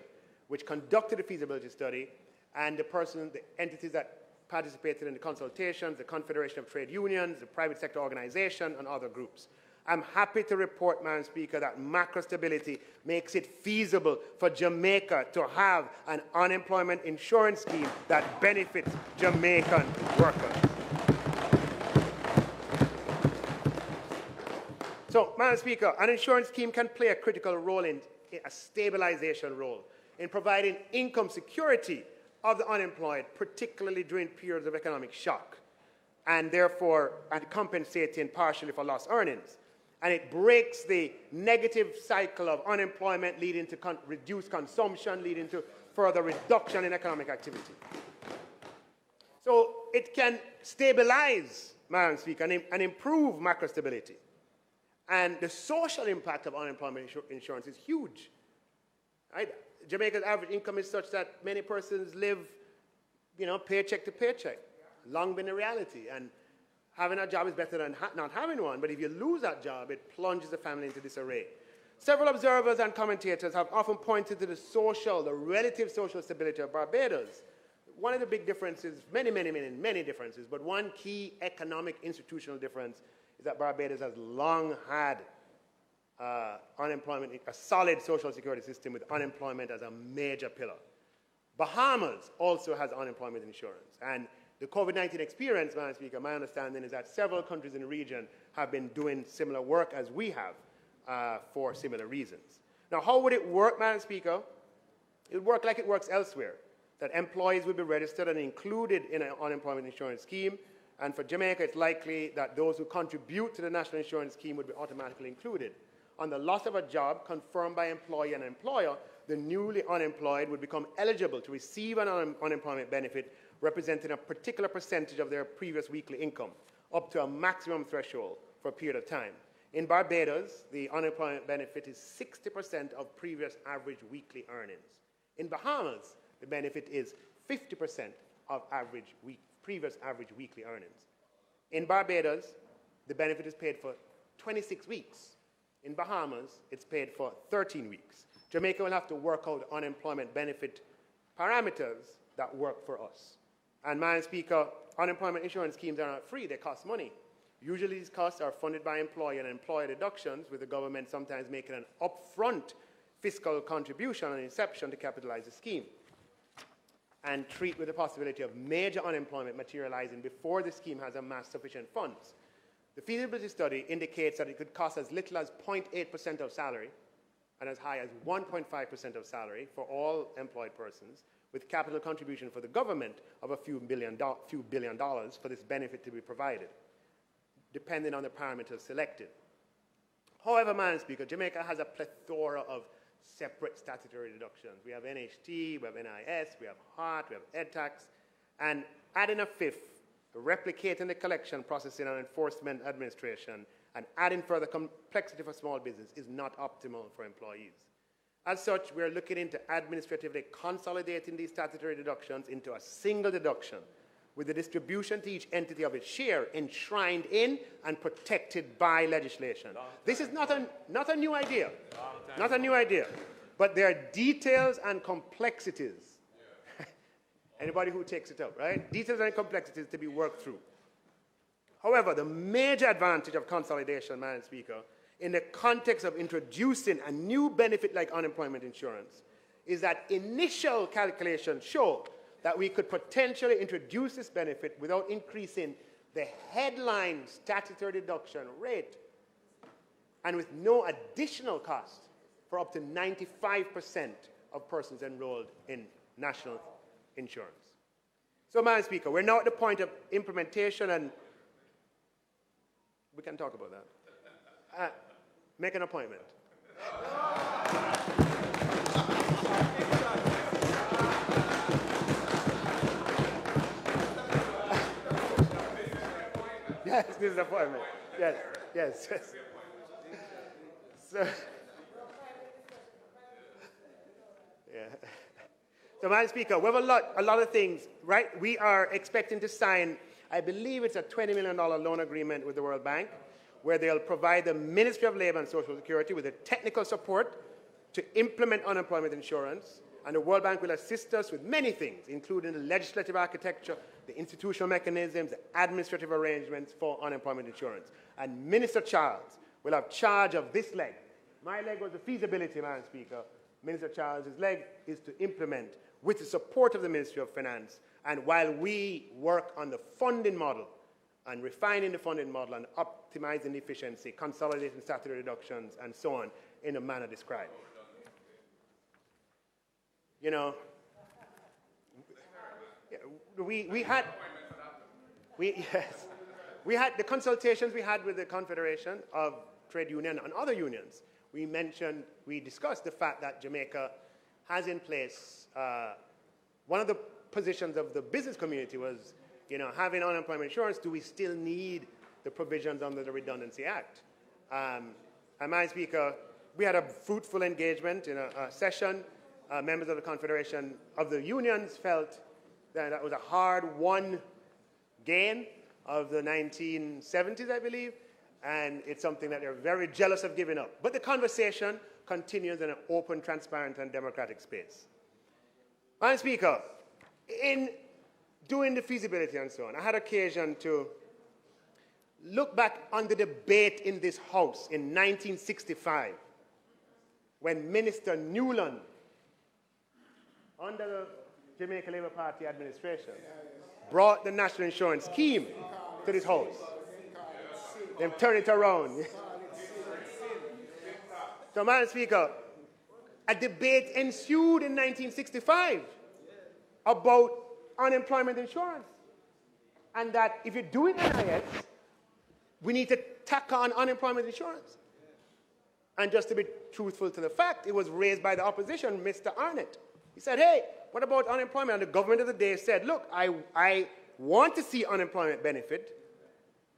[SPEAKER 9] which conducted the feasibility study, and the entities that participated in the consultations, the Confederation of Trade Unions, the private sector organization, and other groups. I'm happy to report, Madam Speaker, that macro stability makes it feasible for Jamaica to have an unemployment insurance scheme that benefits Jamaican workers. So, Madam Speaker, an insurance scheme can play a critical role in a stabilization role in providing income security of the unemployed, particularly during periods of economic shock, and therefore compensating partially for lost earnings. And it breaks the negative cycle of unemployment, leading to reduced consumption, leading to further reduction in economic activity. So it can stabilize, Madam Speaker, and improve macro stability. And the social impact of unemployment insurance is huge. Right? Jamaica's average income is such that many persons live, paycheck to paycheck. Long been a reality. And having a job is better than not having one. But if you lose that job, it plunges the family into disarray. Several observers and commentators have often pointed to the relative social stability of Barbados. One of the big differences, many differences, but one key economic institutional difference is that Barbados has long had unemployment, a solid social security system with unemployment as a major pillar. Bahamas also has unemployment insurance. And the COVID-19 experience, Madam Speaker, my understanding is that several countries in the region have been doing similar work as we have for similar reasons. Now, how would it work, Madam Speaker? It would work like it works elsewhere, that employees would be registered and included in an unemployment insurance scheme. And for Jamaica, it's likely that those who contribute to the national insurance scheme would be automatically included. On the loss of a job confirmed by employee and employer, the newly unemployed would become eligible to receive an unemployment benefit representing a particular percentage of their previous weekly income, up to a maximum threshold for a period of time. In Barbados, the unemployment benefit is 60% of previous average weekly earnings. In Bahamas, the benefit is 50% of previous average weekly earnings. In Barbados, the benefit is paid for 26 weeks. In Bahamas, it's paid for 13 weeks. Jamaica will have to work out unemployment benefit parameters that work for us. And, Madam Speaker, unemployment insurance schemes are not free, they cost money. Usually these costs are funded by employee and employer deductions, with the government sometimes making an upfront fiscal contribution on inception to capitalize the scheme, and treat with the possibility of major unemployment materializing before the scheme has amassed sufficient funds. The feasibility study indicates that it could cost as little as 0.8% of salary and as high as 1.5% of salary for all employed persons, with capital contribution for the government of a few billion dollars for this benefit to be provided, depending on the parameters selected. However, Madam Speaker, Jamaica has a plethora of separate statutory deductions. We have NHT, we have NIS, we have HART, we have EdTax, and adding a fifth, replicating the collection, processing, and enforcement administration, and adding further complexity for small business is not optimal for employees. As such, we are looking into administratively consolidating these statutory deductions into a single deduction, with the distribution to each entity of its share enshrined in and protected by legislation. This is not a new idea, not a new idea, but there are details and complexities. Anybody who takes it up, right? Details and complexities to be worked through. However, the major advantage of consolidation, Madam Speaker, in the context of introducing a new benefit like unemployment insurance, is that initial calculations show that we could potentially introduce this benefit without increasing the headline statutory deduction rate, and with no additional cost for up to 95% of persons enrolled in national insurance. So, Madam Speaker, we're now at the point of implementation, and we can talk about that. Make an appointment. Yes, this is an appointment. Yes, yes, yes. So, yeah. So, Madam Speaker, we have a lot of things, right? We are expecting to sign, I believe it's a $20 million loan agreement with the World Bank, where they'll provide the Ministry of Labour and Social Security with the technical support to implement unemployment insurance. And the World Bank will assist us with many things, including the legislative architecture, the institutional mechanisms, the administrative arrangements for unemployment insurance. And Minister Charles will have charge of this leg. My leg was the feasibility, Madam Speaker. Minister Charles' leg is to implement with the support of the Ministry of Finance. And while we work on the funding model and refining the funding model and optimizing efficiency, consolidating statutory reductions, and so on, in the manner described. You know, we had the consultations we had with the Confederation of Trade Union and other unions. We discussed the fact that Jamaica has in place, one of the positions of the business community was, you know, having unemployment insurance, do we still need the provisions under the Redundancy Act? And Madam Speaker, we had a fruitful engagement in a session. Members of the Confederation of the Unions felt that that was a hard-won gain of the 1970s, I believe, and it's something that they're very jealous of giving up. But the conversation continues in an open, transparent, and democratic space. Madam Speaker, in doing the feasibility and so on, I had occasion to look back on the debate in this House in 1965 when Minister Newland, under the Jamaica Labour Party administration, brought the national insurance scheme to this House. Then turn it around. So, Madam Speaker, a debate ensued in 1965 about unemployment insurance. And that if you're doing NIS, we need to tack on unemployment insurance. And just to be truthful to the fact, it was raised by the opposition, Mr. Arnott. He said, hey, what about unemployment? And the government of the day said, look, I want to see unemployment benefit,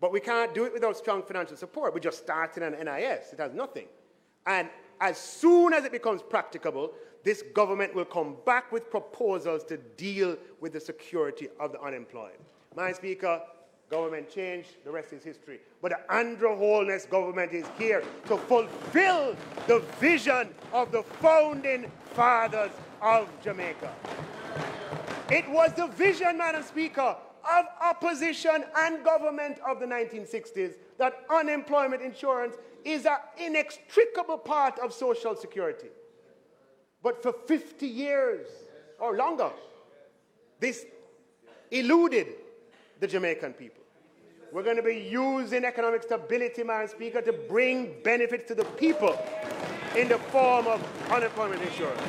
[SPEAKER 9] but we can't do it without strong financial support. We just started an NIS. It has nothing. And as soon as it becomes practicable, this government will come back with proposals to deal with the security of the unemployed. Madam Speaker, government changed, the rest is history. But the Andrew Holness government is here to fulfill the vision of the founding fathers of Jamaica. It was the vision, Madam Speaker, of opposition and government of the 1960s that unemployment insurance is an inextricable part of social security. But for 50 years or longer, this eluded the Jamaican people. We're going to be using economic stability, Madam Speaker, to bring benefits to the people in the form of unemployment insurance.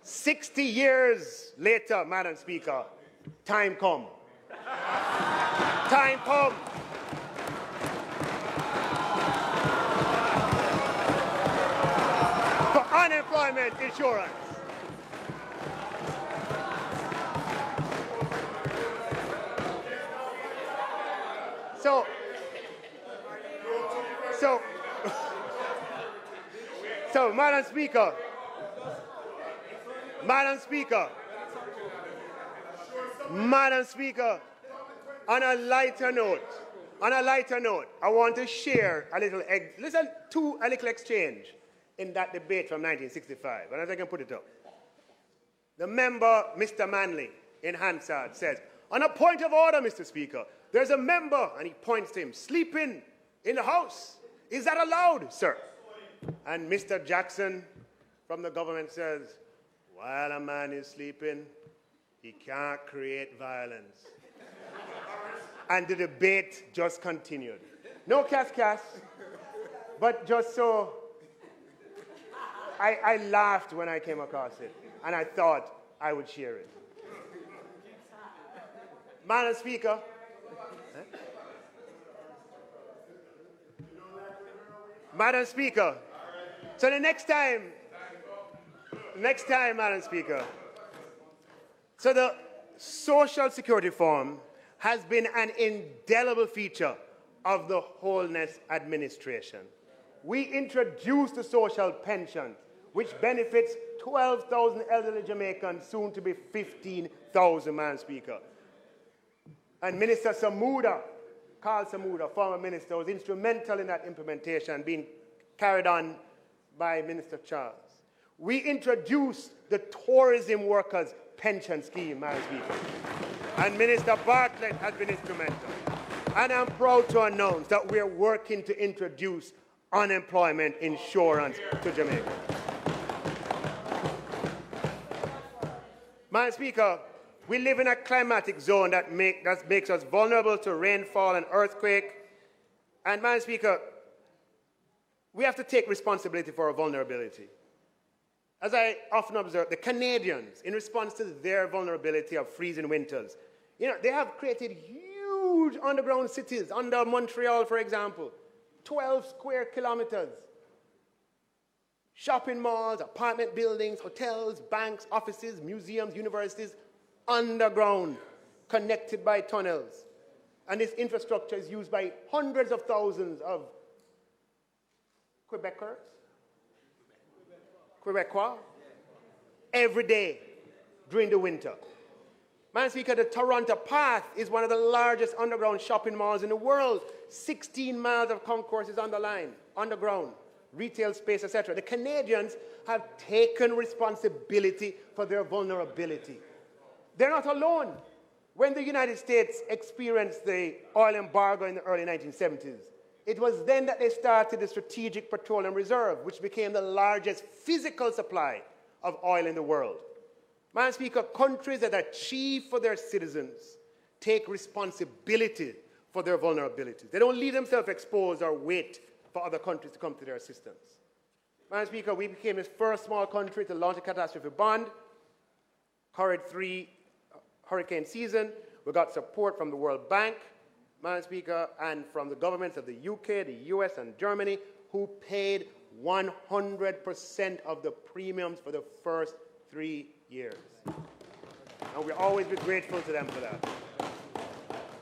[SPEAKER 9] 60 years later, Madam Speaker, time come. Time come. For unemployment insurance. So, Madam Speaker, on a lighter note, I want to share a little exchange in that debate from 1965, and as I can put it up. The member, Mr. Manley, in Hansard, says, on a point of order, Mr. Speaker, there's a member, and he points to him, sleeping in the House. Is that allowed, sir? And Mr. Jackson from the government says, while a man is sleeping, He can't create violence. And the debate just continued. No cas, but just so, I laughed when I came across it, and I thought I would share it. Madam Speaker, Madam Speaker, so the next time, Madam Speaker, so the Social Security Reform has been an indelible feature of the Holness administration. We introduced the social pension, which benefits 12,000 elderly Jamaicans, soon to be 15,000, Madam Speaker. And Minister Carl Samuda, former minister, was instrumental in that implementation, being carried on by Minister Charles. We introduced the tourism workers pension scheme, Madam Speaker. And Minister Bartlett has been instrumental. And I'm proud to announce that we're working to introduce unemployment insurance to Jamaica. Madam Speaker, we live in a climatic zone that makes us vulnerable to rainfall and earthquake. And, Madam Speaker, we have to take responsibility for our vulnerability. As I often observe, the Canadians, in response to their vulnerability of freezing winters, they have created huge underground cities under Montreal, for example, 12 square kilometers. Shopping malls, apartment buildings, hotels, banks, offices, museums, universities, underground, connected by tunnels. And this infrastructure is used by hundreds of thousands of Quebecois, every day during the winter. Madam Speaker, the Toronto Path is one of the largest underground shopping malls in the world. 16 miles of concourses underground, retail space, etc. The Canadians have taken responsibility for their vulnerability. They're not alone. When the United States experienced the oil embargo in the early 1970s, it was then that they started the Strategic Petroleum Reserve, which became the largest physical supply of oil in the world. Madam Speaker, countries that achieve for their citizens take responsibility for their vulnerabilities. They don't leave themselves exposed or wait for other countries to come to their assistance. Madam Speaker, we became the first small country to launch a catastrophe bond, Hurricane 3 hurricane season. We got support from the World Bank, Madam Speaker, and from the governments of the UK, the US, and Germany, who paid 100% of the premiums for the first 3 years. And we'll always be grateful to them for that.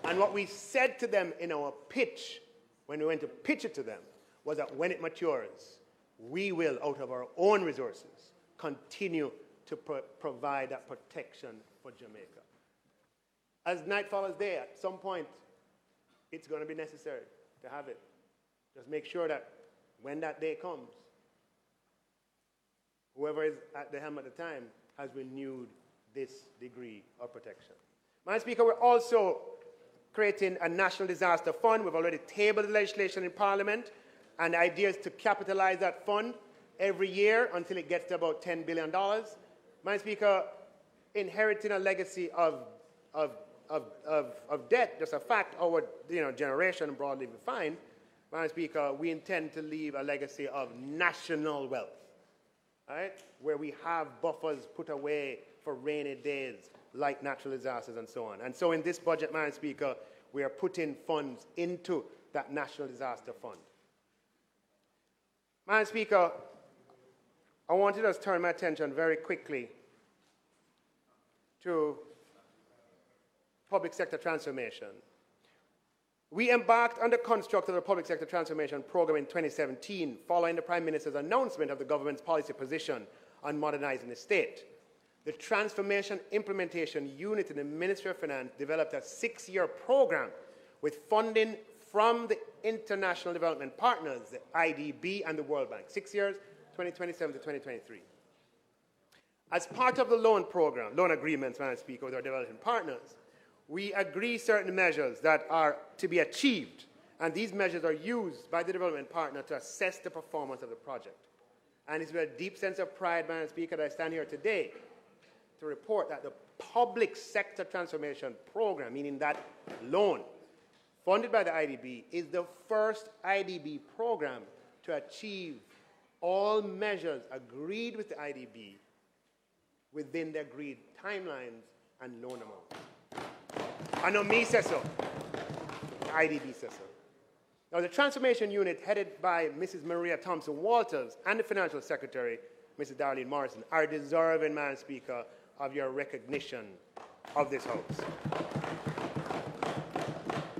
[SPEAKER 9] And what we said to them in our pitch, when we went to pitch it to them, was that when it matures, we will, out of our own resources, continue to provide that protection for Jamaica. As nightfall is there, at some point, it's going to be necessary to have it. Just make sure that when that day comes, whoever is at the helm at the time has renewed this degree of protection. Madam Speaker, we're also creating a national disaster fund. We've already tabled the legislation in Parliament, and the idea is to capitalize that fund every year until it gets to about $10 billion. Madam Speaker, inheriting a legacy of debt, just a fact, our generation broadly defined, Madam Speaker, we intend to leave a legacy of national wealth, right? Where we have buffers put away for rainy days, like natural disasters and so on. And so in this budget, Madam Speaker, we are putting funds into that National Disaster Fund. Madam Speaker, I want to just turn my attention very quickly to public sector transformation. We embarked on the construct of the public sector transformation program in 2017, following the Prime Minister's announcement of the government's policy position on modernizing the state. The Transformation Implementation Unit in the Ministry of Finance developed a 6-year program with funding from the international development partners, the IDB and the World Bank. 6 years, 2027 to 2023. As part of the loan program, loan agreements, Madam Speaker, with our development partners, we agree certain measures that are to be achieved, and these measures are used by the development partner to assess the performance of the project. And it's with a deep sense of pride, Madam Speaker, that I stand here today to report that the public sector transformation program, meaning that loan funded by the IDB is the first IDB program to achieve all measures agreed with the IDB within the agreed timelines and loan amount. I know me says so. The IDB says so. Now, the transformation unit headed by Mrs. Maria Thompson-Walters and the Financial Secretary, Mrs. Darlene Morrison, are deserving, Madam Speaker, of your recognition of this House.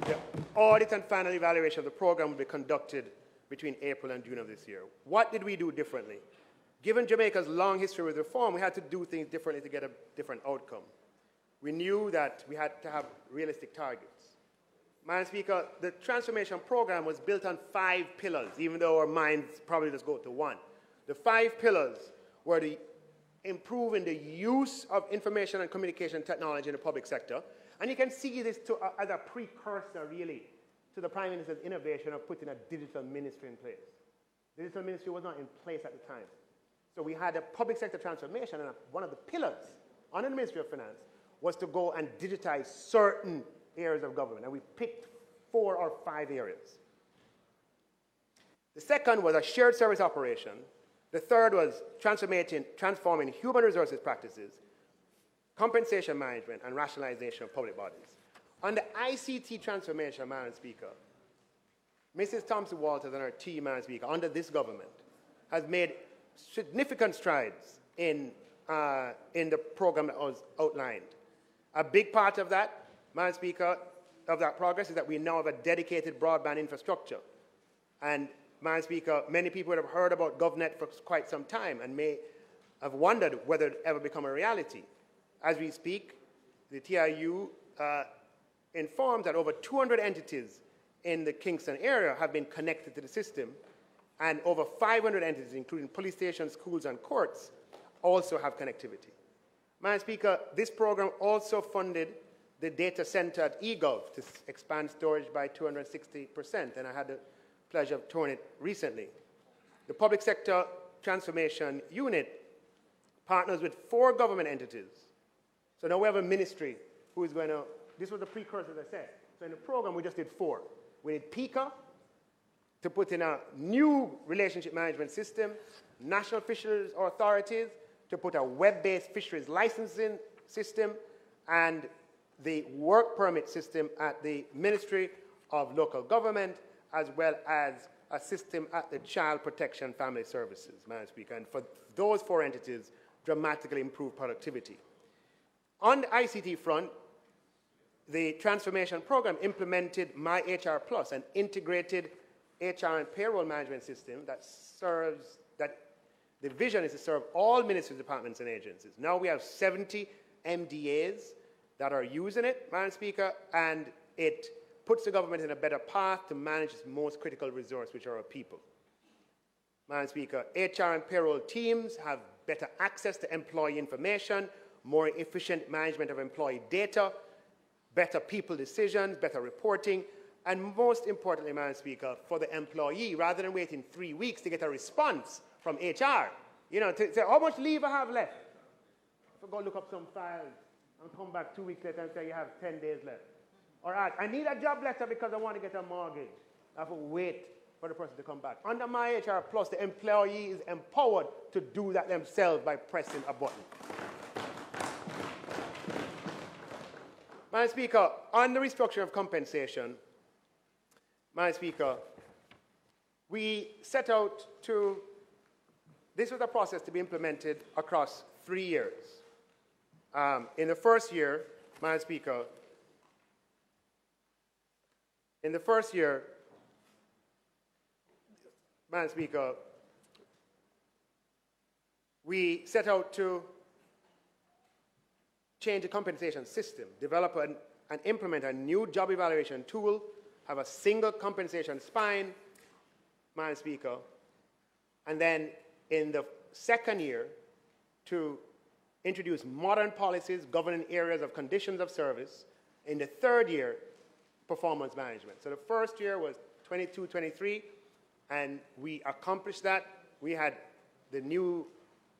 [SPEAKER 9] The audit and final evaluation of the program will be conducted between April and June of this year. What did we do differently? Given Jamaica's long history with reform, we had to do things differently to get a different outcome. We knew that we had to have realistic targets. Madam Speaker, the transformation program was built on 5 pillars, even though our minds probably just go to one. The 5 pillars were the improving the use of information and communication technology in the public sector. And you can see this as a precursor, really, to the Prime Minister's innovation of putting a digital ministry in place. The digital ministry was not in place at the time. So we had a public sector transformation, and one of the pillars under the Ministry of Finance was to go and digitize certain areas of government, and we picked 4 or 5 areas. The second was a shared service operation. The third was transforming human resources practices, compensation management, and rationalization of public bodies. On the ICT transformation, Madam Speaker, Mrs. Thompson-Walters and her team, Madam Speaker, under this government, has made significant strides in the program that was outlined. A big part of that, Madam Speaker, of that progress is that we now have a dedicated broadband infrastructure. And, Madam Speaker, many people have heard about GovNet for quite some time and may have wondered whether it ever become a reality. As we speak, the TIU informs that over 200 entities in the Kingston area have been connected to the system, and over 500 entities, including police stations, schools, and courts, also have connectivity. Madam Speaker, this program also funded the data center at eGov to expand storage by 260%, and I had the pleasure of touring it recently. The Public Sector Transformation Unit partners with 4 government entities. So now we have a ministry who is going to, this was the precursor, as I said. So in the program, we just did 4. We did PICA to put in a new relationship management system, National Fisheries Authorities to put a web-based fisheries licensing system, and the work permit system at the Ministry of Local Government, as well as a system at the Child Protection Family Services, Madam Speaker. And for those 4 entities, dramatically improved productivity. On the ICT front, the transformation program implemented My HR Plus, an integrated HR and payroll management system that the vision is to serve all ministries, departments, and agencies. Now we have 70 MDAs that are using it, Madam Speaker, and it puts the government in a better path to manage its most critical resource, which are our people. Madam Speaker, HR and payroll teams have better access to employee information, more efficient management of employee data, better people decisions, better reporting, and most importantly, Madam Speaker, for the employee, rather than waiting 3 weeks to get a response from HR, to say, how much leave I have left? So go look up some files and come back 2 weeks later and say you have 10 days left. All right, I need a job letter because I want to get a mortgage. I have to wait for the person to come back. Under My HR Plus, the employee is empowered to do that themselves by pressing a button. Madam Speaker, on the restructuring of compensation, Madam Speaker, we set out to, this was a process to be implemented across 3 years. In the first year, Madam Speaker, we set out to change the compensation system, develop and implement a new job evaluation tool, have a single compensation spine, Madam Speaker, and then in the second year to introduce modern policies governing areas of conditions of service. In the third year, performance management. So the first year was 22-23, and we accomplished that. We had the new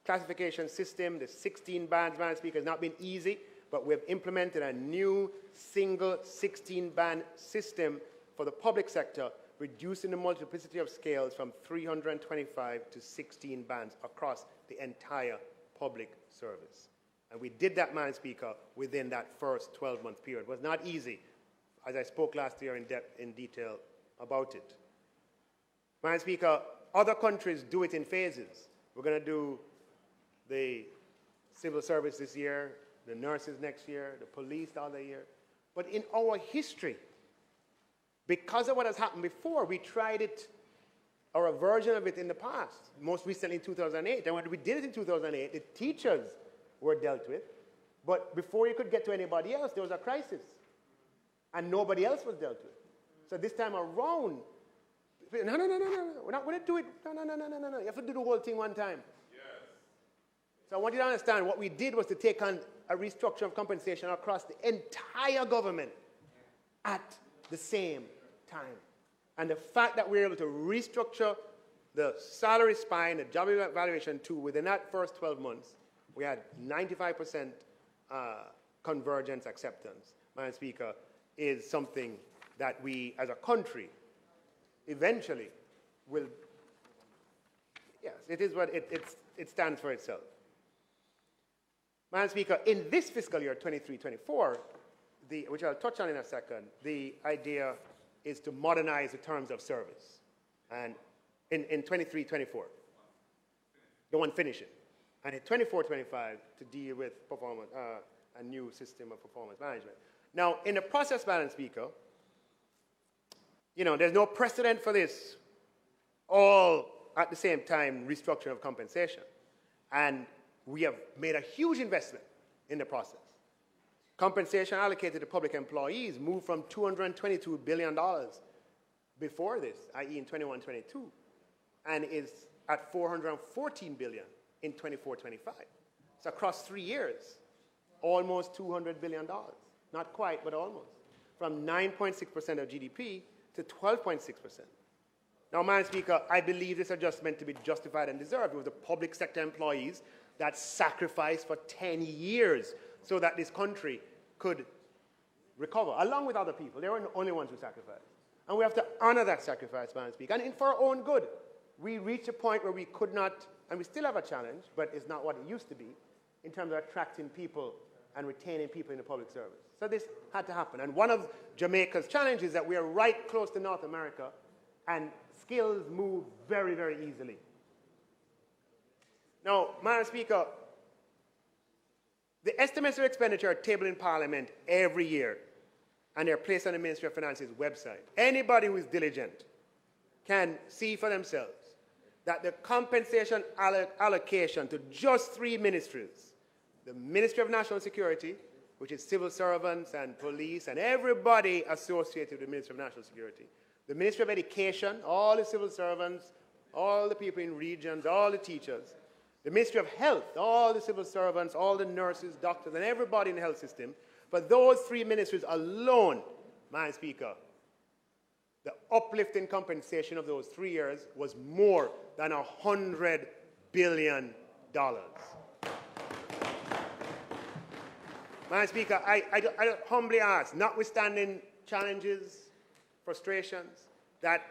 [SPEAKER 9] classification system, the 16 bands, Madam Speaker, has not been easy, but we've implemented a new single 16-band system for the public sector, reducing the multiplicity of scales from 325 to 16 bands across the entire public service. And we did that, Madam Speaker, within that first 12-month period. It was not easy, as I spoke last year in detail about it. Madam Speaker, other countries do it in phases. We're going to do the civil service this year, the nurses next year, the police the other year. But in our history, because of what has happened before, we tried it, or a version of it in the past, most recently in 2008. And when we did it in 2008, the teachers were dealt with. But before you could get to anybody else, there was a crisis. And nobody else was dealt with. So this time around, no, we're not going to do it. No. You have to do the whole thing one time. Yes. So I want you to understand what we did was to take on a restructure of compensation across the entire government at the same time. And the fact that we were able to restructure the salary spine, the job evaluation tool within that first 12 months, we had 95% convergence acceptance, Madam Speaker, is something that we as a country eventually will, yes, it is what it stands for itself. Madam Speaker, in this fiscal year, 23-24, which I'll touch on in a second, the idea is to modernize the terms of service. And in 23-24, the one finishing. And in 24-25, to deal with performance, a new system of performance management. Now, in the process, Madam Speaker, you know, there's no precedent for this, all at the same time restructuring of compensation. And we have made a huge investment in the process. Compensation allocated to public employees moved from $222 billion before this, i.e. in 21-22, and is at $414 billion in 24-25. So across 3 years, almost $200 billion. Not quite, but almost. From 9.6% of GDP to 12.6%. Now, Madam Speaker, I believe this adjustment to be justified and deserved. It was the public sector employees that sacrificed for 10 years so that this country could recover, along with other people. They weren't the only ones who sacrificed. And we have to honor that sacrifice, Madam Speaker. And for our own good, we reached a point where we could not, and we still have a challenge, but it's not what it used to be, in terms of attracting people and retaining people in the public service. So this had to happen. And one of Jamaica's challenges is that we are right close to North America, and skills move very, very easily. Now, Madam Speaker, the estimates of expenditure are tabled in Parliament every year, and they're placed on the Ministry of Finance's website. Anybody who is diligent can see for themselves that the compensation allocation to just 3 ministries, the Ministry of National Security, which is civil servants and police and everybody associated with the Ministry of National Security, the Ministry of Education, all the civil servants, all the people in regions, all the teachers, the Ministry of Health, all the civil servants, all the nurses, doctors, and everybody in the health system. For those 3 ministries alone, Madam Speaker, the uplift in compensation of those 3 years was more than $100 billion. Madam Speaker, I humbly ask, notwithstanding challenges, frustrations, that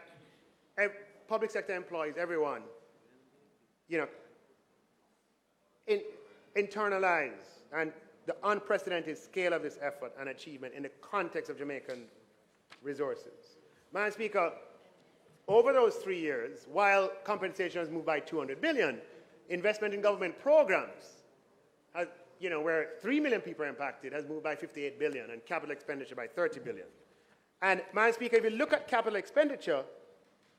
[SPEAKER 9] public sector employees, everyone, you know, internalize and the unprecedented scale of this effort and achievement in the context of Jamaican resources. Madam Speaker, over those 3 years, while compensation has moved by $200 billion, investment in government programs, has, you know, where 3 million people are impacted, has moved by $58 billion, and capital expenditure by $30 billion. And, Madam Speaker, if you look at capital expenditure,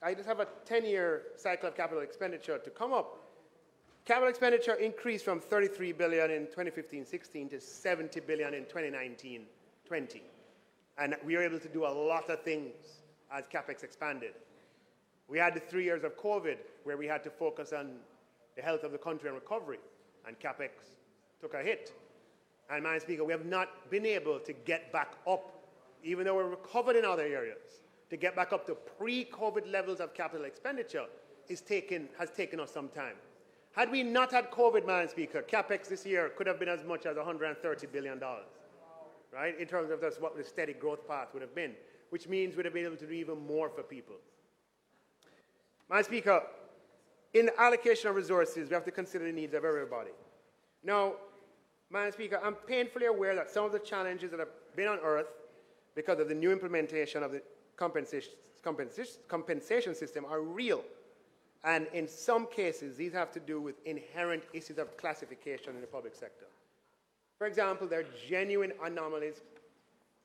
[SPEAKER 9] I just have a 10-year cycle of capital expenditure to come up. Capital expenditure increased from $33 billion in 2015-16 to $70 billion in 2019-20. And we were able to do a lot of things as CapEx expanded. We had the 3 years of COVID where we had to focus on the health of the country and recovery, and CapEx took a hit. And, Madam Speaker, we have not been able to get back up, even though we're recovered in other areas, to get back up to pre-COVID levels of capital expenditure has taken us some time. Had we not had COVID, Madam Speaker, CapEx this year could have been as much as $130 billion, right, in terms of that's what the steady growth path would have been, which means we'd have been able to do even more for people. Madam Speaker, in the allocation of resources, we have to consider the needs of everybody. Now, Madam Speaker, I'm painfully aware that some of the challenges that have been unearthed because of the new implementation of the compensation system are real. And in some cases, these have to do with inherent issues of classification in the public sector. For example, there are genuine anomalies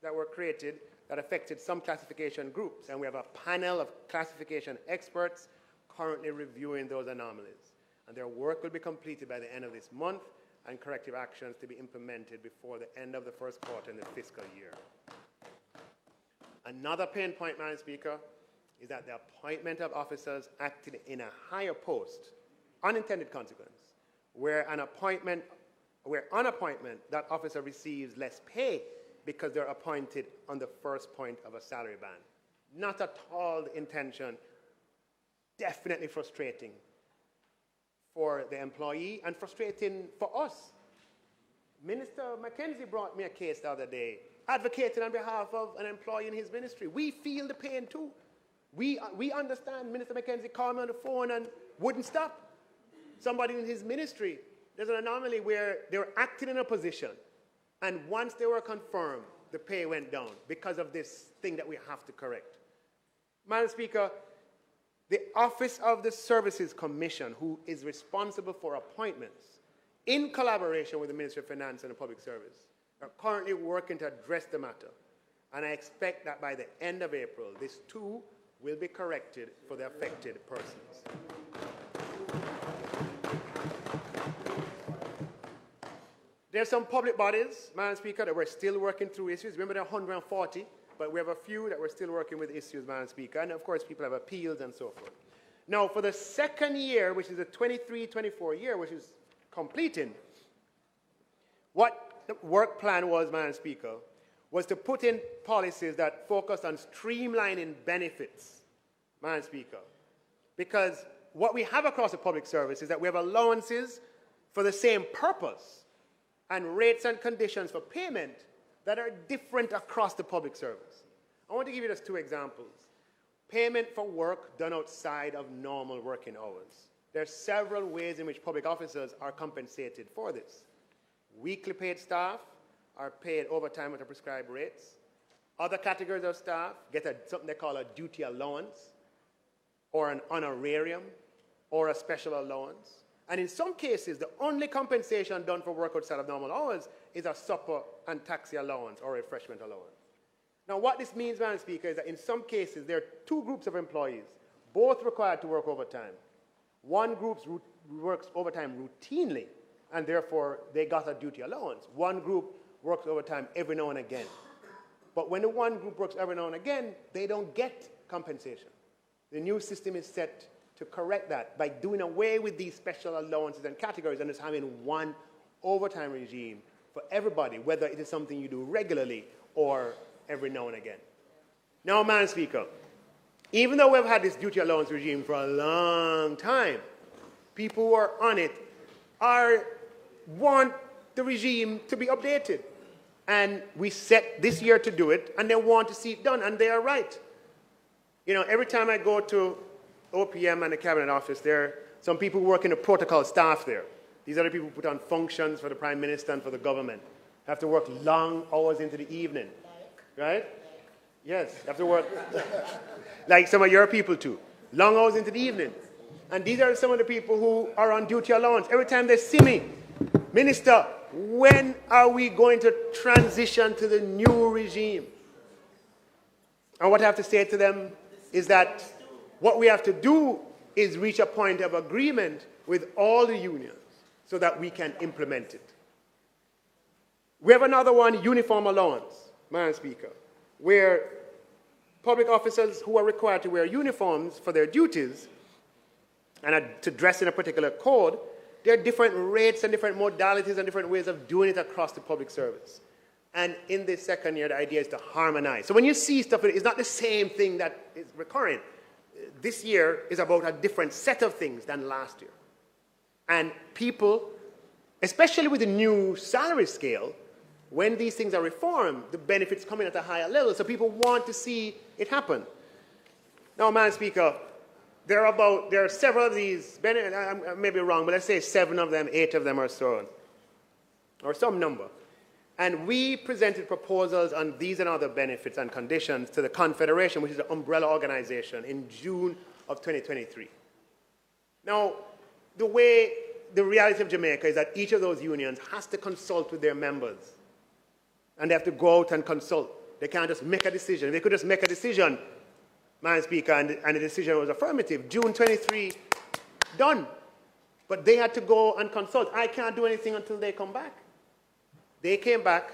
[SPEAKER 9] that were created that affected some classification groups, and we have a panel of classification experts currently reviewing those anomalies. And their work will be completed by the end of this month, and corrective actions to be implemented before the end of the first quarter in the fiscal year. Another pain point, Madam Speaker, is that the appointment of officers acting in a higher post, unintended consequence, where on appointment, that officer receives less pay because they're appointed on the first point of a salary band. Not at all the intention, definitely frustrating for the employee and frustrating for us. Minister McKenzie brought me a case the other day, advocating on behalf of an employee in his ministry. We feel the pain too. We understand. Minister McKenzie called me on the phone and wouldn't stop. Somebody in his ministry, there's an anomaly where they were acting in a position, and once they were confirmed, the pay went down because of this thing that we have to correct. Madam Speaker, the Office of the Services Commission, who is responsible for appointments, in collaboration with the Ministry of Finance and the Public Service, are currently working to address the matter. And I expect that by the end of April, this too will be corrected for the affected persons. There are some public bodies, Madam Speaker, that we're still working through issues. Remember, there are 140, but we have a few that we're still working with issues, Madam Speaker. And of course, people have appeals and so forth. Now, for the second year, which is the 23-24 year, which is completing, what the work plan was, Madam Speaker, was to put in policies that focus on streamlining benefits, Madam Speaker. Because what we have across the public service is that we have allowances for the same purpose and rates and conditions for payment that are different across the public service. I want to give you just two examples. Payment for work done outside of normal working hours. There are several ways in which public officers are compensated for this. Weekly paid staff are paid overtime at a prescribed rates. Other categories of staff get something they call a duty allowance, or an honorarium, or a special allowance. And in some cases, the only compensation done for work outside of normal hours is a supper and taxi allowance or refreshment allowance. Now, what this means, Madam Speaker, is that in some cases, there are two groups of employees, both required to work overtime. One group works overtime routinely, and therefore they got a duty allowance. One group works overtime every now and again. But when the one group works every now and again, they don't get compensation. The new system is set to correct that by doing away with these special allowances and categories and just having one overtime regime for everybody, whether it is something you do regularly or every now and again. Now, Madam Speaker, even though we've had this duty allowance regime for a long time, people who are on it want the regime to be updated. And we set this year to do it, and they want to see it done, and they are right. You know, every time I go to OPM and the Cabinet Office, there are some people who work in the protocol staff there. These are the people who put on functions for the Prime Minister and for the government. Have to work long hours into the evening, right? Yes, have to work like some of your people too. Long hours into the evening. And these are some of the people who are on duty allowance. Every time they see me, Minister, when are we going to transition to the new regime? And what I have to say to them is that what we have to do is reach a point of agreement with all the unions so that we can implement it. We have another one, uniform allowance, Madam Speaker, where public officers who are required to wear uniforms for their duties and to dress in a particular code, there are different rates and different modalities and different ways of doing it across the public service. And in this second year, the idea is to harmonize. So when you see stuff, it's not the same thing that is recurring. This year is about a different set of things than last year. And people, especially with the new salary scale, when these things are reformed, the benefits come in at a higher level. So people want to see it happen. Now, Madam Speaker, there are several of these, I may be wrong, but let's say 7 of them, 8 of them or so, or some number. And we presented proposals on these and other benefits and conditions to the Confederation, which is the umbrella organization, in June of 2023. Now, the reality of Jamaica is that each of those unions has to consult with their members. And they have to go out and consult. They can't just make a decision. They could just make a decision, Madam Speaker, and the decision was affirmative. June 23, done. But they had to go and consult. I can't do anything until they come back. They came back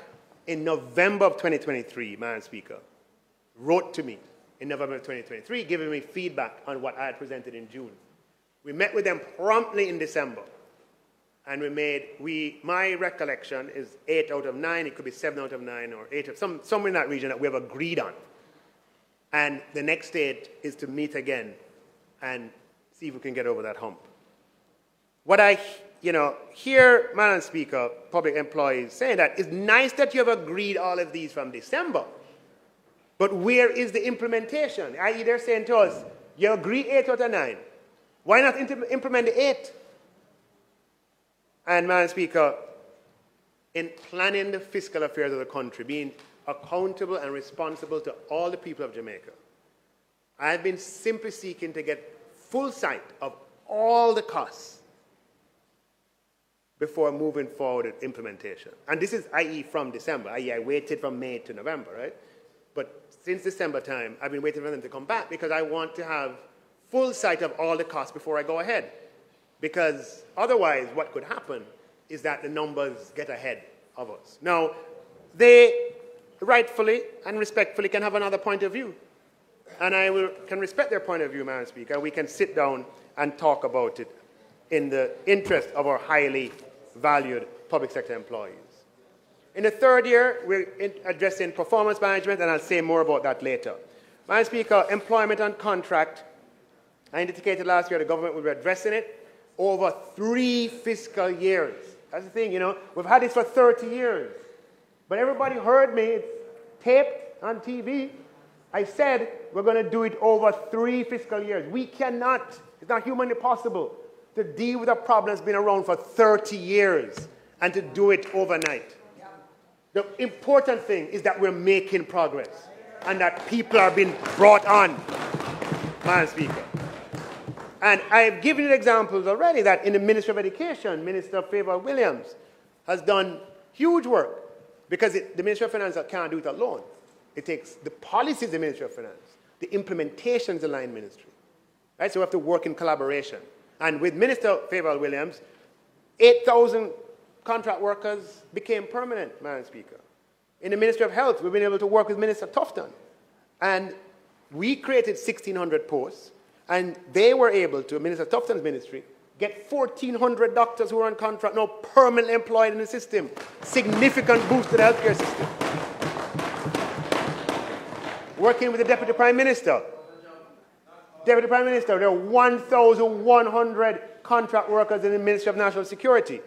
[SPEAKER 9] in November of 2023, Madam Speaker, wrote to me in November of 2023, giving me feedback on what I had presented in June. We met with them promptly in December. And my recollection is 8 out of 9, it could be 7 out of 9, or 8 of, somewhere in that region that we have agreed on. And the next stage is to meet again and see if we can get over that hump. What I hear, Madam Speaker, public employees saying that it's nice that you have agreed all of these from December, but where is the implementation? I.e., they're saying to us, you agree 8 out of 9. Why not implement the 8? And, Madam Speaker, in planning the fiscal affairs of the country, being accountable and responsible to all the people of Jamaica, I've been simply seeking to get full sight of all the costs before moving forward with implementation. And this is, i.e., from December, i.e., I waited from May to November, right? But since December time, I've been waiting for them to come back because I want to have full sight of all the costs before I go ahead. Because otherwise, what could happen is that the numbers get ahead of us. Now, they rightfully and respectfully can have another point of view. And can respect their point of view, Madam Speaker. We can sit down and talk about it in the interest of our highly valued public sector employees. In the third year, we're addressing performance management, and I'll say more about that later. Madam Speaker, employment and contract, I indicated last year the government will be addressing it over 3 fiscal years. That's the thing, we've had this for 30 years. But everybody heard me, it's taped on TV. I said we're going to do it over 3 fiscal years. We cannot, it's not humanly possible to deal with a problem that's been around for 30 years and to do it overnight. The important thing is that we're making progress and that people are being brought on, Madam Speaker. And I've given you examples already that in the Ministry of Education, Minister Favour Williams has done huge work because the Ministry of Finance can't do it alone. It takes the policies of the Ministry of Finance, the implementations of the line ministry. Right? So we have to work in collaboration. And with Minister Favour Williams, 8,000 contract workers became permanent, Madam Speaker. In the Ministry of Health, we've been able to work with Minister Tufton. And we created 1,600 posts. And they were able to, Minister Tufton's ministry, get 1,400 doctors who are on contract now permanently employed in the system. Significant boost to the healthcare system. Working with the Deputy Prime Minister. Deputy Prime Minister, there are 1,100 contract workers in the Ministry of National Security.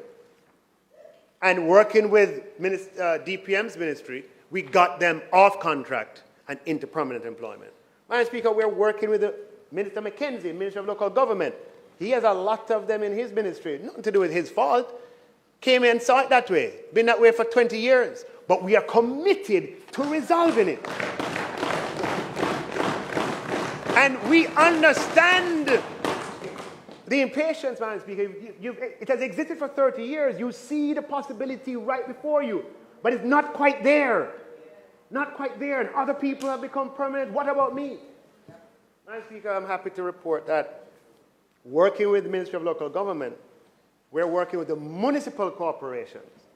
[SPEAKER 9] And working with DPM's ministry, we got them off contract and into permanent employment. Madam Speaker, we're working with the Minister McKenzie, Minister of Local Government. He has a lot of them in his ministry. Nothing to do with his fault. Came in and saw it that way. Been that way for 20 years. But we are committed to resolving it. And we understand the impatience, Madam Speaker. It has existed for 30 years. You see the possibility right before you. But it's not quite there. Not quite there. And other people have become permanent. What about me? Madam Speaker, I'm happy to report that working with the Ministry of Local Government, we're working with the municipal corporations.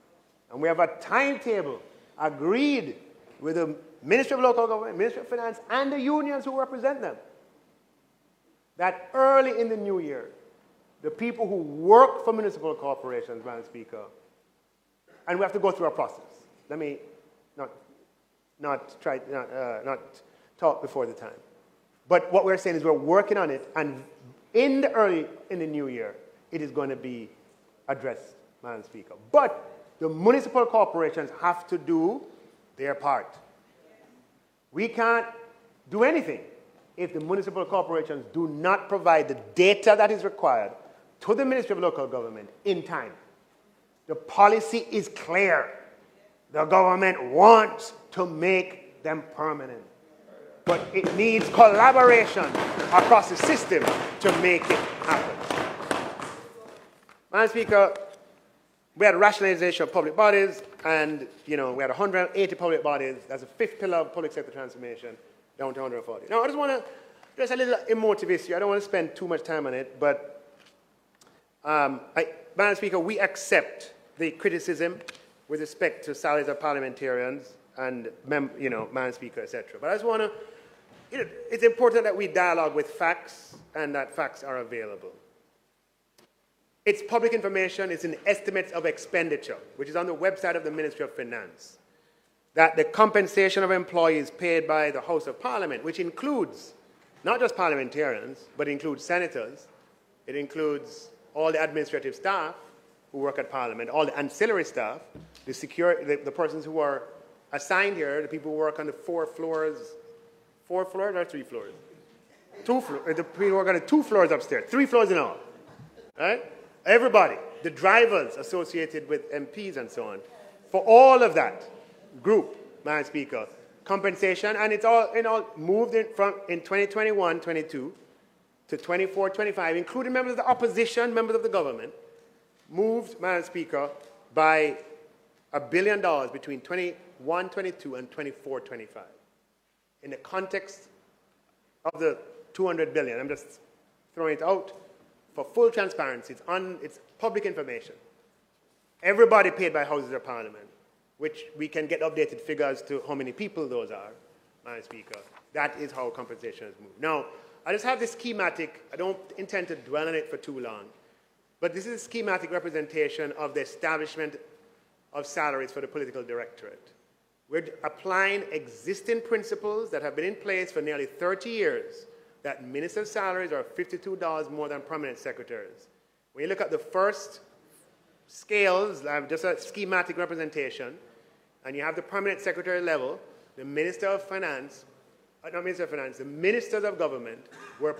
[SPEAKER 9] And we have a timetable agreed with the Ministry of Local Government, Ministry of Finance, and the unions who represent them, that early in the new year, the people who work for municipal corporations, Madam Speaker, and we have to go through a process. Let me not talk before the time. But what we're saying is we're working on it, and in the new year, it is going to be addressed, Madam Speaker. But the municipal corporations have to do their part. We can't do anything if the municipal corporations do not provide the data that is required to the Ministry of Local Government in time. The policy is clear. The government wants to make them permanent. But it needs collaboration across the system to make it happen. Madam Speaker, we had rationalization of public bodies, and we had 180 public bodies. That's a fifth pillar of public sector transformation, down to 140. Now, I just want to address a little emotive issue. I don't want to spend too much time on it, but Madam Speaker, we accept the criticism with respect to salaries of parliamentarians and, Madam Speaker, etc. But I just want to, it's important that we dialogue with facts and that facts are available. It's public information, it's in estimates of expenditure, which is on the website of the Ministry of Finance, that the compensation of employees paid by the House of Parliament, which includes not just parliamentarians, but includes senators, it includes all the administrative staff who work at Parliament, all the ancillary staff, the persons who are assigned here, the people who work on the 4 floors or 3 floors? 2 floors. The people who work on the 2 floors upstairs, 3 floors in all. Right? Everybody, the drivers associated with MPs and so on. For all of that group, Madam Speaker, compensation, and it's all moved in 2021-22 to 24-25, including members of the opposition, members of the government, moved, Madam Speaker, by $1 billion between 21-22 and 24-25. In the context of the $200 billion, I'm just throwing it out for full transparency. It's public information. Everybody paid by Houses of Parliament, which we can get updated figures to how many people those are, Madam Speaker. That is how compensation has moved. Now, I just have this schematic. I don't intend to dwell on it for too long, but this is a schematic representation of the establishment of salaries for the political directorate. We're applying existing principles that have been in place for nearly 30 years, that ministers' salaries are $52 more than permanent secretaries. When you look at the first scales, just a schematic representation, and you have the permanent secretary level, the Minister of Finance, not Minister of Finance, the Ministers of Government were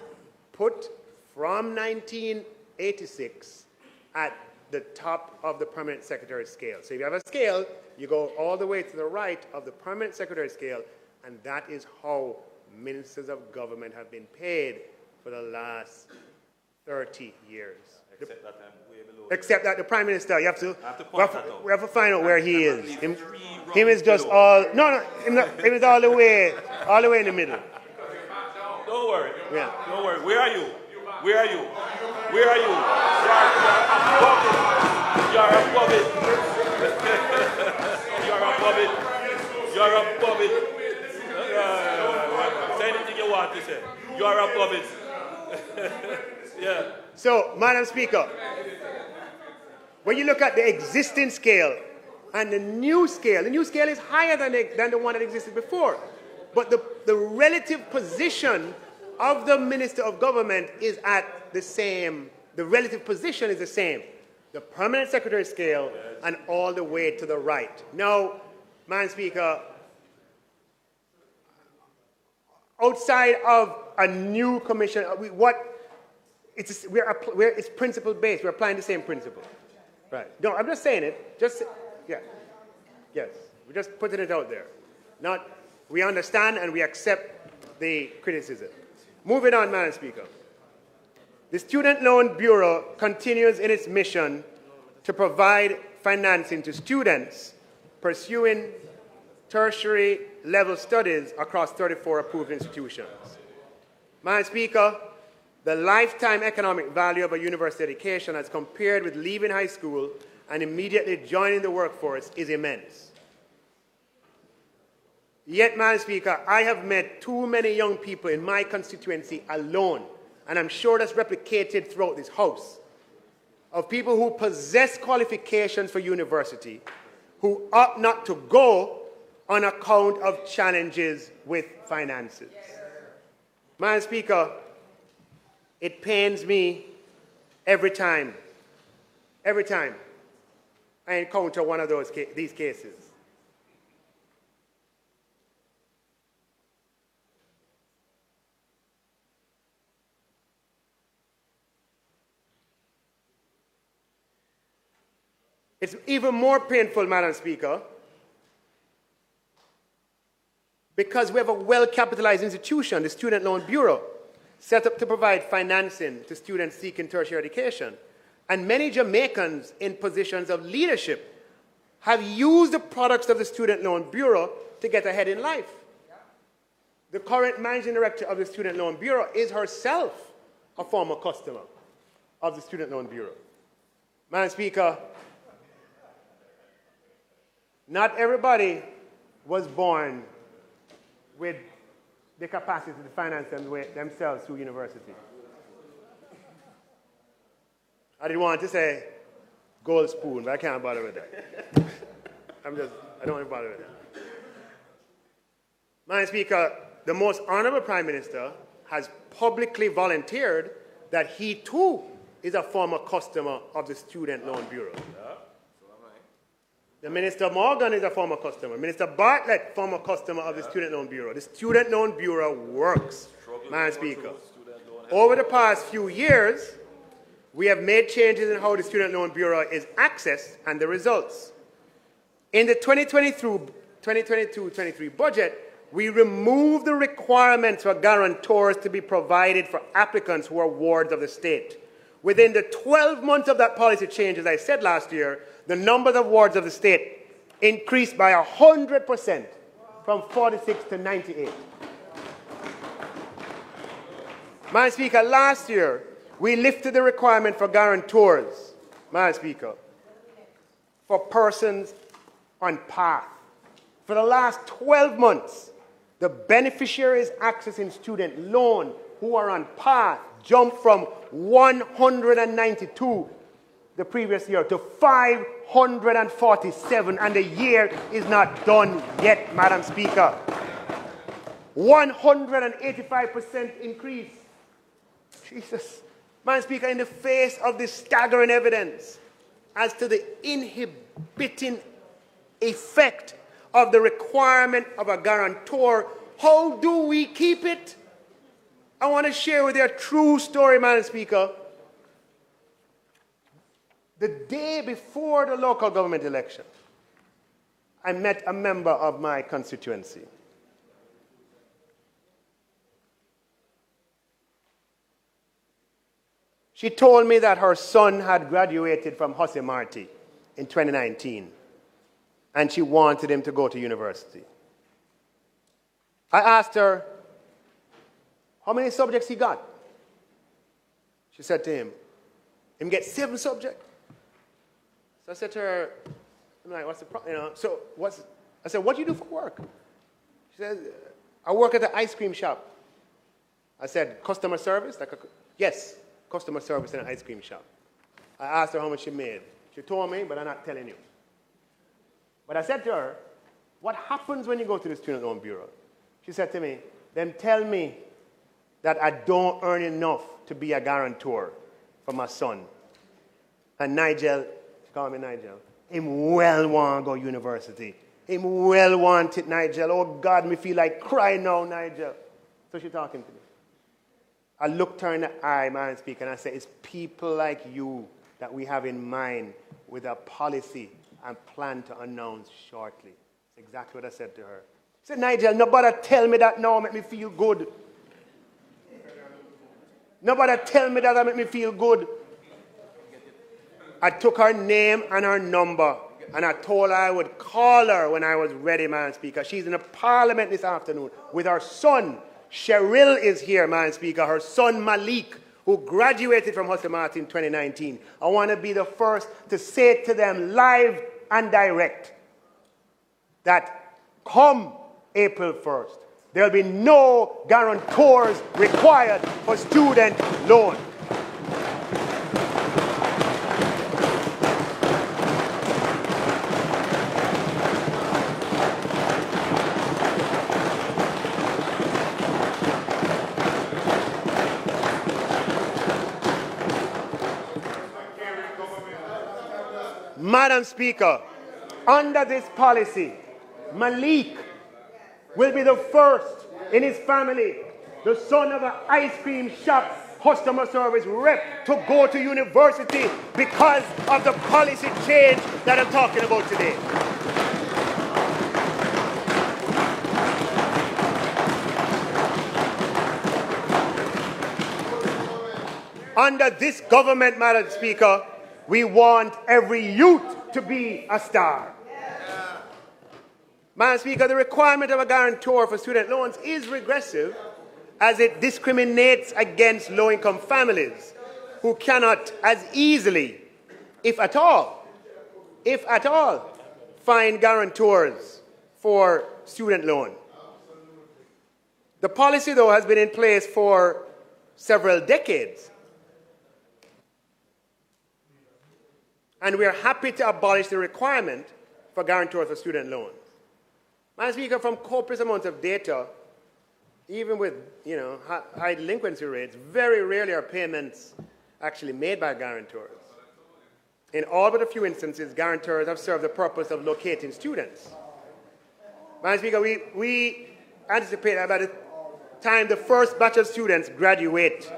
[SPEAKER 9] put from 1986 at the top of the permanent secretary scale. So if you have a scale, you go all the way to the right of the permanent secretary scale, and that is how ministers of government have been paid for the last 30 years. Except that the Prime Minister, we have to find out where he is. Him is just all, him is all the way in the middle.
[SPEAKER 10] Don't worry.
[SPEAKER 9] Yeah.
[SPEAKER 10] Don't worry. Where are you? Where are you? Where are you? You're above it. You're above it. You're above it. Say anything you want to say. You're above it. Yeah.
[SPEAKER 9] So, Madam Speaker, when you look at the existing scale and the new scale is higher than the one that existed before. But the relative position of the Minister of Government is at the same. The relative position is the same. The permanent secretary scale and all the way to the right. Now, Madam Speaker, outside of a new commission, it's principle-based. We're applying the same principle. Right. No, I'm just saying it. Yes. We're just putting it out there. We understand and we accept the criticism. Moving on, Madam Speaker. The Student Loan Bureau continues in its mission to provide financing to students pursuing tertiary level studies across 34 approved institutions. Madam Speaker, the lifetime economic value of a university education as compared with leaving high school and immediately joining the workforce is immense. Yet, Madam Speaker, I have met too many young people in my constituency alone, and I'm sure that's replicated throughout this House, of people who possess qualifications for university, who opt not to go on account of challenges with finances. Madam Speaker, it pains me every time every time I encounter one of these cases. It's even more painful, Madam Speaker, because we have a well-capitalized institution, the Student Loan Bureau, set up to provide financing to students seeking tertiary education. And many Jamaicans in positions of leadership have used the products of the Student Loan Bureau to get ahead in life. The current managing director of the Student Loan Bureau is herself a former customer of the Student Loan Bureau. Madam Speaker, not everybody was born with the capacity to finance themselves through university. I didn't want to say gold spoon, but I can't bother with that. I don't want to bother with that. Madam Speaker, the most honorable Prime Minister has publicly volunteered that he too is a former customer of the Student Loan Bureau. The Minister Morgan is a former customer. Minister Bartlett, former customer of the Student Loan Bureau. The Student Loan Bureau works, Madam Speaker. Over the past few years, we have made changes in how the Student Loan Bureau is accessed and the results. In the 2022-23 budget, we removed the requirements for guarantors to be provided for applicants who are wards of the state. Within the 12 months of that policy change, as I said last year, the number of wards of the state increased by 100% from 46 to 98. Madam Speaker, last year, we lifted the requirement for guarantors, Madam Speaker, for persons on path. For the last 12 months, the beneficiaries accessing student loan who are on path jumped from 192 the previous year to 547, and the year is not done yet, Madam Speaker. 185% increase. Jesus. Madam Speaker, in the face of this staggering evidence as to the inhibiting effect of the requirement of a guarantor, how do we keep it? I want to share with you a true story, Madam Speaker. The day before the local government election, I met a member of my constituency. She told me that her son had graduated from Hussey Marty in 2019, and she wanted him to go to university. I asked her how many subjects he got. She said to him get 7 subjects. So I said to her, I'm like, what's the problem? I said, what do you do for work? She said, I work at the ice cream shop. I said, customer service? Yes, customer service in an ice cream shop. I asked her how much she made. She told me, but I'm not telling you. But I said to her, what happens when you go to the Student Loan Bureau? She said to me, then tell me that I don't earn enough to be a guarantor for my son. And Nigel, she called me Nigel, him well want to go university. Him well want it, Nigel. Oh God, me feel like crying now, Nigel. So she talking to me. I looked her in the eye, Madam Speaker, and I said, it's people like you that we have in mind with a policy and plan to announce shortly. That's exactly what I said to her. I said, Nigel, nobody tell me that now make me feel good. Nobody tell me that make me feel good. I took her name and her number, and I told her I would call her when I was ready, Madam Speaker. She's in the Parliament this afternoon with her son. Cheryl is here, Madam Speaker. Her son, Malik, who graduated from Hussey Marty in 2019. I want to be the first to say to them live and direct that come April 1st, there will be no guarantors required for student loan. Madam Speaker, under this policy, Malik will be the first in his family, the son of an ice cream shop customer service rep, to go to university because of the policy change that I'm talking about today. Under this government, Madam Speaker, we want every youth to be a star. Madam Speaker, the requirement of a guarantor for student loans is regressive, as it discriminates against low-income families who cannot as easily, if at all, find guarantors for student loan. The policy, though, has been in place for several decades. And we are happy to abolish the requirement for guarantors for student loans. Madam Speaker, from copious amounts of data, even with high delinquency rates, very rarely are payments actually made by guarantors. In all but a few instances, guarantors have served the purpose of locating students. Madam Speaker, we anticipate that by the time the first batch of students graduate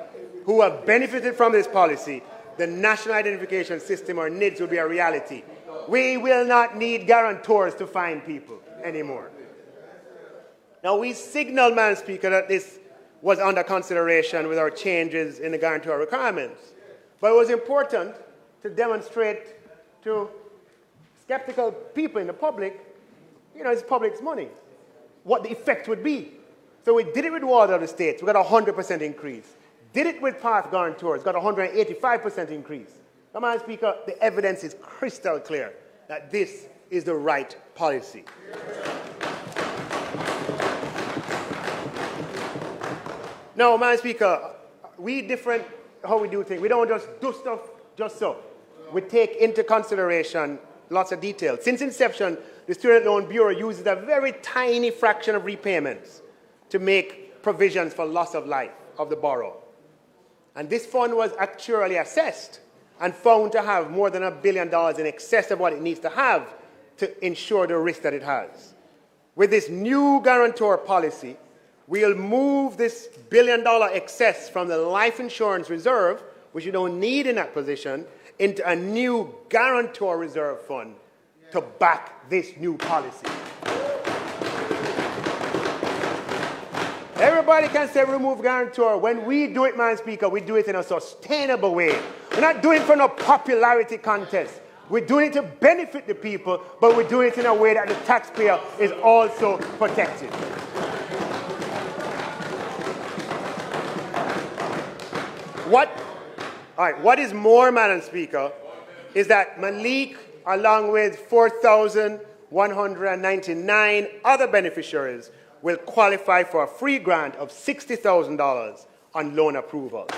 [SPEAKER 9] who have benefited from this policy, the National Identification System, or NIDS, will be a reality. We will not need guarantors to find people anymore. Now, we signaled, Madam Speaker, that this was under consideration with our changes in the guarantor requirements. But it was important to demonstrate to skeptical people in the public, it's public's money, what the effect would be. So we did it with all other states. We got a 100% increase. Did it with path guarantors, got a 185% increase. Now, Madam Speaker, the evidence is crystal clear that this is the right policy. Now, Madam Speaker, we different how we do things. We don't just do stuff just so. We take into consideration lots of details. Since inception, the Student Loan Bureau uses a very tiny fraction of repayments to make provisions for loss of life of the borrower. And this fund was actually assessed and found to have more than $1 billion in excess of what it needs to have to ensure the risk that it has. With this new guarantor policy, we'll move this $1 billion excess from the life insurance reserve, which you don't need in that position, into a new guarantor reserve fund to back this new policy. Everybody can say remove guarantor. When we do it, Madam Speaker, we do it in a sustainable way. We're not doing it for no popularity contest. We're doing it to benefit the people, but we're doing it in a way that the taxpayer is also protected. What is more, Madam Speaker, is that Malik, along with 4,199 other beneficiaries, will qualify for a free grant of $60,000 on loan approval.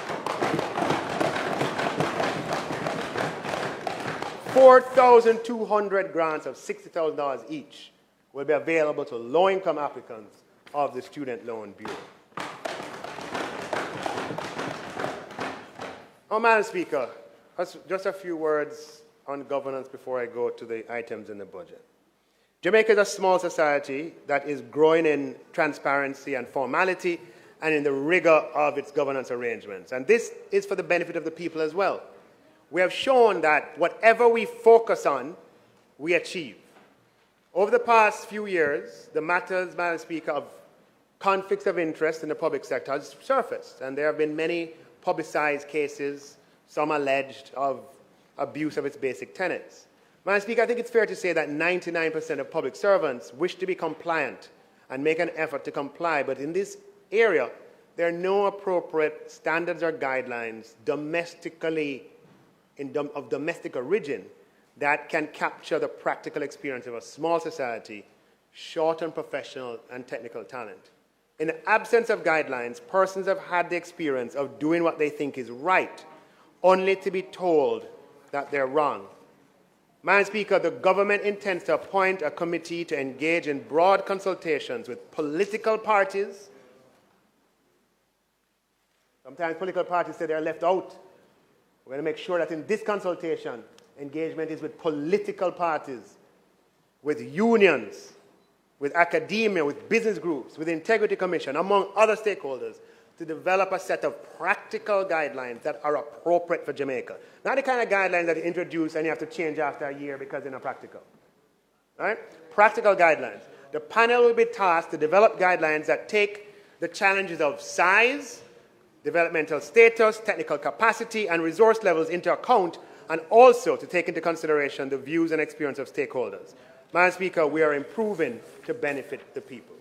[SPEAKER 9] 4,200 grants of $60,000 each will be available to low-income applicants of the Student Loan Bureau. Oh, Madam Speaker, just a few words on governance before I go to the items in the budget. Jamaica is a small society that is growing in transparency and formality and in the rigor of its governance arrangements. And this is for the benefit of the people as well. We have shown that whatever we focus on, we achieve. Over the past few years, the matters, Madam Speaker, of conflicts of interest in the public sector has surfaced, and there have been many publicized cases, some alleged, of abuse of its basic tenets. Madam Speaker, I think it's fair to say that 99% of public servants wish to be compliant and make an effort to comply, but in this area, there are no appropriate standards or guidelines of domestic origin that can capture the practical experience of a small society, short on professional and technical talent. In the absence of guidelines, persons have had the experience of doing what they think is right, only to be told that they're wrong. Madam Speaker, the government intends to appoint a committee to engage in broad consultations with political parties. Sometimes political parties say they're left out. We're going to make sure that in this consultation, Engagement is with political parties, with unions, with academia, with business groups, with the Integrity Commission, among other stakeholders, to develop a set of practical guidelines that are appropriate for Jamaica. Not the kind of guidelines that you introduce and you have to change after a year because they're not practical. Right? Practical guidelines. The panel will be tasked to develop guidelines that take the challenges of size, developmental status, technical capacity, and resource levels into account, and also to take into consideration the views and experience of stakeholders. Madam Speaker, we are improving to benefit the people.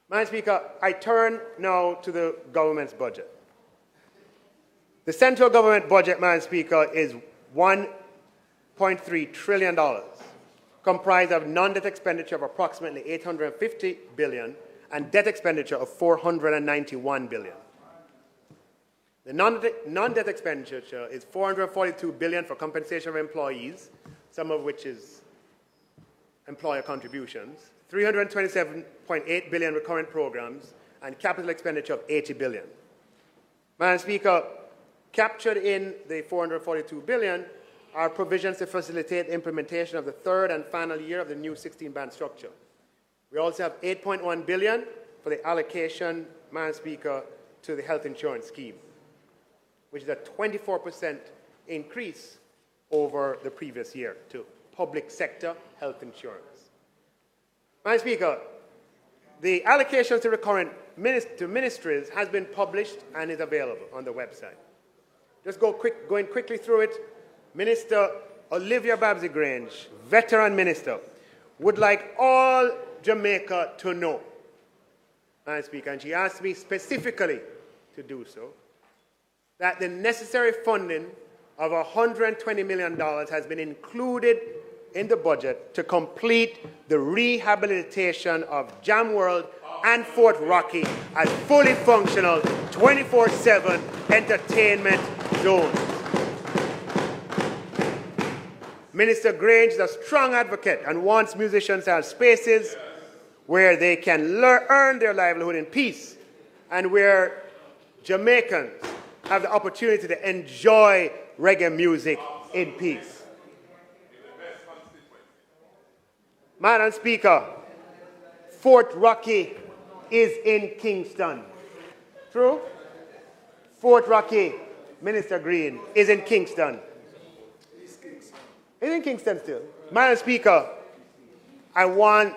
[SPEAKER 9] Madam Speaker, I turn now to the government's budget. The central government budget, Madam Speaker, is $1.3 trillion, comprised of non-debt expenditure of approximately $850 billion and debt expenditure of $491 billion. The non-debt expenditure is $442 billion for compensation of employees, some of which is employer contributions, $327.8 billion recurrent programs, and capital expenditure of $80 billion. Madam Speaker, captured in the $442 billion are provisions to facilitate implementation of the third and final year of the new 16-band structure. We also have $8.1 billion for the allocation, Madam Speaker, to the health insurance scheme, which is a 24% increase over the previous year to public sector health insurance. Madam Speaker, the allocations to recurrent to ministries has been published and is available on the website. Just going quickly through it. Minister Olivia Babsy-Grange, veteran minister, would like all Jamaica to know, Madam Speaker, and she asked me specifically to do so, that the necessary funding of $120 million has been included in the budget to complete the rehabilitation of Jam World and Fort Rocky as fully functional 24/7 entertainment zones. Minister Grange is a strong advocate and wants musicians to have spaces where they can earn their livelihood in peace and where Jamaicans have the opportunity to enjoy reggae music in peace. Madam Speaker, Fort Rocky is in Kingston. True? Fort Rocky, Minister Green, is in Kingston. It's in Kingston still. Madam Speaker, I want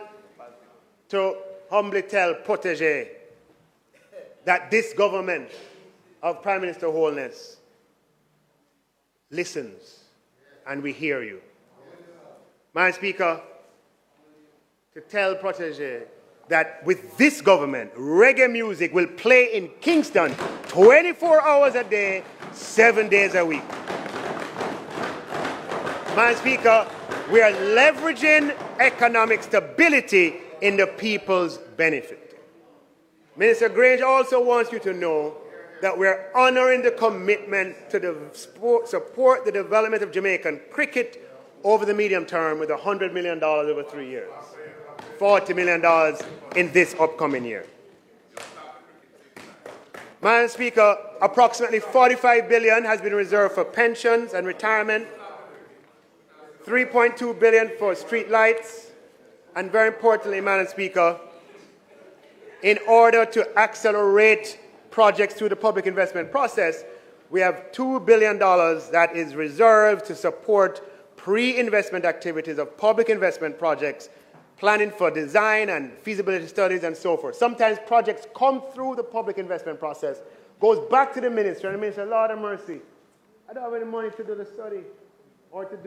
[SPEAKER 9] to humbly tell Protégé that this government of Prime Minister Holness listens and we hear you. Madam Speaker, to tell Protégé that with this government, reggae music will play in Kingston 24 hours a day, 7 days a week. Madam Speaker, we are leveraging economic stability in the people's benefit. Minister Grange also wants you to know that we're honoring the commitment to support the development of Jamaican cricket over the medium term with $100 million over 3 years. $40 million in this upcoming year. Madam Speaker, approximately $45 billion has been reserved for pensions and retirement, $3.2 billion for street lights, and very importantly, Madam Speaker, in order to accelerate projects through the public investment process, we have $2 billion that is reserved to support pre-investment activities of public investment projects, planning for design and feasibility studies and so forth. Sometimes projects come through the public investment process, goes back to the minister, and the minister, Lord have mercy, I don't have any money to do the study or to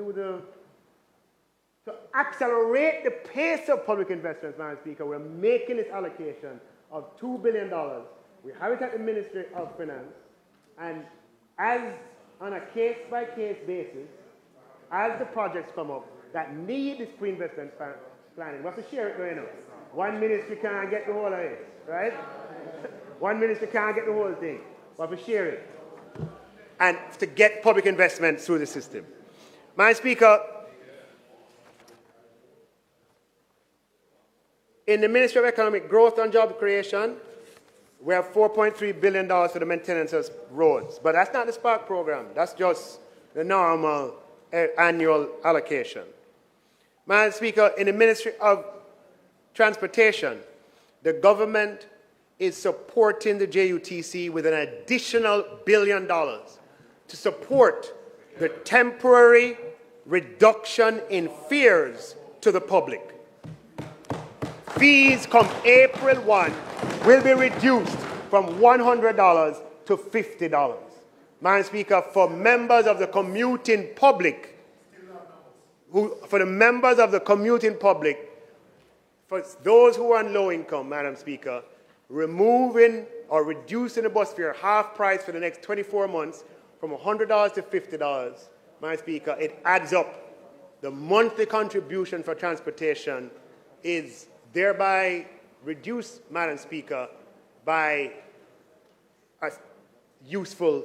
[SPEAKER 9] accelerate the pace of public investments, Madam Speaker. We're making this allocation of $2 billion. We have it at the Ministry of Finance, and as on a case-by-case basis, as the projects come up that need this pre-investment planning, we have to share it going on. One ministry can't get the whole of it, right? One ministry can't get the whole thing. We have to share it. And to get public investment through the system. Madam Speaker, in the Ministry of Economic Growth and Job Creation, We have $4.3 billion for the maintenance of roads. But that's not the Spark program. That's just the normal annual allocation. Madam Speaker, in the Ministry of Transportation, the government is supporting the JUTC with an additional $1 billion to support the temporary reduction in fares to the public. Fees come April 1 will be reduced from $100 to $50. Madam Speaker, for members of the commuting public, for those who are on low income, Madam Speaker, removing or reducing the bus fare half price for the next 24 months from $100 to $50, Madam Speaker, it adds up. The monthly contribution for transportation is thereby reduced, Madam Speaker, by a useful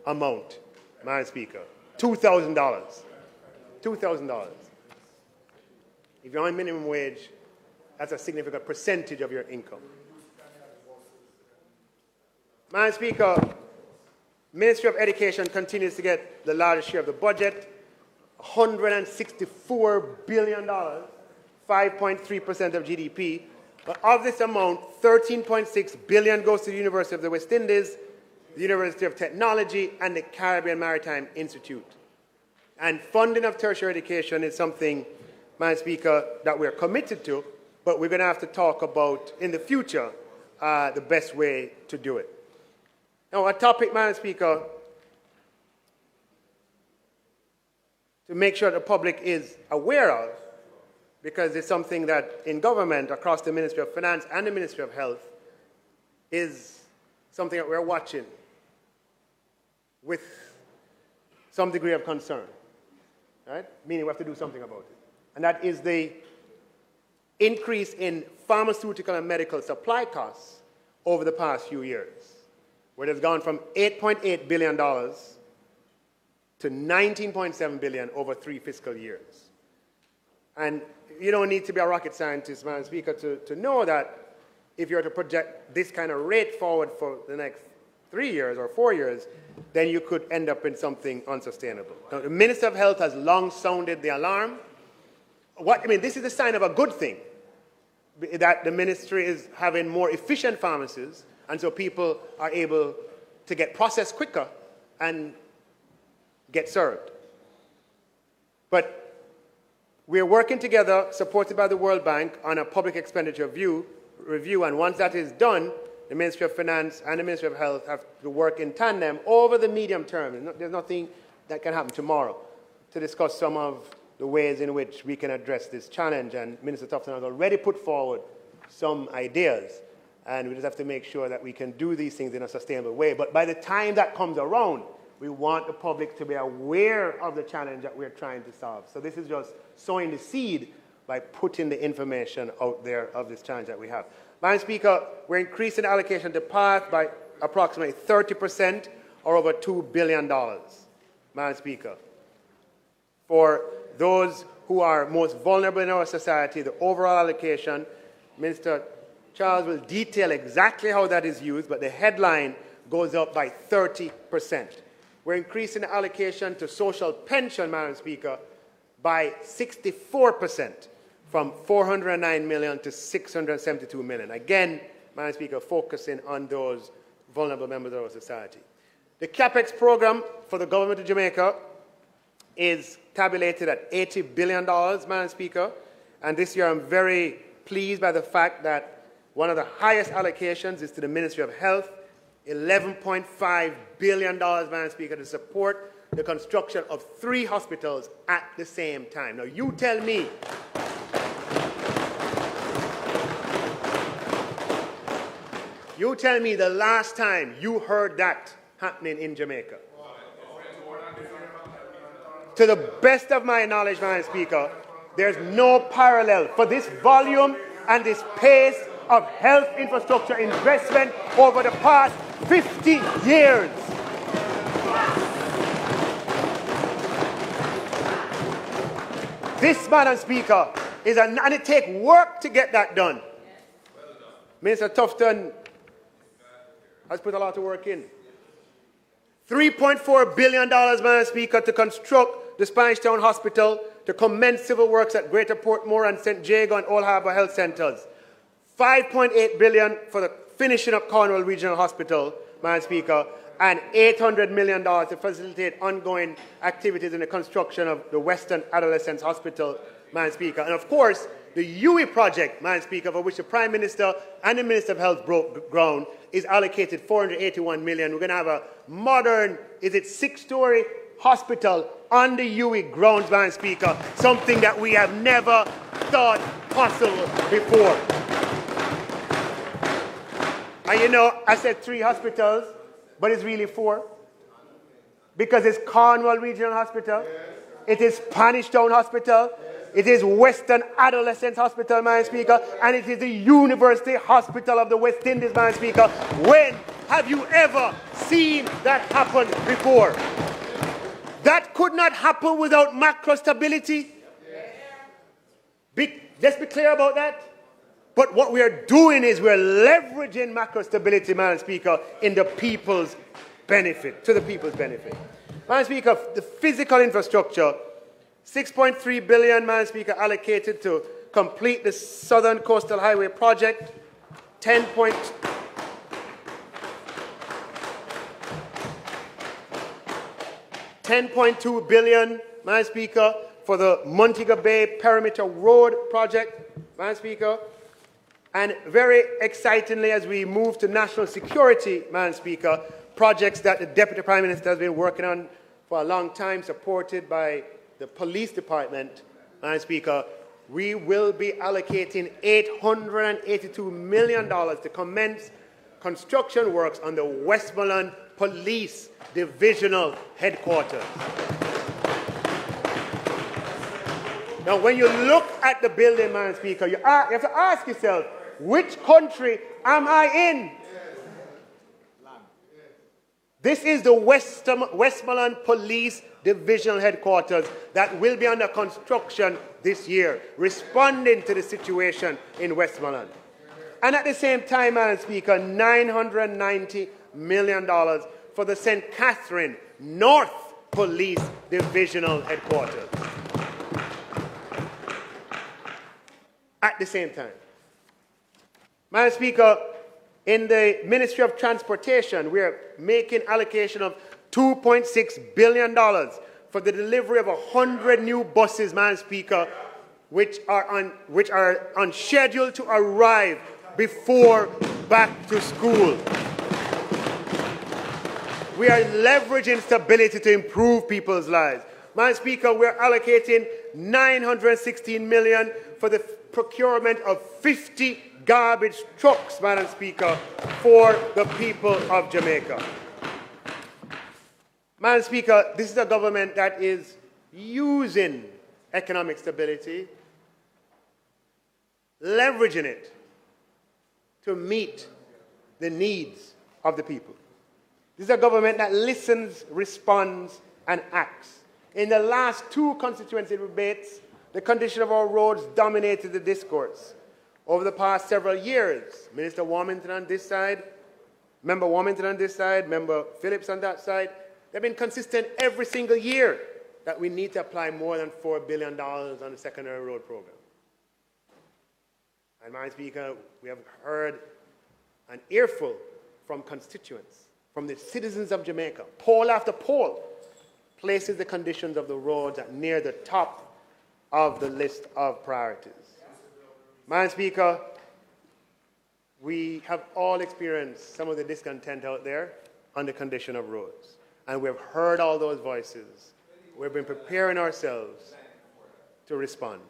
[SPEAKER 9] amount, Madam Speaker, $2,000. $2,000. If you're on minimum wage, that's a significant percentage of your income. Madam Speaker, Ministry of Education continues to get the largest share of the budget, $164 billion, 5.3% of GDP. But of this amount, $13.6 billion goes to the University of the West Indies, the University of Technology, and the Caribbean Maritime Institute. And funding of tertiary education is something, Madam Speaker, that we're committed to, but we're going to have to talk about in the future the best way to do it. Now, a topic, Madam Speaker, to make sure the public is aware of, because it's something that in government, across the Ministry of Finance and the Ministry of Health, is something that we're watching with some degree of concern, right? Meaning we have to do something about it. And that is the increase in pharmaceutical and medical supply costs over the past few years, where they've gone from $8.8 billion to $19.7 billion over 3 fiscal years. And you don't need to be a rocket scientist, Madam Speaker, to know that if you're to project this kind of rate forward for the next 3 years or 4 years, then you could end up in something unsustainable. Now, the Minister of Health has long sounded the alarm. This is a sign of a good thing, that the ministry is having more efficient pharmacies, and so people are able to get processed quicker and get served. But we're working together, supported by the World Bank, on a public expenditure review, and once that is done, the Ministry of Finance and the Ministry of Health have to work in tandem over the medium term. There's nothing that can happen tomorrow to discuss some of the ways in which we can address this challenge, and Minister Tufton has already put forward some ideas, and we just have to make sure that we can do these things in a sustainable way. But by the time that comes around, we want the public to be aware of the challenge that we're trying to solve. So this is just sowing the seed by putting the information out there of this challenge that we have. Madam Speaker, we're increasing the allocation to PATH by approximately 30%, or over $2 billion, Madam Speaker. For those who are most vulnerable in our society, the overall allocation, Minister Charles will detail exactly how that is used, but the headline goes up by 30%. We're increasing the allocation to social pension, Madam Speaker, by 64%, from $409 million to $672 million. Again, Madam Speaker, focusing on those vulnerable members of our society. The CAPEX program for the government of Jamaica is tabulated at $80 billion, Madam Speaker, and this year I'm very pleased by the fact that one of the highest allocations is to the Ministry of Health, $11.5 billion, Madam Speaker, to support the construction of 3 hospitals at the same time. Now, you tell me, the last time you heard that happening in Jamaica. To the best of my knowledge, Madam Speaker, there's no parallel for this volume and this pace of health infrastructure investment over the past 50 years. This, Madam Speaker, and it takes work to get that done. Minister Tufton has put a lot of work in. $3.4 billion, Madam Speaker, to construct the Spanish Town Hospital, to commence civil works at Greater Portmore and St. Jago and Old Harbour Health Centres. $5.8 billion for the finishing up Cornwall Regional Hospital, Madam Speaker, and $800 million to facilitate ongoing activities in the construction of the Western Adolescents Hospital, Madam Speaker. And of course, the UWI project, Madam Speaker, for which the Prime Minister and the Minister of Health broke ground, is allocated $481 million. We're going to have a modern, is it 6-story hospital on the UWI grounds, Madam Speaker, something that we have never thought possible before. And you know, I said 3 hospitals, but it's really 4. Because it's Cornwall Regional Hospital, it is Spanish Town Hospital, it is Western Adolescents Hospital, Madam Speaker, and it is the University Hospital of the West Indies, Madam Speaker. When have you ever seen that happen before? That could not happen without macro stability. Let's be clear about that. But what we are doing is we're leveraging macro stability, Madam Speaker, in the people's benefit, to the people's benefit. Madam Speaker, the physical infrastructure, $6.3 billion, Madam Speaker, allocated to complete the Southern Coastal Highway project, $10.2 billion, Madam Speaker, for the Montego Bay Perimeter Road project, Madam Speaker. And very excitingly, as we move to national security, Madam Speaker, projects that the Deputy Prime Minister has been working on for a long time, supported by the police department, Madam Speaker, we will be allocating $882 million to commence construction works on the Westmoreland Police Divisional Headquarters. Now, when you look at the building, Madam Speaker, you have to ask yourself, which country am I in? This is the Westmoreland Police Divisional Headquarters that will be under construction this year, responding to the situation in Westmoreland. And at the same time, Madam Speaker, $990 million for the St. Catherine North Police Divisional Headquarters. At the same time. Madam Speaker, in the Ministry of Transportation, we are making allocation of $2.6 billion for the delivery of 100 new buses, Madam Speaker, which are on schedule to arrive before back to school. We are leveraging stability to improve people's lives. Madam Speaker, we are allocating $916 million for the procurement of 50 garbage trucks, Madam Speaker, for the people of Jamaica. Madam Speaker, this is a government that is using economic stability, leveraging it to meet the needs of the people. This is a government that listens, responds, and acts. In the last 2 constituency debates, the condition of our roads dominated the discourse. Over the past several years, Minister Warmington on this side, Member Warmington on this side, Member Phillips on that side, they've been consistent every single year that we need to apply more than $4 billion on the secondary road program. And, Madam Speaker, we have heard an earful from constituents, from the citizens of Jamaica. Poll after poll places the conditions of the roads at near the top of the list of priorities. Madam Speaker, we have all experienced some of the discontent out there on the condition of roads. And we've heard all those voices. We've been preparing ourselves to respond.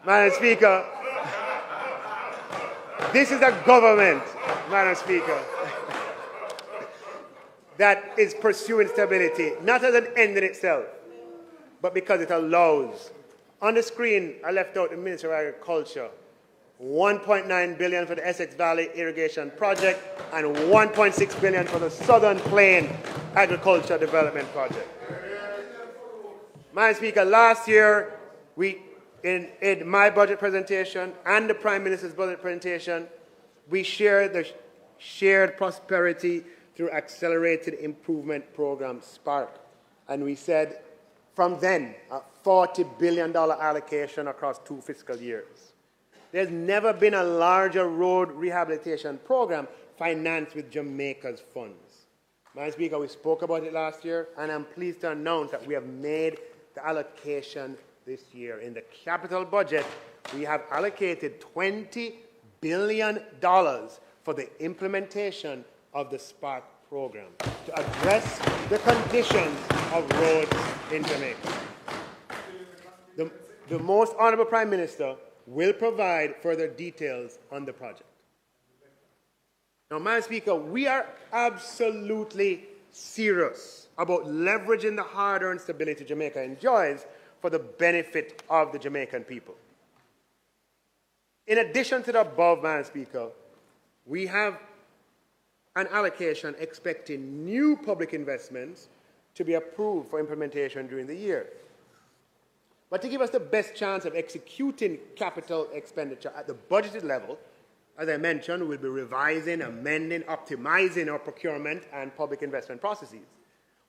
[SPEAKER 9] Madam Speaker, this is a government, Madam Speaker, that is pursuing stability, not as an end in itself, but because it allows. On the screen, I left out the Ministry of Agriculture, $1.9 billion for the Essex Valley Irrigation Project and $1.6 billion for the Southern Plain Agriculture Development Project. Madam Speaker, last year we in my budget presentation and the Prime Minister's budget presentation, we share the shared prosperity through Accelerated Improvement Program, SPARK. And we said from then, a $40 billion allocation across 2 fiscal years. There's never been a larger road rehabilitation program financed with Jamaica's funds. Madam Speaker, we spoke about it last year, and I'm pleased to announce that we have made the allocation this year. In the capital budget, we have allocated $20 billion for the implementation of the SPARK program to address the conditions of roads in Jamaica. The Most Honourable Prime Minister will provide further details on the project. Now, Madam Speaker, we are absolutely serious about leveraging the hard-earned stability Jamaica enjoys for the benefit of the Jamaican people. In addition to the above, Madam Speaker, we have an allocation expecting new public investments to be approved for implementation during the year. But to give us the best chance of executing capital expenditure at the budgeted level, as I mentioned, we'll be revising, amending, optimizing our procurement and public investment processes.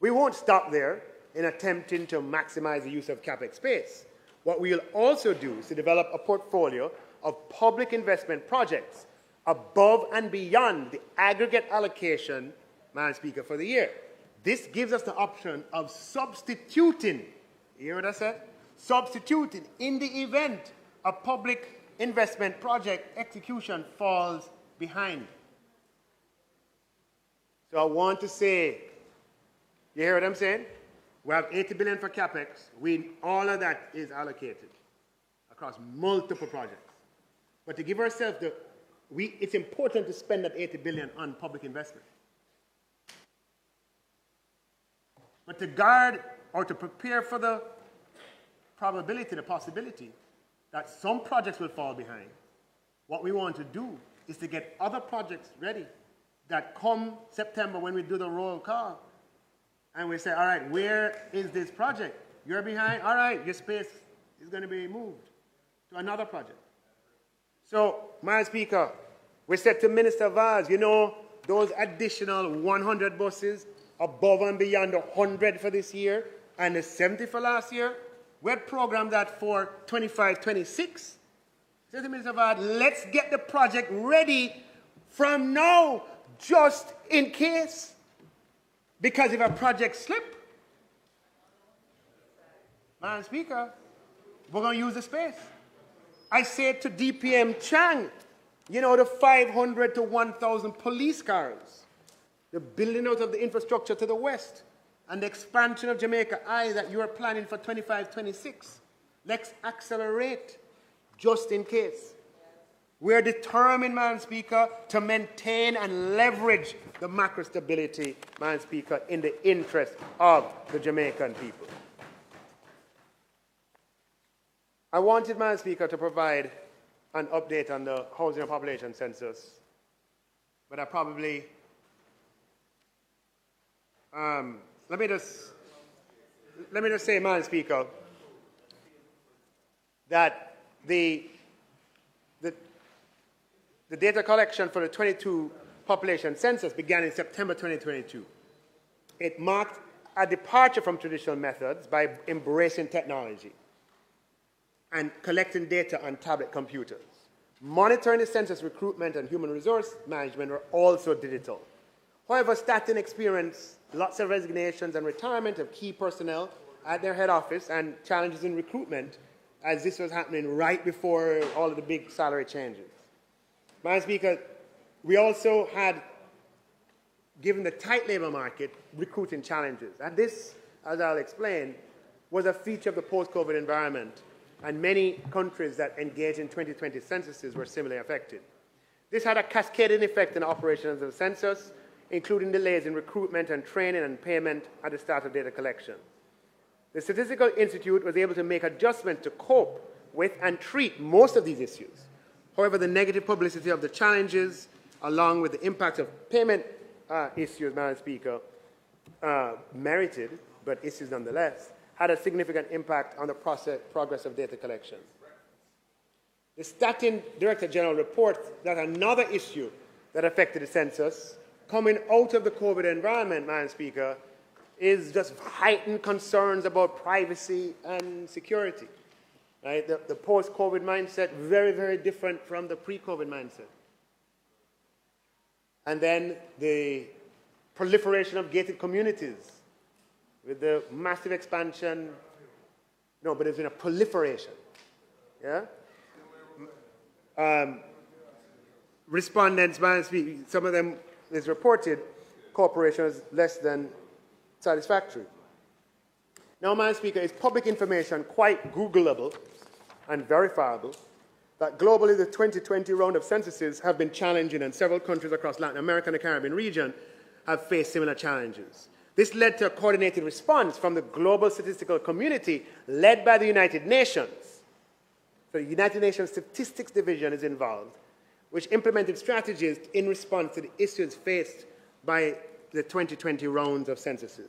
[SPEAKER 9] We won't stop there in attempting to maximize the use of CapEx space. What we'll also do is to develop a portfolio of public investment projects above and beyond the aggregate allocation, Madam Speaker, for the year. This gives us the option of substituting, you hear what I said? Substituting in the event a public investment project execution falls behind. So I want to say, you hear what I'm saying? We have $80 billion for CapEx. All of that is allocated across multiple projects. But to give ourselves it's important to spend that $80 billion on public investment. But to guard or to prepare for the probability, the possibility that some projects will fall behind, what we want to do is to get other projects ready that come September when we do the roll call and we say, all right, where is this project? You're behind? All right, your space is going to be moved to another project. So, Madam Speaker, we said to Minister Vaz, you know, those additional 100 buses above and beyond the 100 for this year and the 70 for last year, we had programmed that for 25-26. Said to Minister Vaz, let's get the project ready from now, just in case. Because if a project slip, Madam Speaker, we're going to use the space. I said to DPM Chang, you know, the 500 to 1,000 police cars, the building out of the infrastructure to the west, and the expansion of Jamaica Eye that you are planning for 25-26. Let's accelerate just in case. We're determined, Madam Speaker, to maintain and leverage the macro stability, Madam Speaker, in the interest of the Jamaican people. I wanted, Madam Speaker, to provide an update on the housing and population census, but I probably, let me just say, Madam Speaker, that the data collection for the 22 population census began in September 2022. It marked a departure from traditional methods by embracing technology and collecting data on tablet computers. Monitoring the census recruitment and human resource management were also digital. However, Staten experienced lots of resignations and retirement of key personnel at their head office and challenges in recruitment as this was happening right before all of the big salary changes. Madam Speaker, we also had, given the tight labor market, recruiting challenges. And this, as I'll explain, was a feature of the post-COVID environment, and many countries that engaged in 2020 censuses were similarly affected. This had a cascading effect on the operations of the census, including delays in recruitment and training and payment at the start of data collection. The Statistical Institute was able to make adjustments to cope with and treat most of these issues. However, the negative publicity of the challenges, along with the impact of payment issues, Madam Speaker, merited, but issues nonetheless, had a significant impact on the progress of data collection. The Statin Director General reports that another issue that affected the census, coming out of the COVID environment, Madam Speaker, is just heightened concerns about privacy and security. Right? The post-COVID mindset, very, very different from the pre-COVID mindset. And then the proliferation of gated communities with the massive expansion. No, but there's been a proliferation. Yeah? Respondents, some of them is reported, cooperation is less than satisfactory. Now, Madam Speaker, it's public information quite Googleable and verifiable that globally the 2020 round of censuses have been challenging, and several countries across Latin America and the Caribbean region have faced similar challenges. This led to a coordinated response from the global statistical community led by the United Nations. So the United Nations Statistics Division is involved, which implemented strategies in response to the issues faced by the 2020 rounds of censuses.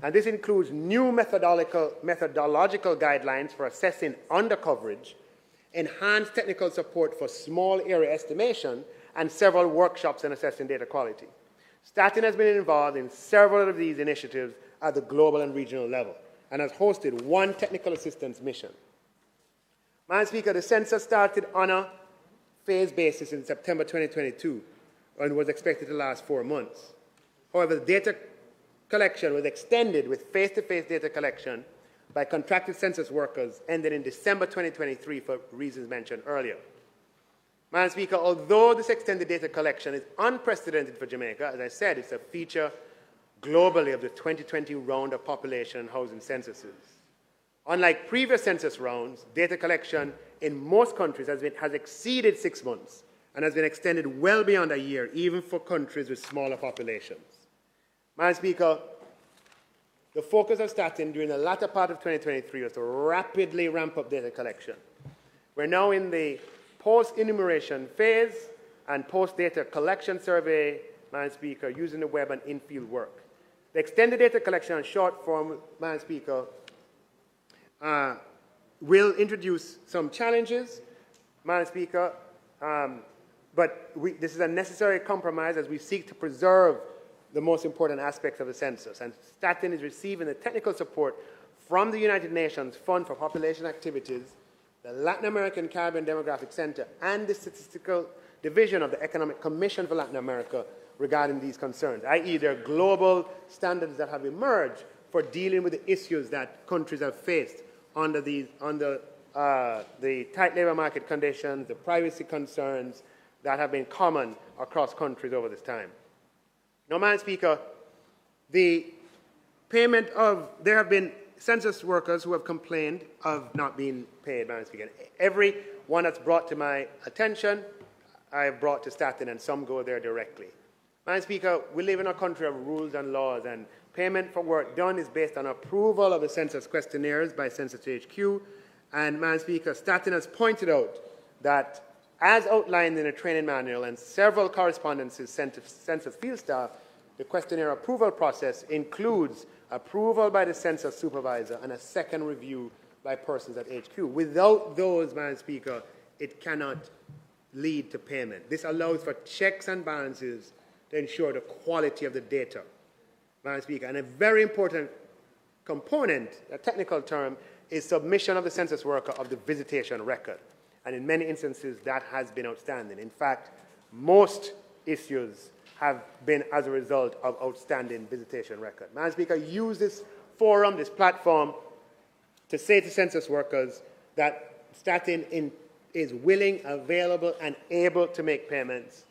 [SPEAKER 9] And this includes new methodological guidelines for assessing undercoverage, enhanced technical support for small area estimation, and several workshops on assessing data quality. Statin has been involved in several of these initiatives at the global and regional level and has hosted one technical assistance mission. Madam Speaker, the census started on a phase basis in September 2022 and was expected to last 4 months. However, the data collection was extended with face-to-face data collection by contracted census workers ended in December 2023 for reasons mentioned earlier. Madam Speaker, although this extended data collection is unprecedented for Jamaica, as I said, it's a feature globally of the 2020 round of population and housing censuses. Unlike previous census rounds, data collection in most countries has exceeded 6 months and has been extended well beyond a year, even for countries with smaller populations. Madam Speaker, the focus of Statin during the latter part of 2023 was to rapidly ramp up data collection. We're now in the post-enumeration phase and post-data collection survey, Madam Speaker, using the web and in-field work. The extended data collection and short form, Madam Speaker, will introduce some challenges, Madam Speaker, but this is a necessary compromise as we seek to preserve the most important aspects of the census. And Statin is receiving the technical support from the United Nations Fund for Population Activities, the Latin American Caribbean Demographic Center, and the Statistical Division of the Economic Commission for Latin America regarding these concerns, i.e. there are global standards that have emerged for dealing with the issues that countries have faced under the tight labor market conditions, the privacy concerns that have been common across countries over this time. Now, Madam Speaker, the payment of, there have been census workers who have complained of not being paid, Madam Speaker. Every one that's brought to my attention, I have brought to Statin, and some go there directly. Madam Speaker, we live in a country of rules and laws, and payment for work done is based on approval of the census questionnaires by Census HQ. And, Madam Speaker, Statin has pointed out that, as outlined in a training manual and several correspondences sent to census field staff, the questionnaire approval process includes approval by the census supervisor and a second review by persons at HQ. Without those, Madam Speaker, it cannot lead to payment. This allows for checks and balances to ensure the quality of the data, Madam Speaker. And a very important component, a technical term, is submission of the census worker of the visitation record. And in many instances, that has been outstanding. In fact, most issues have been as a result of outstanding visitation record. Madam Speaker, use this forum, this platform, to say to census workers that Statin is willing, available, and able to make payments.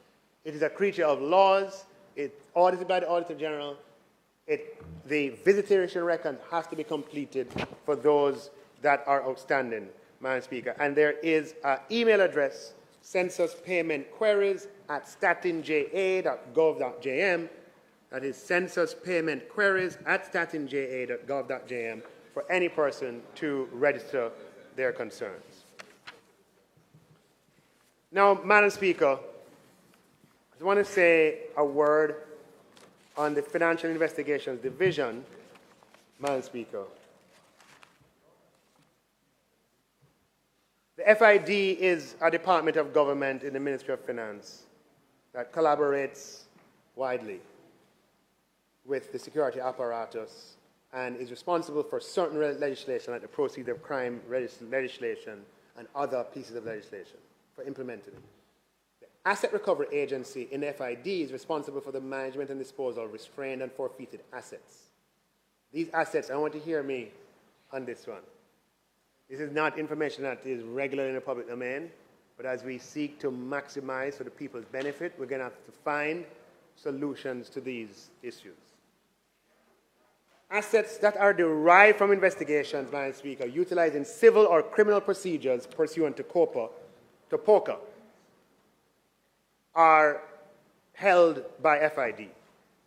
[SPEAKER 9] It is a creature of laws. It's audited by the Auditor General. The visitation record has to be completed for those that are outstanding, Madam Speaker. And there is an email address, censuspaymentqueries@statinja.gov.jm. That is censuspaymentqueries@statinja.gov.jm for any person to register their concerns. Now, Madam Speaker, I want to say a word on the Financial Investigations Division, Madam Speaker. The The FID is a department of government in the Ministry of Finance that collaborates widely with the security apparatus and is responsible for certain legislation like the proceeds of crime legislation and other pieces of legislation for implementing it. The Asset Recovery Agency in FID is responsible for the management and disposal of restrained and forfeited assets. These assets, I want to hear me on this one. This is not information that is regular in the public domain, but as we seek to maximize for the people's benefit, we're going to have to find solutions to these issues. Assets that are derived from investigations, Madam Speaker, utilized in civil or criminal procedures pursuant to POCA, are held by FID,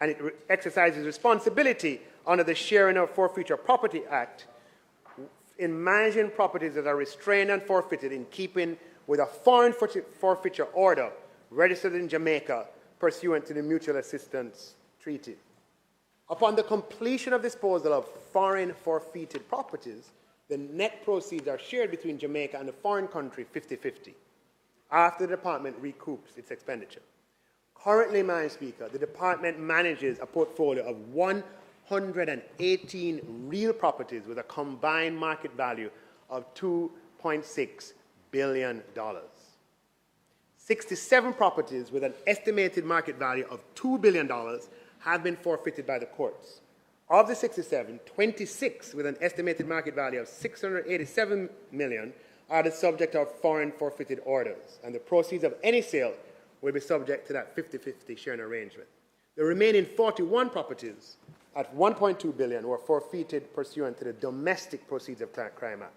[SPEAKER 9] and it exercises responsibility under the Sharing of Forfeiture Property Act in managing properties that are restrained and forfeited in keeping with a foreign forfeiture order registered in Jamaica pursuant to the Mutual Assistance Treaty. Upon the completion of disposal of foreign forfeited properties, the net proceeds are shared between Jamaica and the foreign country 50-50 after the department recoups its expenditure. Currently, Madam Speaker, the department manages a portfolio of 118 real properties with a combined market value of $2.6 billion. 67 properties with an estimated market value of $2 billion have been forfeited by the courts. Of the 67, 26 with an estimated market value of $687 million are the subject of foreign forfeited orders, and the proceeds of any sale will be subject to that 50-50 sharing arrangement. The remaining 41 properties at $1.2 billion were forfeited pursuant to the Domestic Proceeds of Crime Act.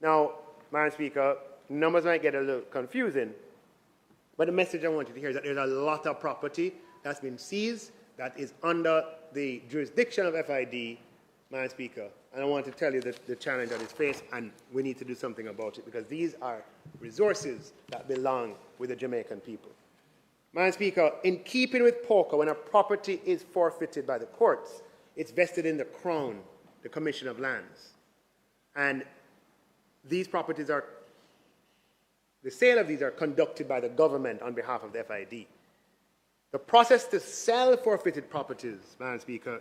[SPEAKER 9] Now, Madam Speaker, numbers might get a little confusing, but the message I want you to hear is that there's a lot of property that's been seized that is under the jurisdiction of FID, Madam Speaker, and I want to tell you the challenge that is faced, and we need to do something about it because these are resources that belong with the Jamaican people. Madam Speaker, in keeping with POCA, when a property is forfeited by the courts, it's vested in the Crown, the Commission of Lands. And these properties are, the sale of these are conducted by the government on behalf of the FID. The process to sell forfeited properties, Madam Speaker,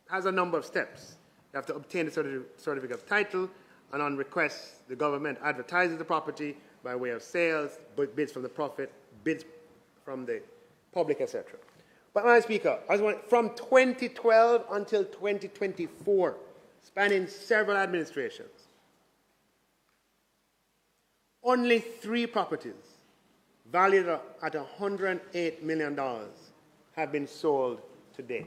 [SPEAKER 9] has a number of steps. You have to obtain a certificate of title, and on request, the government advertises the property by way of sales, bids from the profit, bids from the public, etc. But, Madam Speaker, from 2012 until 2024, spanning several administrations, only 3 properties valued at $108 million have been sold to date.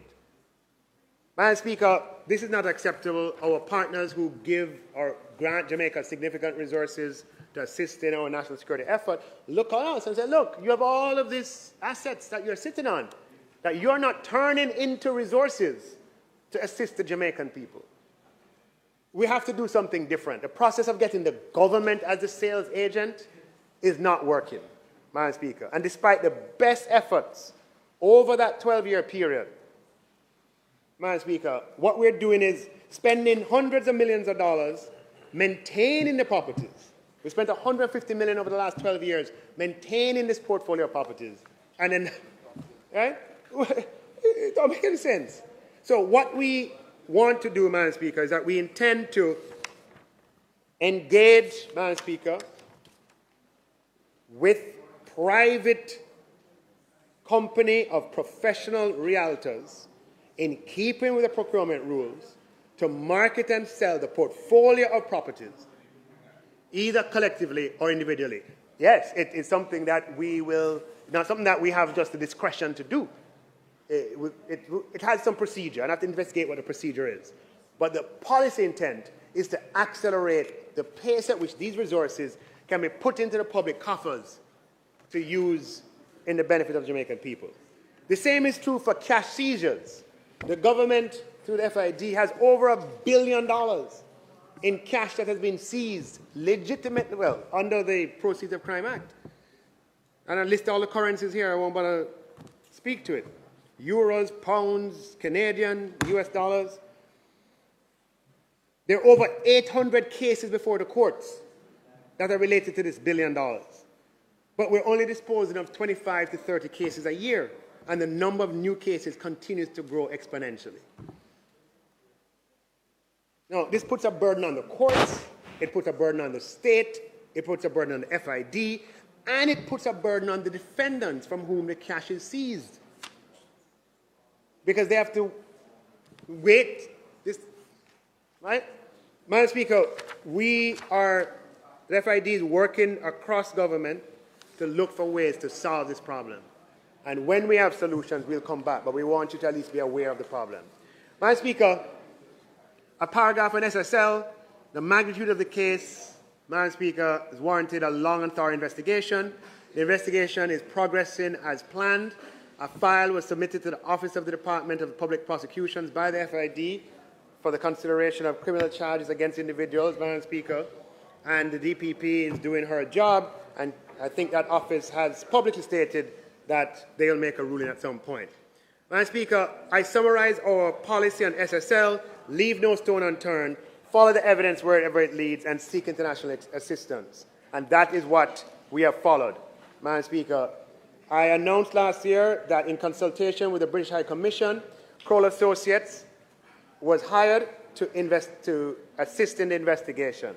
[SPEAKER 9] Madam Speaker, this is not acceptable. Our partners who give or grant Jamaica significant resources to assist in our national security effort look at us and say, look, you have all of these assets that you're sitting on, that you're not turning into resources to assist the Jamaican people. We have to do something different. The process of getting the government as the sales agent is not working, Madam Speaker. And despite the best efforts over that 12-year period, Madam Speaker, what we're doing is spending hundreds of millions of dollars maintaining the properties. We spent $150 million over the last 12 years maintaining this portfolio of properties. And then, right? It don't make any sense. So what we want to do, Madam Speaker, is that we intend to engage, Madam Speaker, with private company of professional realtors in keeping with the procurement rules to market and sell the portfolio of properties, either collectively or individually. Yes, it is something that we will, not something that we have just the discretion to do. It has some procedure, and I have to investigate what the procedure is. But the policy intent is to accelerate the pace at which these resources can be put into the public coffers to use in the benefit of Jamaican people. The same is true for cash seizures. The government, through the FID, has over $1 billion in cash that has been seized legitimately, well, under the Proceeds of Crime Act. And I list all the currencies here. I won't bother to speak to it. Euros, pounds, Canadian, US dollars. There are over 800 cases before the courts that are related to this $1 billion. But we're only disposing of 25 to 30 cases a year, and the number of new cases continues to grow exponentially. Now, this puts a burden on the courts, it puts a burden on the state, it puts a burden on the FID, and it puts a burden on the defendants from whom the cash is seized. Because they have to wait, right? Madam Speaker, the FID is working across government to look for ways to solve this problem. And when we have solutions, we'll come back, but we want you to at least be aware of the problem. Madam Speaker, a paragraph on SSL, the magnitude of the case, Madam Speaker, has warranted a long and thorough investigation. The investigation is progressing as planned. A file was submitted to the Office of the Department of Public Prosecutions by the FID for the consideration of criminal charges against individuals, Madam Speaker, and the DPP is doing her job, and I think that office has publicly stated that they will make a ruling at some point. Madam Speaker, I summarize our policy on SSL: leave no stone unturned, follow the evidence wherever it leads, and seek international assistance. And that is what we have followed. Madam Speaker, I announced last year that in consultation with the British High Commission, Kroll Associates was hired to assist in the investigation.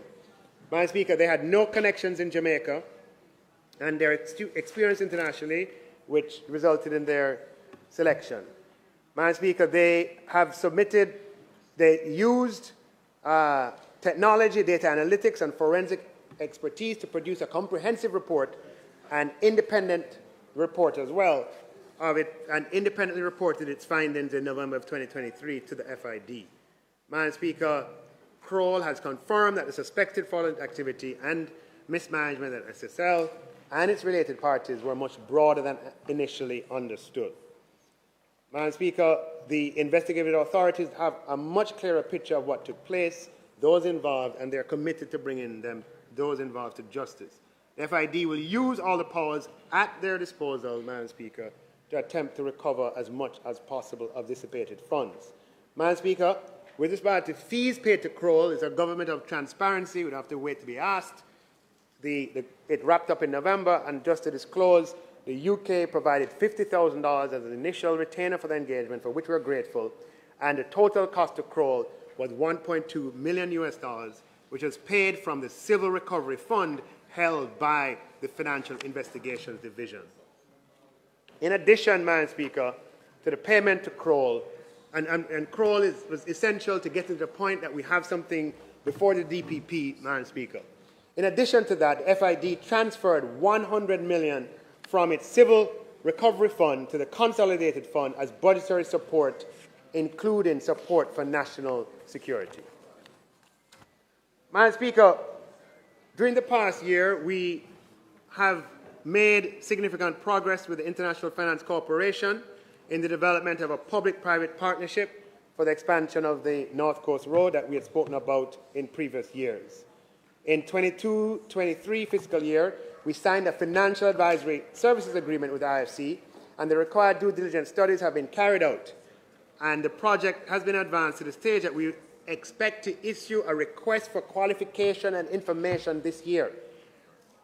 [SPEAKER 9] Madam Speaker, they had no connections in Jamaica, and their experience internationally, which resulted in their selection. Madam Speaker, they used technology, data analytics, and forensic expertise to produce a comprehensive report, an independent report as well of it, and independently reported its findings in November of 2023 to the FID. Madam Speaker, Kroll has confirmed that the suspected fraudulent activity and mismanagement at SSL and its related parties were much broader than initially understood. Madam Speaker, the investigative authorities have a much clearer picture of what took place, those involved, and they're committed to bringing those involved to justice. The FID will use all the powers at their disposal, Madam Speaker, to attempt to recover as much as possible of dissipated funds. Madam Speaker, with respect to fees paid to Kroll, it's a government of transparency. We'd have to wait to be asked. It wrapped up in November, and just to disclose, the UK provided $50,000 as an initial retainer for the engagement, for which we're grateful, and the total cost to Kroll was $1.2 million US, which was paid from the Civil Recovery Fund held by the Financial Investigations Division. In addition, Madam Speaker, to the payment to Kroll, and Kroll was essential to get to the point that we have something before the DPP, Madam Speaker. In addition to that, FID transferred $100 million from its Civil Recovery Fund to the Consolidated Fund as budgetary support, including support for national security. Madam Speaker, during the past year, we have made significant progress with the International Finance Corporation in the development of a public-private partnership for the expansion of the North Coast Road that we had spoken about in previous years. In 22-23 fiscal year, we signed a financial advisory services agreement with IFC, and the required due diligence studies have been carried out. And the project has been advanced to the stage that we expect to issue a request for qualification and information this year,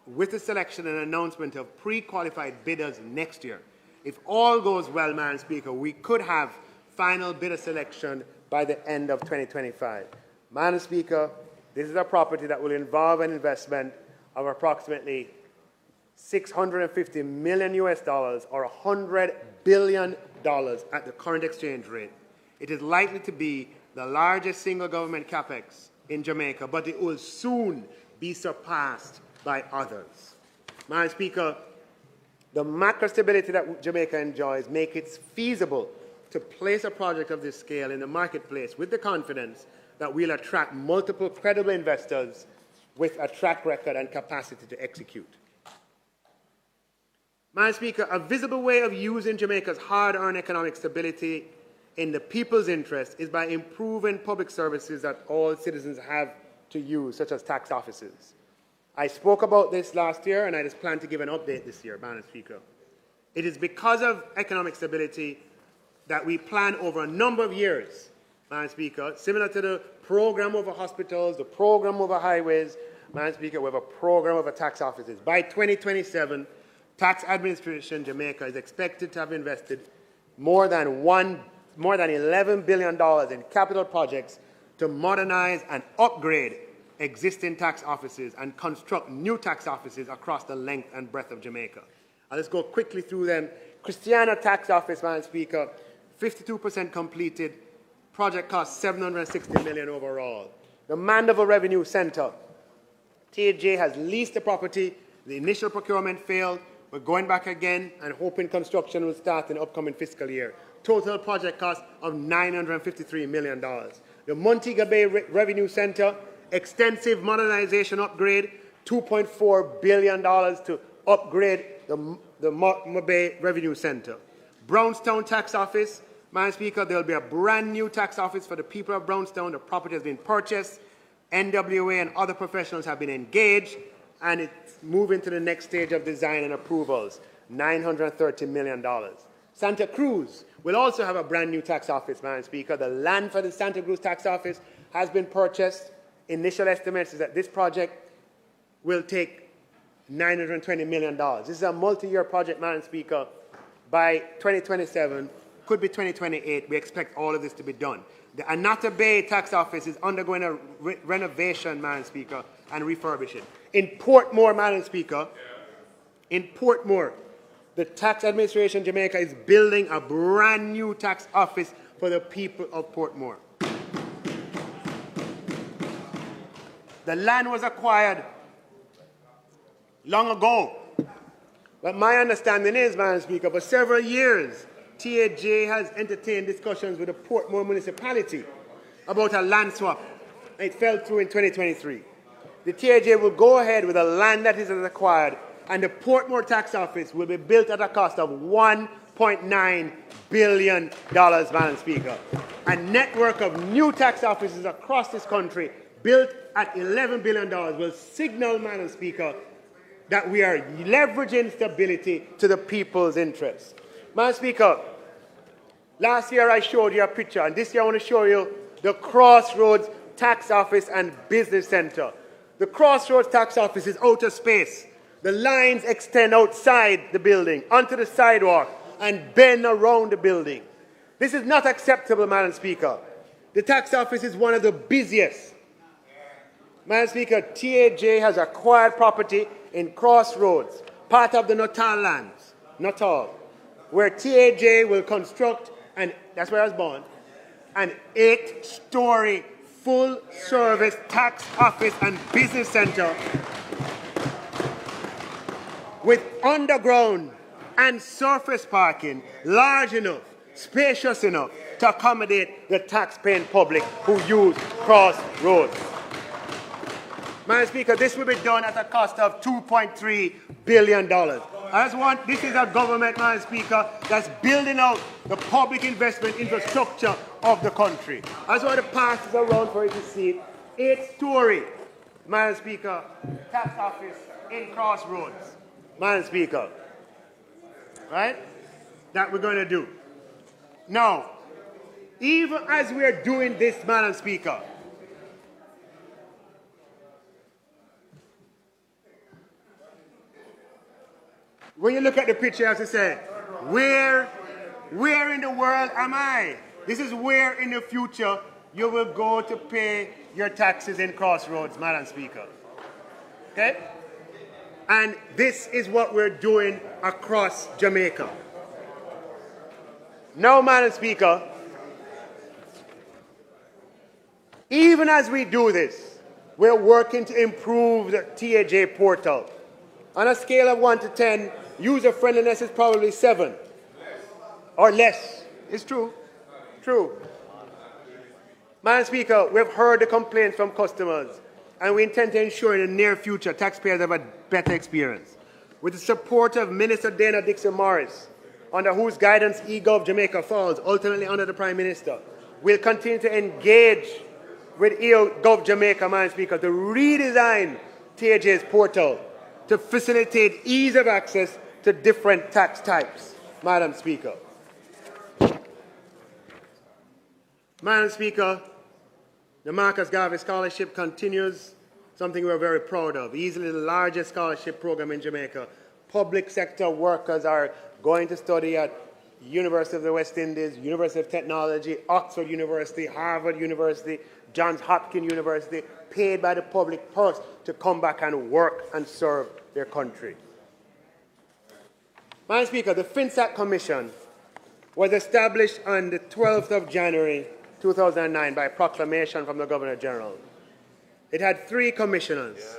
[SPEAKER 9] with the selection and announcement of pre-qualified bidders next year. If all goes well, Madam Speaker, we could have final bidder selection by the end of 2025. Madam Speaker, this is a property that will involve an investment of approximately $650 million US, or $100 billion at the current exchange rate. It is likely to be the largest single government capex in Jamaica, but it will soon be surpassed by others. Madam Speaker, the macro stability that Jamaica enjoys makes it feasible to place a project of this scale in the marketplace with the confidence that we'll attract multiple credible investors with a track record and capacity to execute. Madam Speaker, a visible way of using Jamaica's hard-earned economic stability in the people's interest is by improving public services that all citizens have to use, such as tax offices. I spoke about this last year, and I just plan to give an update this year, Madam Speaker. It is because of economic stability that we plan over a number of years, Madam Speaker, similar to the program over hospitals, the program over highways, Madam Speaker, we have a program of tax offices. By 2027, Tax Administration Jamaica is expected to have invested more than $11 billion in capital projects to modernize and upgrade existing tax offices and construct new tax offices across the length and breadth of Jamaica. And let's go quickly through them. Christiana Tax Office, Madam Speaker, 52% completed. Project cost $760 million overall. The Mandeville Revenue Center, TAJ has leased the property. The initial procurement failed. We're going back again and hoping construction will start in the upcoming fiscal year. Total project cost of $953 million. The Montego Bay Revenue Center, extensive modernization upgrade, $2.4 billion to upgrade the Montego Bay Revenue Center. Brownstown Tax Office, Madam Speaker, there will be a brand new tax office for the people of Brownstown. The property has been purchased. NWA and other professionals have been engaged, and it's moving to the next stage of design and approvals, $930 million. Santa Cruz will also have a brand new tax office, Madam Speaker. The land for the Santa Cruz tax office has been purchased. Initial estimates is that this project will take $920 million. This is a multi-year project, Madam Speaker. By 2027, could be 2028, we expect all of this to be done. The Anata Bay tax office is undergoing a renovation, Madam Speaker, and refurbishing. In Portmore, Madam Speaker, in Portmore, the Tax Administration Jamaica is building a brand new tax office for the people of Portmore. The land was acquired long ago. But my understanding is, Madam Speaker, for several years, TAJ has entertained discussions with the Portmore municipality about a land swap. It fell through in 2023. The TAJ will go ahead with the land that is acquired, and the Portmore tax office will be built at a cost of $1.9 billion, Madam Speaker. A network of new tax offices across this country built at $11 billion will signal, Madam Speaker, that we are leveraging stability to the people's interests. Madam Speaker, last year I showed you a picture, and this year I want to show you the Crossroads Tax Office and Business Center. The Crossroads Tax Office is out of space. The lines extend outside the building, onto the sidewalk, and bend around the building. This is not acceptable, Madam Speaker. The tax office is one of the busiest. Madam Speaker, TAJ has acquired property in Crossroads, part of the Natal lands, Natal, where TAJ will construct, and that's where I was born, an 8-story full-service tax office and business center with underground and surface parking large enough, spacious enough to accommodate the tax-paying public who use Crossroads. Madam Speaker, this will be done at a cost of $2.3 billion. This is a government, Madam Speaker, that's building out the public investment infrastructure of the country. I just want to pass this around for you to see it. 8-story, Madam Speaker, tax office in Crossroads. Madam Speaker, right? That we're going to do. Now, even as we're doing this, Madam Speaker, when you look at the picture, you have to say, where in the world am I? This is where in the future you will go to pay your taxes in Crossroads, Madam Speaker. Okay? And this is what we're doing across Jamaica. Now, Madam Speaker, even as we do this, we're working to improve the TAJ portal. On a scale of 1 to 10, user friendliness is probably 7 or less. It's true. True. Madam Speaker, we've heard the complaints from customers, and we intend to ensure in the near future taxpayers have a better experience. With the support of Minister Dana Dixon-Morris, under whose guidance eGov Jamaica falls, ultimately under the Prime Minister, we'll continue to engage with eGov Jamaica, Madam Speaker, to redesign TAJ's portal to facilitate ease of access to different tax types, Madam Speaker. Madam Speaker, the Marcus Garvey Scholarship continues something we're very proud of, easily the largest scholarship program in Jamaica. Public sector workers are going to study at University of the West Indies, University of Technology, Oxford University, Harvard University, Johns Hopkins University, paid by the public purse to come back and work and serve their country. Madam Speaker, the FinSAC Commission was established on the 12th of January 2009 by proclamation from the Governor General. It had 3 commissioners. Yes.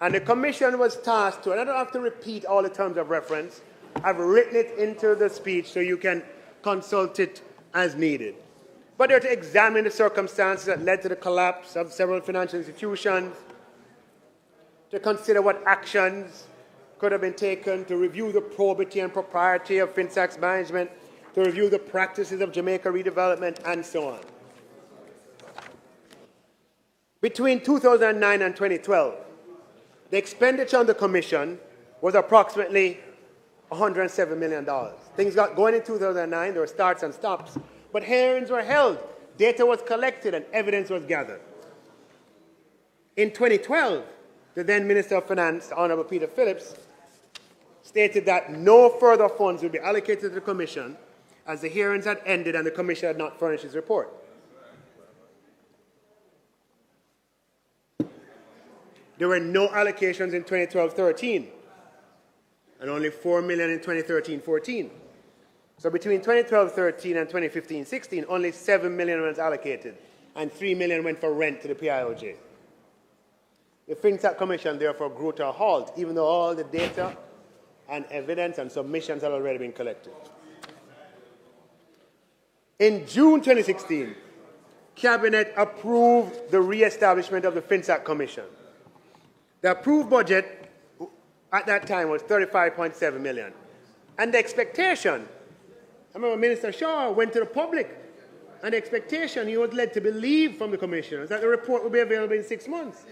[SPEAKER 9] And the commission was tasked to, and I don't have to repeat all the terms of reference, I've written it into the speech so you can consult it as needed. But they're to examine the circumstances that led to the collapse of several financial institutions, to consider what actions could have been taken, to review the probity and propriety of FinSAC's management, to review the practices of Jamaica redevelopment, and so on. Between 2009 and 2012, the expenditure on the Commission was approximately $107 million. Things got going in 2009, there were starts and stops, but hearings were held, data was collected, and evidence was gathered. In 2012, the then Minister of Finance, Honorable Peter Phillips, stated that no further funds would be allocated to the Commission as the hearings had ended and the Commission had not furnished its report. There were no allocations in 2012-13 and only $4 million in 2013-14. So between 2012-13 and 2015-16, only $7 million was allocated and $3 million went for rent to the PIOJ. The FinSAC Commission therefore grew to a halt, even though all the data and evidence and submissions had already been collected. In June 2016, Cabinet approved the re-establishment of the FinSAC Commission. The approved budget at that time was $35.7 million. And the expectation, I remember Minister Shaw went to the public, and the expectation he was led to believe from the commissioners that the report would be available in 6 months.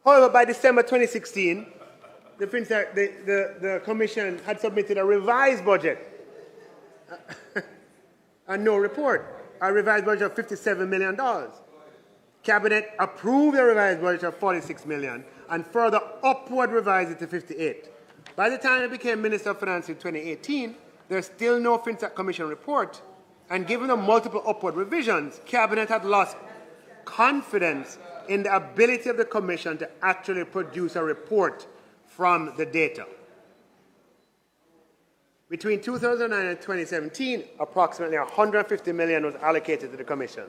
[SPEAKER 9] However, by December 2016, the Commission had submitted a revised budget and no report, a revised budget of $57 million. Cabinet approved a revised budget of $46 million and further upward revised it to $58 million. By the time I became Minister of Finance in 2018, there's still no FinSAC Commission report, and given the multiple upward revisions, Cabinet had lost confidence in the ability of the Commission to actually produce a report from the data. Between 2009 and 2017, approximately $150 million was allocated to the Commission.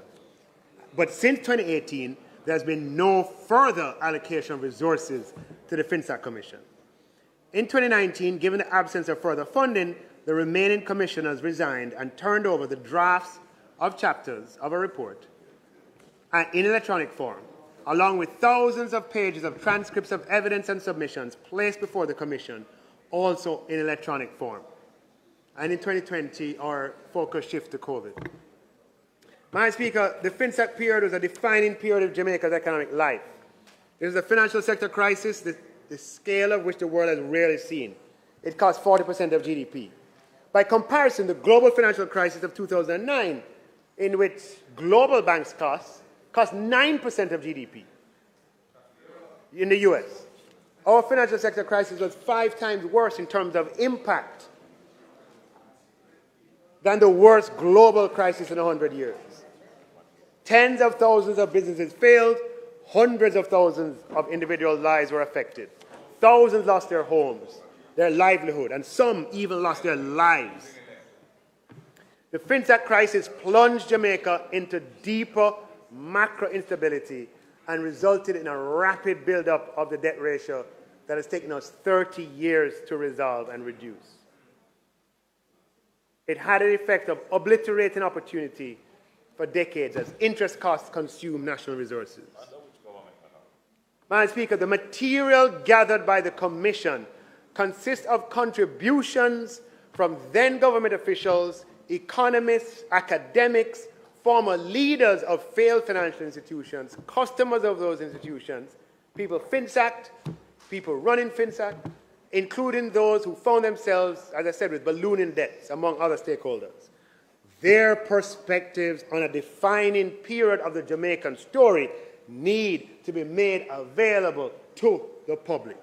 [SPEAKER 9] But since 2018, there's been no further allocation of resources to the FinSAC Commission. In 2019, given the absence of further funding, the remaining commissioners resigned and turned over the drafts of chapters of a report in electronic form, along with thousands of pages of transcripts of evidence and submissions placed before the Commission, also in electronic form. And in 2020, our focus shifted to COVID. Madam Speaker, the FinSAC period was a defining period of Jamaica's economic life. It was a financial sector crisis, the scale of which the world has rarely seen. It cost 40% of GDP. By comparison, the global financial crisis of 2009, in which global banks cost 9% of GDP in the US. Our financial sector crisis was 5 times worse in terms of impact than the worst global crisis in 100 years. Tens of thousands of businesses failed, hundreds of thousands of individual lives were affected. Thousands lost their homes, their livelihood, and some even lost their lives. The FinSAC crisis plunged Jamaica into deeper macro instability and resulted in a rapid buildup of the debt ratio that has taken us 30 years to resolve and reduce. It had an effect of obliterating opportunity for decades as interest costs consume national resources. Madam Speaker, the material gathered by the Commission consists of contributions from then government officials, economists, academics, former leaders of failed financial institutions, customers of those institutions, people FinSAC'd, people running FinSAC, including those who found themselves, as I said, with ballooning debts, among other stakeholders. Their perspectives on a defining period of the Jamaican story need to be made available to the public.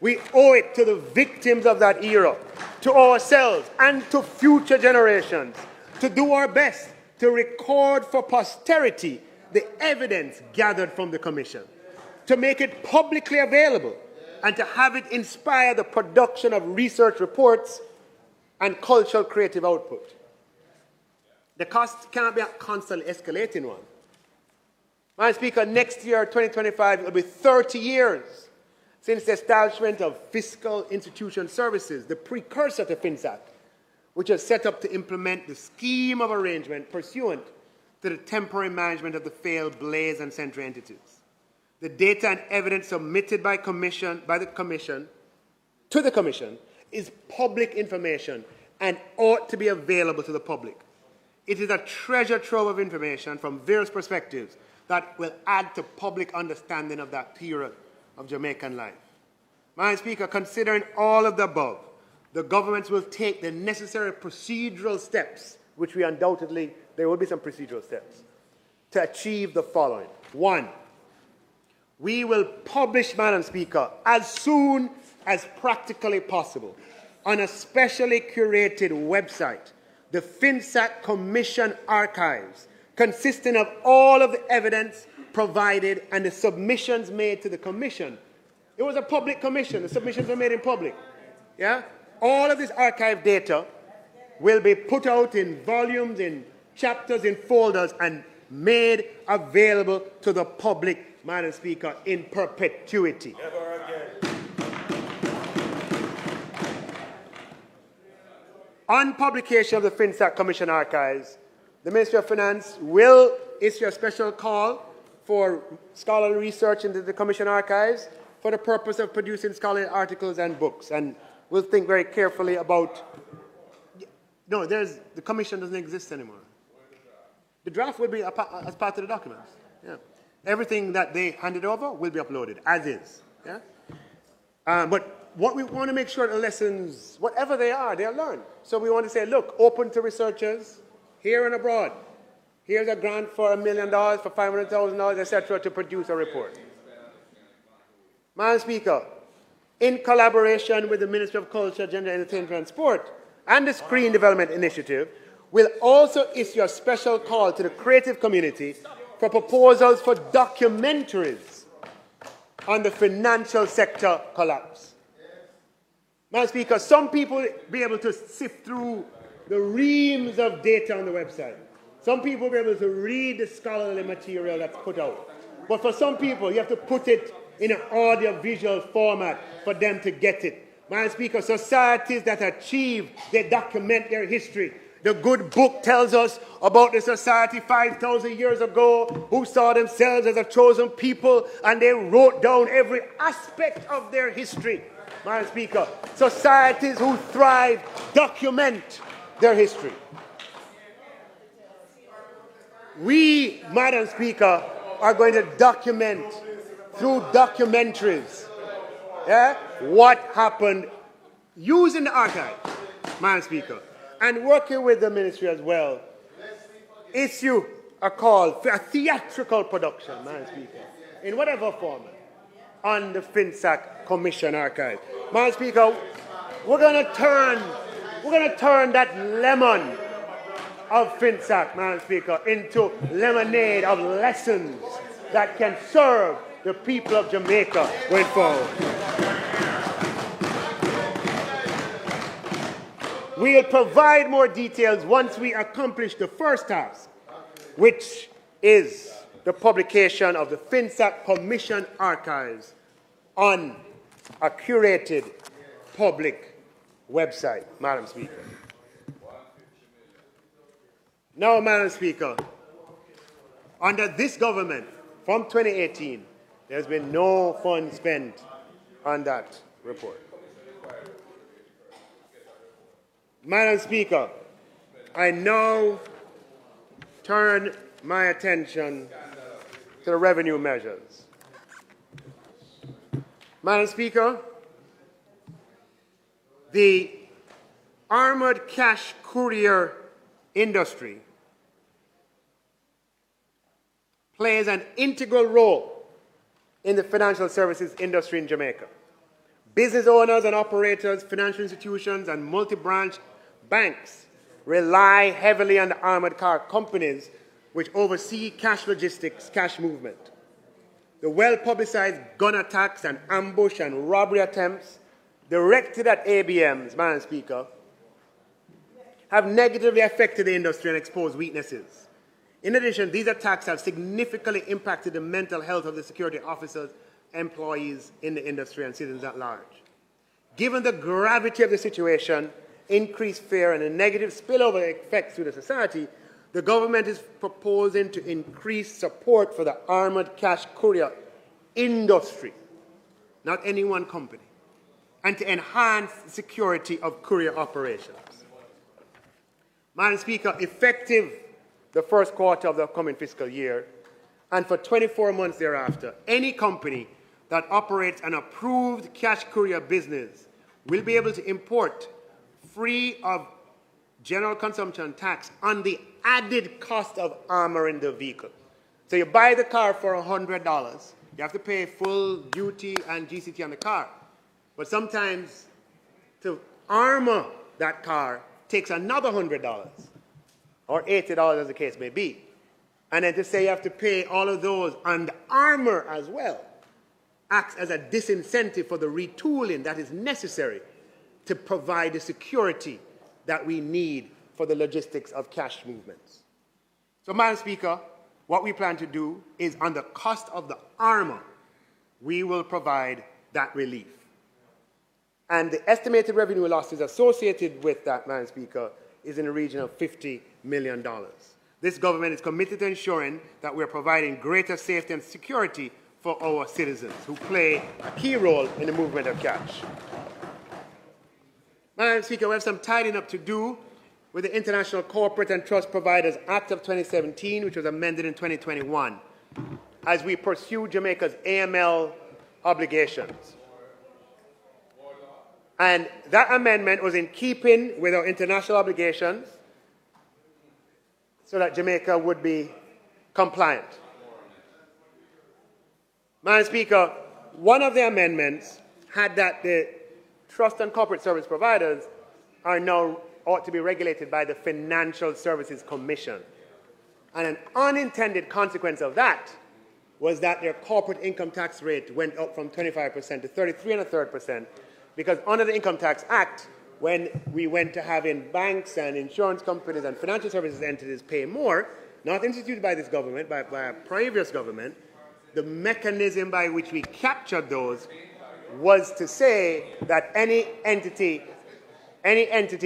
[SPEAKER 9] We owe it to the victims of that era, to ourselves and to future generations, to do our best to record for posterity the evidence gathered from the Commission, to make it publicly available, and to have it inspire the production of research reports and cultural creative output. The cost can't be a constantly escalating one. Madam Speaker, next year, 2025, it will be 30 years since the establishment of Fiscal Institution Services, the precursor to FinSAC, which is set up to implement the scheme of arrangement pursuant to the temporary management of the failed Blaze and Century entities. The data and evidence submitted by the Commission to the Commission is public information and ought to be available to the public. It is a treasure trove of information from various perspectives that will add to public understanding of that period of Jamaican life. Madam Speaker, considering all of the above, the government will take the necessary procedural steps, which we undoubtedly, there will be some procedural steps, to achieve the following. One, we will publish, Madam Speaker, as soon as practically possible, on a specially curated website, the FinSAC Commission archives, consisting of all of the evidence provided and the submissions made to the Commission. It was a public commission. The submissions were made in public. Yeah? All of this archive data will be put out in volumes, in chapters, in folders, and made available to the public, Madam Speaker, in perpetuity.
[SPEAKER 10] Never again.
[SPEAKER 9] On publication of the FinSAC Commission archives, the Ministry of Finance will issue a special call for scholarly research into the Commission archives for the purpose of producing scholarly articles and books. And we'll think very carefully about... No, the Commission doesn't exist anymore. The draft will be as part of the documents. Yeah. Everything that they handed over will be uploaded, as is. Yeah? But what we want to make sure the lessons, whatever they are learned. So we want to say, look, open to researchers here and abroad. Here's a grant for $1 million, for $500,000, etc., to produce a report. Madam Speaker, in collaboration with the Ministry of Culture, Gender, Entertainment and Sport and the Screen Development Initiative, will also issue a special call to the creative community for proposals for documentaries on the financial sector collapse. Madam Speaker, some people will be able to sift through the reams of data on the website. Some people will be able to read the scholarly material that's put out. But for some people, you have to put it in an audio-visual format for them to get it. Madam Speaker, societies that achieve, they document their history. The good book tells us about the society 5,000 years ago who saw themselves as a chosen people, and they wrote down every aspect of their history. Madam Speaker, societies who thrive document their history. We, Madam Speaker, are going to document through documentaries what happened using the archive, Madam Speaker, and working with the ministry as well, issue a call for a theatrical production, Madam Speaker, in whatever format, on the FinSAC Commission archive. Madam Speaker, we're going to turn that lemon of FinSAC, Madam Speaker, into lemonade of lessons that can serve the people of Jamaica going forward. We'll provide more details once we accomplish the first task, which is the publication of the FinSAC Commission archives on a curated public website, Madam Speaker. Now, Madam Speaker, under this government, from 2018, there's been no funds spent on that report. Madam Speaker, I now turn my attention to the revenue measures. Madam Speaker, the armored cash courier industry plays an integral role in the financial services industry in Jamaica. Business owners and operators, financial institutions, and multi-branch banks rely heavily on the armored car companies which oversee cash logistics, cash movement. The well-publicized gun attacks and ambush and robbery attempts directed at ABMs, Madam Speaker, have negatively affected the industry and exposed weaknesses. In addition, these attacks have significantly impacted the mental health of the security officers, employees in the industry, and citizens at large. Given the gravity of the situation, increased fear, and the negative spillover effects to the society, the government is proposing to increase support for the armored cash courier industry, not any one company, and to enhance the security of courier operations. Madam Speaker, effective the first quarter of the upcoming fiscal year, and for 24 months thereafter, any company that operates an approved cash courier business will be able to import free of general consumption tax on the added cost of armoring the vehicle. So you buy the car for $100, you have to pay full duty and GCT on the car. But sometimes to armor that car takes another $100 or $80 as the case may be. And then to say you have to pay all of those on the armor as well acts as a disincentive for the retooling that is necessary to provide the security that we need for the logistics of cash movements. So, Madam Speaker, what we plan to do is on the cost of the armor, we will provide that relief. And the estimated revenue losses associated with that, Madam Speaker, is in the region of $50 million. This government is committed to ensuring that we're providing greater safety and security for our citizens who play a key role in the movement of cash. Madam Speaker, we have some tidying up to do with the International Corporate and Trust Providers Act of 2017, which was amended in 2021, as we pursue Jamaica's AML obligations. And that amendment was in keeping with our international obligations so that Jamaica would be compliant. Madam Speaker, one of the amendments had that the trust and corporate service providers are now ought to be regulated by the Financial Services Commission. And an unintended consequence of that was that their corporate income tax rate went up from 25% to 33.33%, because under the Income Tax Act, when we went to having banks and insurance companies and financial services entities pay more, not instituted by this government, but by a previous government, the mechanism by which we captured those was to say that any entity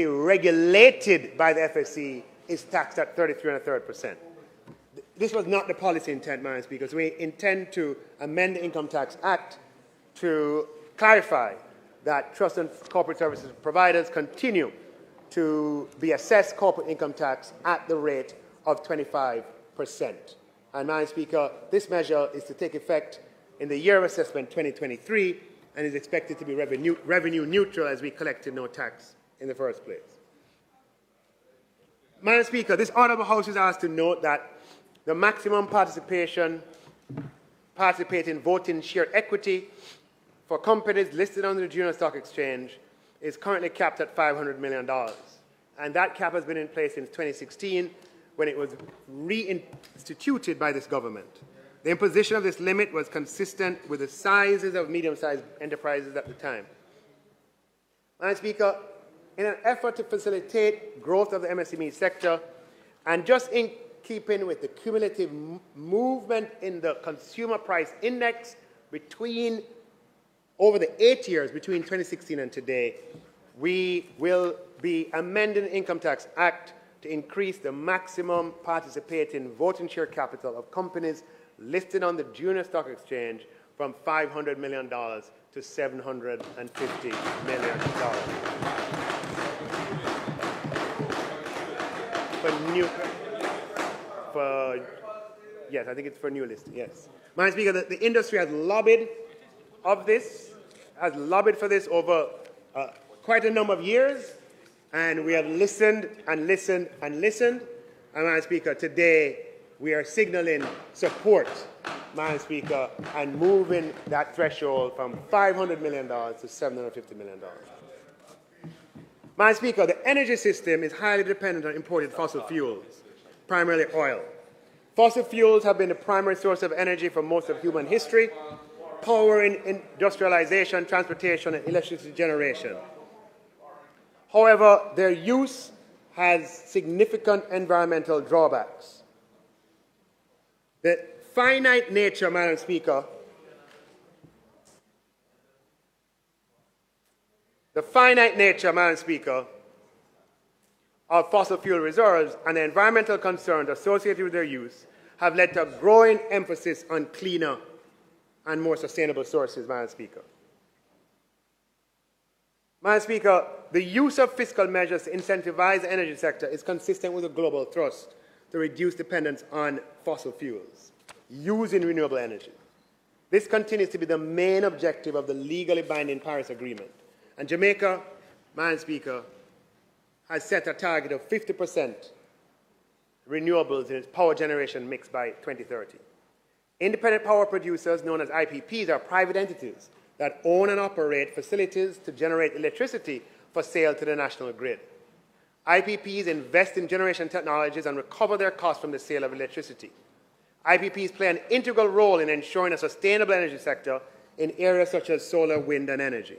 [SPEAKER 9] regulated by the FSC is taxed at 33.33%. This was not the policy intent, Madam Speaker. So we intend to amend the Income Tax Act to clarify that trust and corporate services providers continue to be assessed corporate income tax at the rate of 25%. And, Madam Speaker, this measure is to take effect in the year of assessment 2023 and is expected to be revenue neutral as we collected no tax in the first place. Madam Speaker, this Honourable House is asked to note that the maximum participating voting share equity for companies listed on the Junior Stock Exchange is currently capped at $500 million. And that cap has been in place since 2016 when it was reinstituted by this government. The imposition of this limit was consistent with the sizes of medium-sized enterprises at the time. Madam Speaker, in an effort to facilitate growth of the MSME sector, and just in keeping with the cumulative movement in the consumer price index over the 8 years between 2016 and today, we will be amending the Income Tax Act to increase the maximum participating voting share capital of companies listed on the Junior Stock Exchange from $500 million to $750 million. Yes, I think it's for new listing, yes. Madam Speaker, the industry has lobbied for this over quite a number of years, and we have listened and listened and listened. And, Madam Speaker, today we are signaling support, Madam Speaker, and moving that threshold from $500 million to $750 million. Madam Speaker, the energy system is highly dependent on imported fossil fuels, primarily oil. Fossil fuels have been the primary source of energy for most of human history, powering industrialization, transportation, and electricity generation. However, their use has significant environmental drawbacks. The finite nature, Madam Speaker, of fossil fuel reserves and the environmental concerns associated with their use have led to a growing emphasis on cleaner and more sustainable sources, Madam Speaker. Madam Speaker, the use of fiscal measures to incentivize the energy sector is consistent with a global thrust to reduce dependence on fossil fuels using renewable energy. This continues to be the main objective of the legally binding Paris Agreement. And Jamaica, Madam Speaker, has set a target of 50% renewables in its power generation mix by 2030. Independent power producers, known as IPPs, are private entities that own and operate facilities to generate electricity for sale to the national grid. IPPs invest in generation technologies and recover their costs from the sale of electricity. IPPs play an integral role in ensuring a sustainable energy sector in areas such as solar, wind, and energy.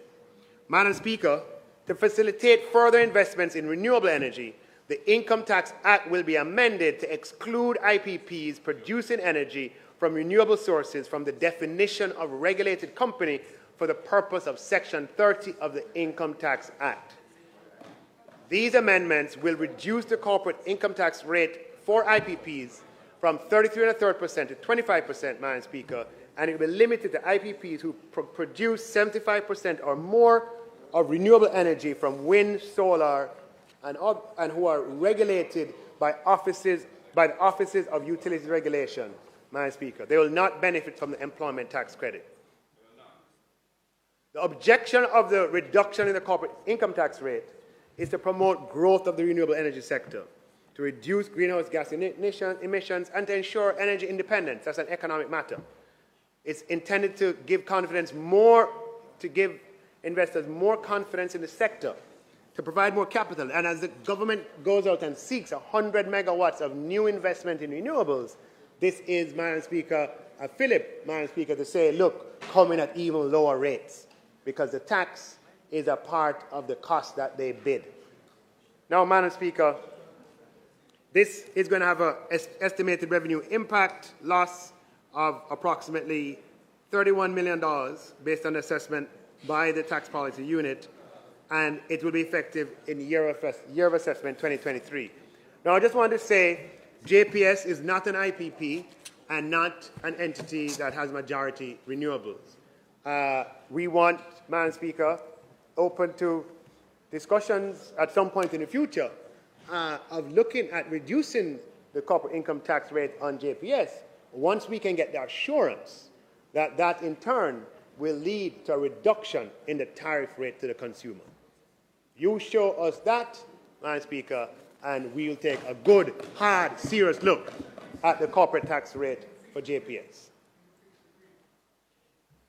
[SPEAKER 9] Madam Speaker, to facilitate further investments in renewable energy, the Income Tax Act will be amended to exclude IPPs producing energy from renewable sources from the definition of regulated company for the purpose of Section 30 of the Income Tax Act. These amendments will reduce the corporate income tax rate for IPPs from 33.33% to 25%, Madam Speaker, and it will be limited to IPPs who produce 75% or more of renewable energy from wind, solar, and who are regulated by the offices of utilities regulation, Madam Speaker. They will not benefit from the employment tax credit. The objection of the reduction in the corporate income tax rate is to promote growth of the renewable energy sector, to reduce greenhouse gas emissions, and to ensure energy independence. That's an economic matter. It's intended to give investors more confidence in the sector, to provide more capital. And as the government goes out and seeks 100 megawatts of new investment in renewables, this is, Madam Speaker, a fillip, Madam Speaker, to say, look, come in at even lower rates, because the tax is a part of the cost that they bid. Now, Madam Speaker, this is going to have an estimated revenue impact loss of approximately $31 million based on assessment by the Tax Policy Unit, and it will be effective in the year of assessment 2023. Now, I just want to say JPS is not an IPP and not an entity that has majority renewables. We want, Madam Speaker, open to discussions at some point in the future of looking at reducing the corporate income tax rate on JPS once we can get the assurance that that in turn will lead to a reduction in the tariff rate to the consumer. You show us that, Madam Speaker, and we'll take a good, hard, serious look at the corporate tax rate for JPS.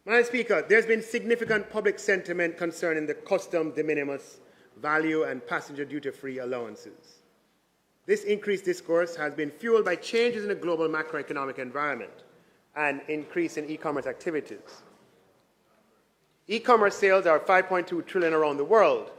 [SPEAKER 9] Madam Speaker, there's been significant public sentiment concerning the custom de minimis value and passenger duty-free allowances. This increased discourse has been fueled by changes in the global macroeconomic environment and increase in e-commerce activities. E-commerce sales are 5.2 trillion around the world,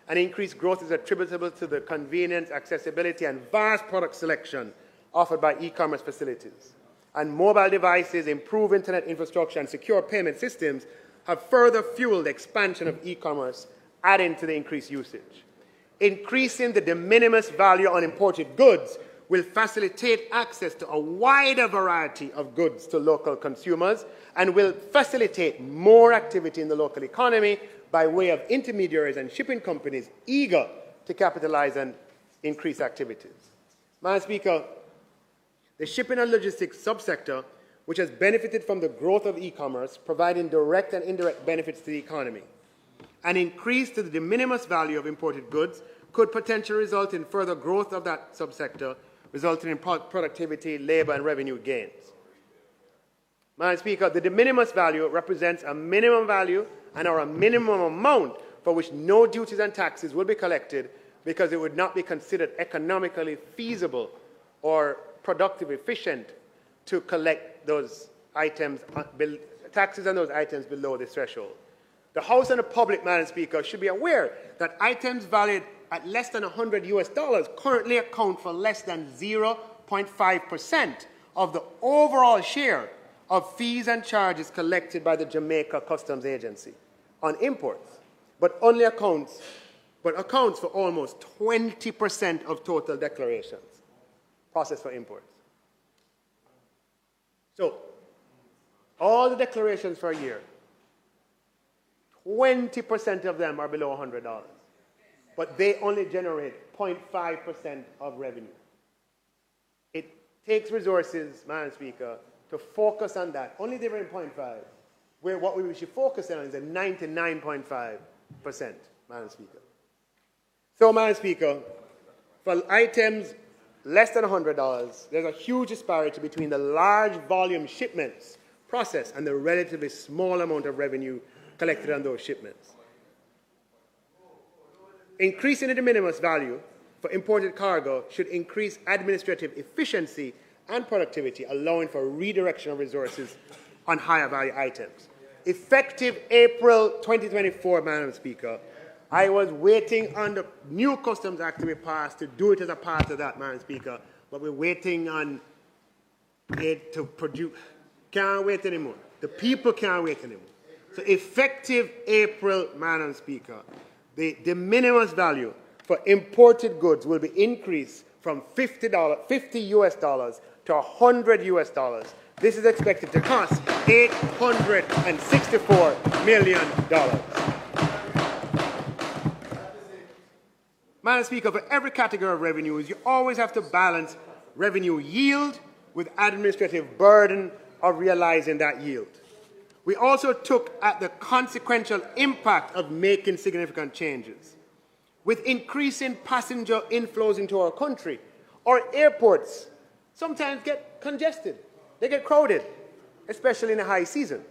[SPEAKER 9] and increased growth is attributable to the convenience, accessibility, and vast product selection offered by e-commerce facilities. And mobile devices, improved internet infrastructure, and secure payment systems have further fueled the expansion of e-commerce, adding to the increased usage. Increasing the de minimis value on imported goods will facilitate access to a wider variety of goods to local consumers and will facilitate more activity in the local economy by way of intermediaries and shipping companies eager to capitalize and increase activities. Madam Speaker, the shipping and logistics subsector, which has benefited from the growth of e-commerce, providing direct and indirect benefits to the economy, an increase to the de minimis value of imported goods could potentially result in further growth of that subsector, resulting in productivity, labor, and revenue gains. Madam Speaker, the de minimis value represents a minimum value and/or a minimum amount for which no duties and taxes will be collected because it would not be considered economically feasible or productive efficient to collect those items, taxes on those items below this threshold. The House and the public, Madam Speaker, should be aware that items valued at less than $100 currently account for less than 0.5% of the overall share of fees and charges collected by the Jamaica Customs Agency on imports, but accounts for almost 20% of total declarations processed for imports. So, all the declarations for a year, 20% of them are below $100, but they only generate 0.5% of revenue. It takes resources, Madam Speaker, to focus on that. Only delivering 0.5, where what we should focus on is the 99.5%, Madam Speaker. So, Madam Speaker, for items less than $100, there's a huge disparity between the large volume shipments processed and the relatively small amount of revenue collected on those shipments. Increasing the de minimis value for imported cargo should increase administrative efficiency and productivity, allowing for redirection of resources on higher value items. Effective April 2024, Madam Speaker, I was waiting on the new Customs Act to be passed to do it as a part of that, Madam Speaker, but we're waiting on it to produce. Can't wait anymore. The people can't wait anymore. So effective April, Madam Speaker, the de minimis value for imported goods will be increased from $50 to $100. This is expected to cost $864 million. Madam Speaker, for every category of revenues, you always have to balance revenue yield with administrative burden of realizing that yield. We also took at the consequential impact of making significant changes. With increasing passenger inflows into our country, our airports sometimes get congested. They get crowded, especially in the high season.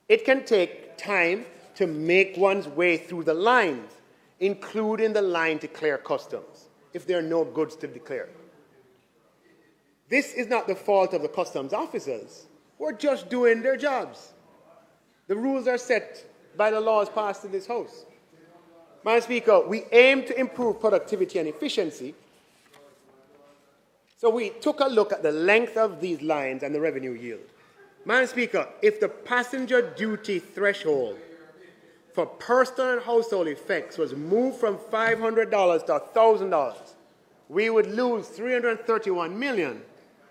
[SPEAKER 9] It can take time to make one's way through the lines, including the line to clear customs, if there are no goods to declare. This is not the fault of the customs officers who are just doing their jobs. The rules are set by the laws passed in this House. Madam Speaker, we aim to improve productivity and efficiency, so we took a look at the length of these lines and the revenue yield. Madam Speaker, if the passenger duty threshold for personal and household effects was moved from $500 to $1,000, we would lose $331 million,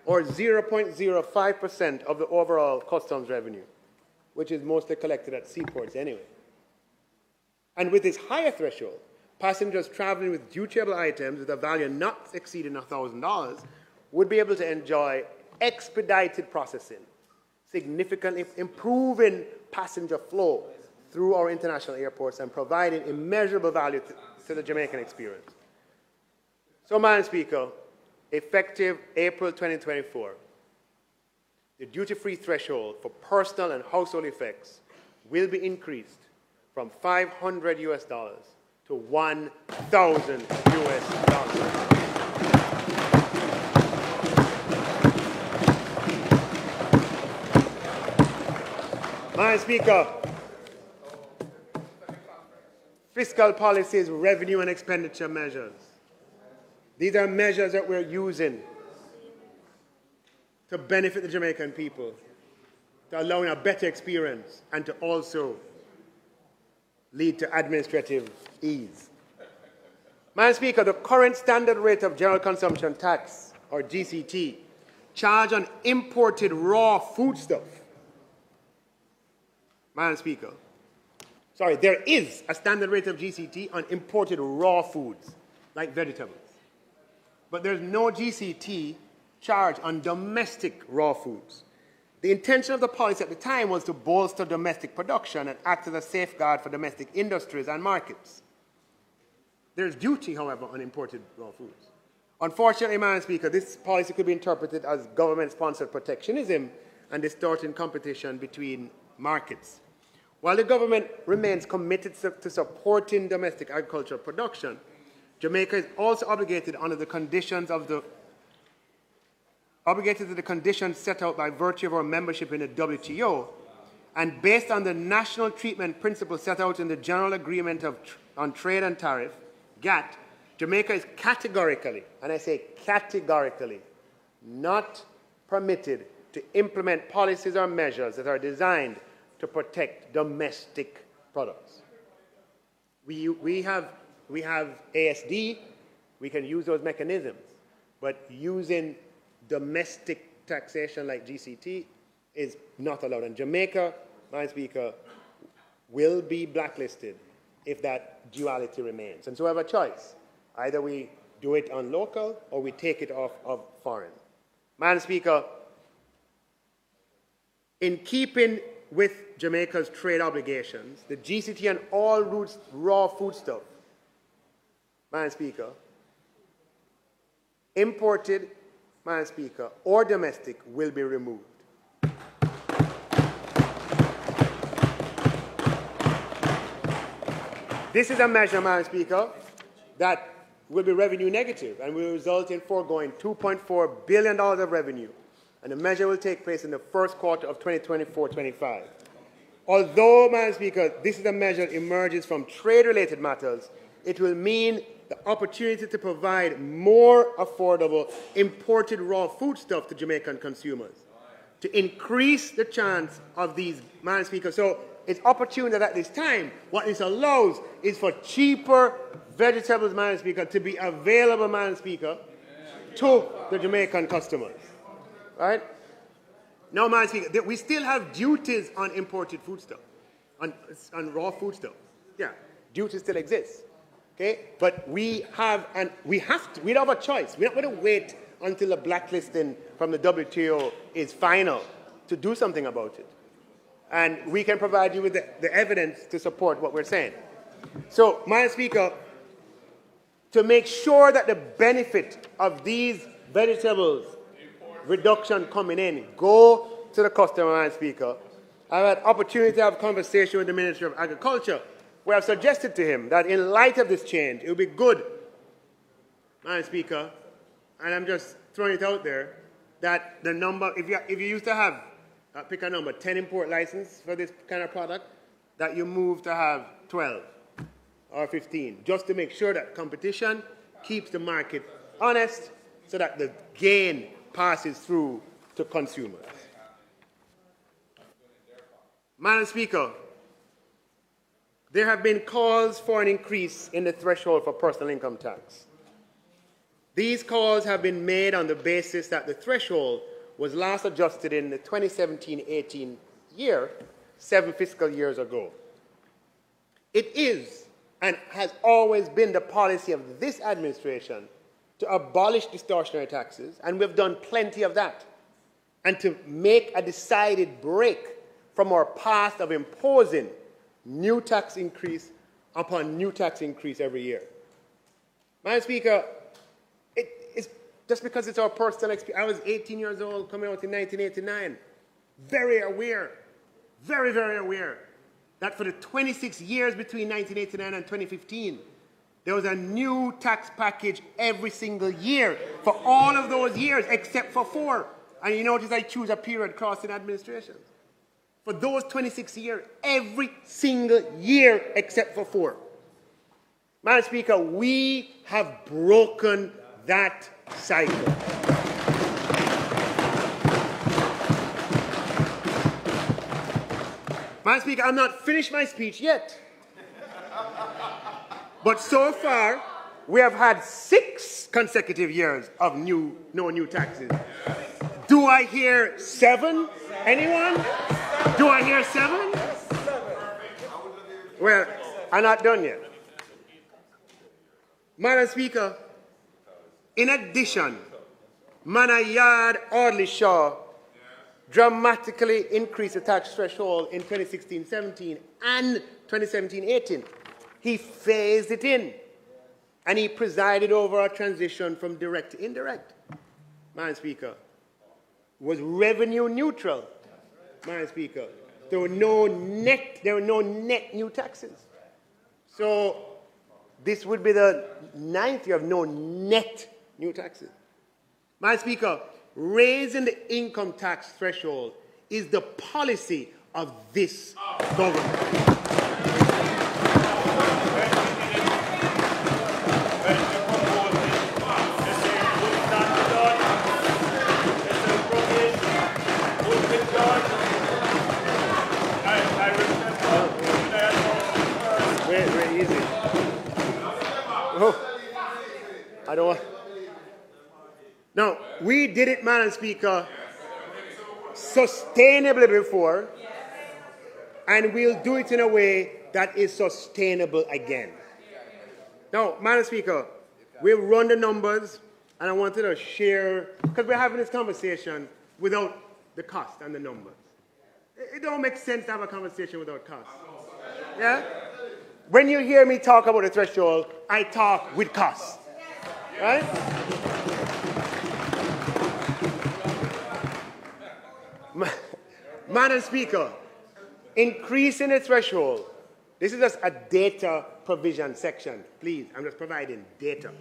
[SPEAKER 9] or 0.05% of the overall customs revenue, which is mostly collected at seaports anyway. And with this higher threshold, passengers traveling with dutiable items with a value not exceeding $1,000 would be able to enjoy expedited processing, significantly improving passenger flow through our international airports and providing immeasurable value to the Jamaican experience. So, Madam Speaker, effective April 2024, the duty-free threshold for personal and household effects will be increased from $500 to $1,000. Madam Speaker, fiscal policies, revenue and expenditure measures. These are measures that we're using to benefit the Jamaican people, to allow a better experience, and to also lead to administrative ease. Madam Speaker, the current standard rate of general consumption tax, or GCT, charged on imported raw foodstuff. Madam Speaker, there is a standard rate of GCT on imported raw foods, like vegetables. But there's no GCT charge on domestic raw foods. The intention of the policy at the time was to bolster domestic production and act as a safeguard for domestic industries and markets. There's duty, however, on imported raw foods. Unfortunately, Madam Speaker, this policy could be interpreted as government-sponsored protectionism and distorting competition between markets. While the government remains committed to supporting domestic agricultural production, Jamaica is also obligated under the conditions of the obligated to the conditions set out by virtue of our membership in the WTO, and based on the national treatment principle set out in the General Agreement on Trade and Tariff, GATT, Jamaica is categorically, and I say categorically, not permitted to implement policies or measures that are designed to protect domestic products. We have ASD, we can use those mechanisms, but using domestic taxation like GCT is not allowed. And Jamaica, Madam Speaker, will be blacklisted if that duality remains. And so we have a choice. Either we do it on local or we take it off of foreign. Madam Speaker, in keeping with Jamaica's trade obligations, the GCT and all raw foodstuff, Madam Speaker, imported, Madam Speaker, or domestic will be removed. This is a measure, Madam Speaker, that will be revenue negative and will result in foregoing $2.4 billion of revenue. And the measure will take place in the first quarter of 2024-25. Although, Madam Speaker, this is a measure that emerges from trade-related matters, it will mean the opportunity to provide more affordable imported raw foodstuff to Jamaican consumers, to increase the chance of these, Madam Speaker. So it's opportune that at this time, what this allows is for cheaper vegetables, Madam Speaker, to be available, Madam Speaker, to the Jamaican customers. Right? Now, Madam Speaker, we still have duties on imported foodstuff, on raw foodstuff. Yeah, duties still exist. Okay? But we have, and we don't have a choice. We're not going to wait until the blacklisting from the WTO is final to do something about it. And we can provide you with the evidence to support what we're saying. So, Madam Speaker, to make sure that the benefit of these vegetables reduction coming in go to the customer, Madam Speaker, I've had opportunity to have a conversation with the Minister of Agriculture, where I've suggested to him that in light of this change, it would be good, Madam Speaker, and I'm just throwing it out there, that the number, if you used to have, pick a number, 10 import license for this kind of product, that you move to have 12 or 15, just to make sure that competition keeps the market honest so that the gain passes through to consumers. Madam Speaker, there have been calls for an increase in the threshold for personal income tax. These calls have been made on the basis that the threshold was last adjusted in the 2017-18 year, 7 fiscal years ago. It is and has always been the policy of this administration to abolish distortionary taxes, and we've done plenty of that, and to make a decided break from our past of imposing new tax increase upon new tax increase every year. Madam Speaker, it's just because it's our personal experience. I was 18 years old coming out in 1989, very aware, very, very aware that for the 26 years between 1989 and 2015, there was a new tax package every single year for all of those years except for 4. And you notice I choose a period crossing administrations. For those 26 years, every single year except for 4. Madam Speaker, we have broken that cycle. Madam Speaker, I'm not finished my speech yet. But so far, we have had 6 consecutive years of no new taxes. Do I hear 7? Anyone? Do I hear 7? Well, I'm not done yet. Madam Speaker, in addition, Manayard Audley Shaw dramatically increased the tax threshold in 2016-17 and 2017-18. He phased it in. and he presided over a transition from direct to indirect, Madam Speaker. Was revenue neutral, Madam Speaker. There were no net new taxes. So this would be the 9th year of no net new taxes. Madam Speaker, raising the income tax threshold is the policy of this government. Very easy. Oh, I don't want. Now, we did it, Madam Speaker, sustainably before, and we'll do it in a way that is sustainable again. Now, Madam Speaker, we've run the numbers, and I wanted to share, because we're having this conversation without the cost and the numbers. It don't make sense to have a conversation without cost. Yeah? When you hear me talk about the threshold, I talk with cost. Right? Madam Speaker, increasing the threshold, this is just a data provision section. Please, I'm just providing data.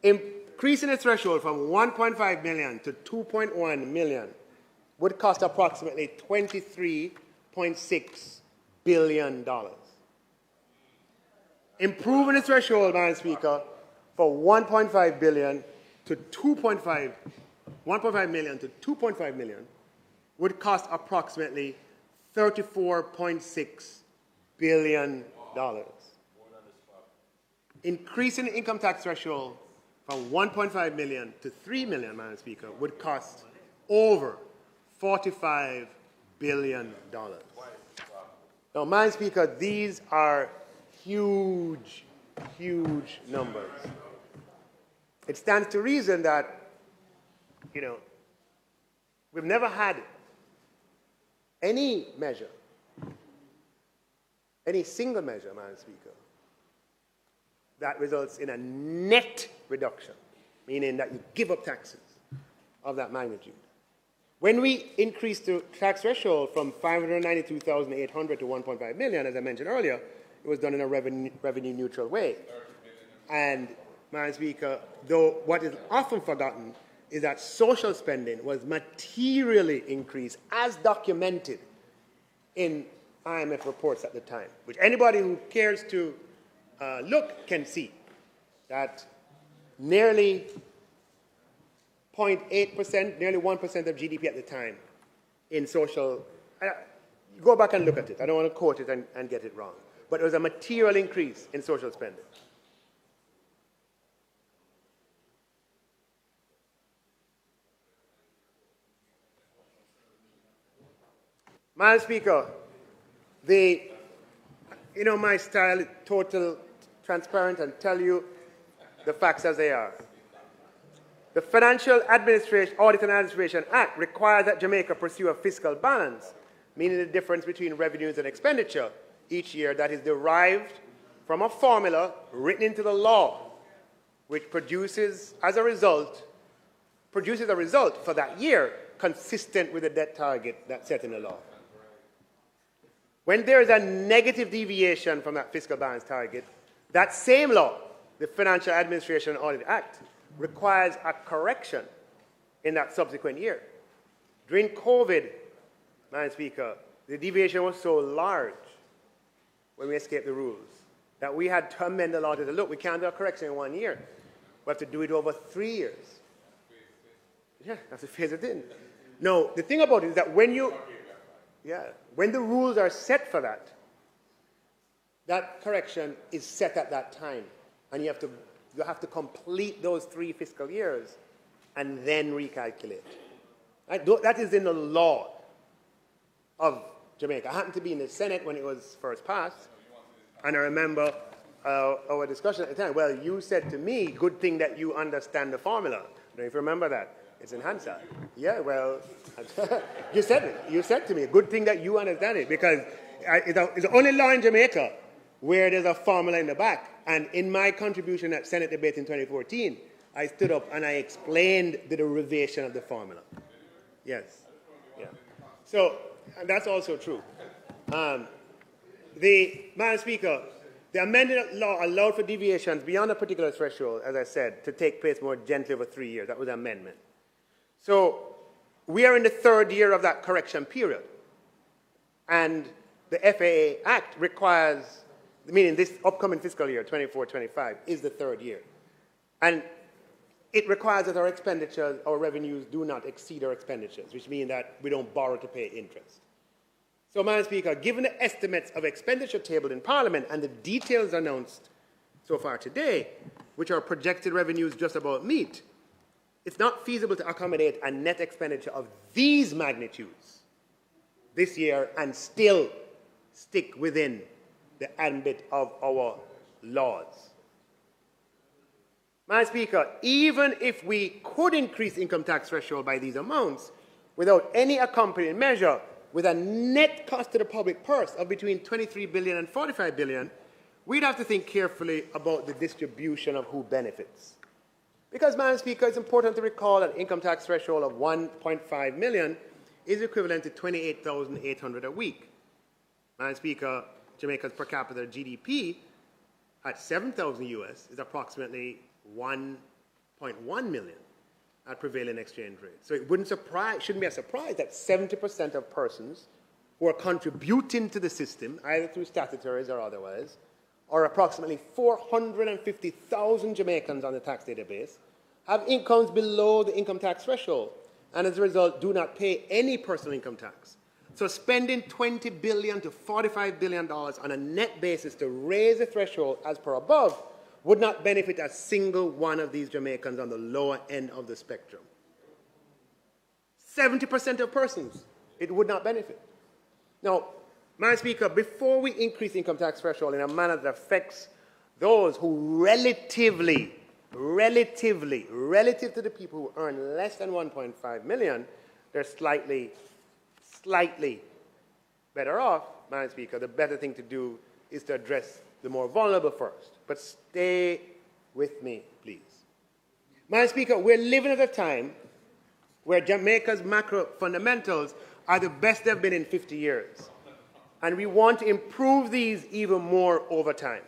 [SPEAKER 9] Increasing the threshold from 1.5 million to 2.1 million would cost approximately $23.6 billion. Improving the threshold, Madam Speaker, for 1.5 billion to 1.5 million to 2.5 million would cost approximately $34.6 billion. Increasing the income tax threshold from 1.5 million to 3 million, Madam Speaker, would cost over $45 billion. Now, Madam Speaker, these are huge, huge numbers. It stands to reason that, we've never had any measure, any single measure, Madam Speaker, that results in a net reduction, meaning that you give up taxes of that magnitude. When we increased the tax threshold from 592,800 to 1.5 million, as I mentioned earlier, it was done in a revenue neutral way. And, Madam Speaker, though what is often forgotten is that social spending was materially increased, as documented in IMF reports at the time, which anybody who cares to look can see that nearly 0.8%, nearly 1% of GDP at the time in social. Go back and look at it. I don't want to quote it and get it wrong. But it was a material increase in social spending. Madam Speaker, my style is total transparent and tell you the facts as they are. The Financial Audit and Administration Act requires that Jamaica pursue a fiscal balance, meaning the difference between revenues and expenditure each year that is derived from a formula written into the law, which produces a result for that year consistent with the debt target that's set in the law. When there is a negative deviation from that fiscal balance target, that same law, the Financial Administration Audit Act, requires a correction in that subsequent year. During COVID, Madam Speaker, the deviation was so large when we escaped the rules that we had to amend the law to say, look, we can't do a correction in 1 year. We have to do it over 3 years. Yeah, have to phase it in. No, the thing about it is that when the rules are set for that, that correction is set at that time. And you have to complete those 3 fiscal years and then recalculate. Right? That is in the law of Jamaica. I happened to be in the Senate when it was first passed, and I remember our discussion at the time. Well, you said to me, good thing that you understand the formula. I don't know if you remember that. It's in Hansard. Yeah, well, you said it. You said to me, good thing that you understand it, because it's the only law in Jamaica where there's a formula in the back And in my contribution at Senate debate in 2014, I stood up and I explained the derivation of the formula. Yes. Yeah. So, and that's also true. Madam Speaker, the amended law allowed for deviations beyond a particular threshold, as I said, to take place more gently over 3 years. That was the amendment. So we are in the 3rd year of that correction period. And the FAA Act requires, meaning this upcoming fiscal year, 24-25, is the 3rd year. And it requires that our expenditures, our revenues do not exceed our expenditures, which means that we don't borrow to pay interest. So, Madam Speaker, given the estimates of expenditure tabled in Parliament and the details announced so far today, which our projected revenues just about meet, it's not feasible to accommodate a net expenditure of these magnitudes this year and still stick within the ambit of our laws. Madam Speaker, even if we could increase income tax threshold by these amounts without any accompanying measure, with a net cost to the public purse of between 23 billion and 45 billion, we'd have to think carefully about the distribution of who benefits. Because, Madam Speaker, it's important to recall that income tax threshold of 1.5 million is equivalent to 28,800 a week. Madam Speaker, Jamaica's per capita GDP at 7,000 US is approximately 1.1 million at prevailing exchange rate. So it shouldn't be a surprise that 70% of persons who are contributing to the system, either through statutories or otherwise, or approximately 450,000 Jamaicans on the tax database, have incomes below the income tax threshold, and as a result do not pay any personal income tax. So spending $20 billion to $45 billion on a net basis to raise the threshold as per above would not benefit a single one of these Jamaicans on the lower end of the spectrum. 70% of persons, it would not benefit. Now, Madam Speaker, before we increase income tax threshold in a manner that affects those who relative to the people who earn less than 1.5 million, they're slightly better off, Madam Speaker. The better thing to do is to address the more vulnerable first. But stay with me, please. Madam Speaker, we're living at a time where Jamaica's macro fundamentals are the best they've been in 50 years. And we want to improve these even more over time.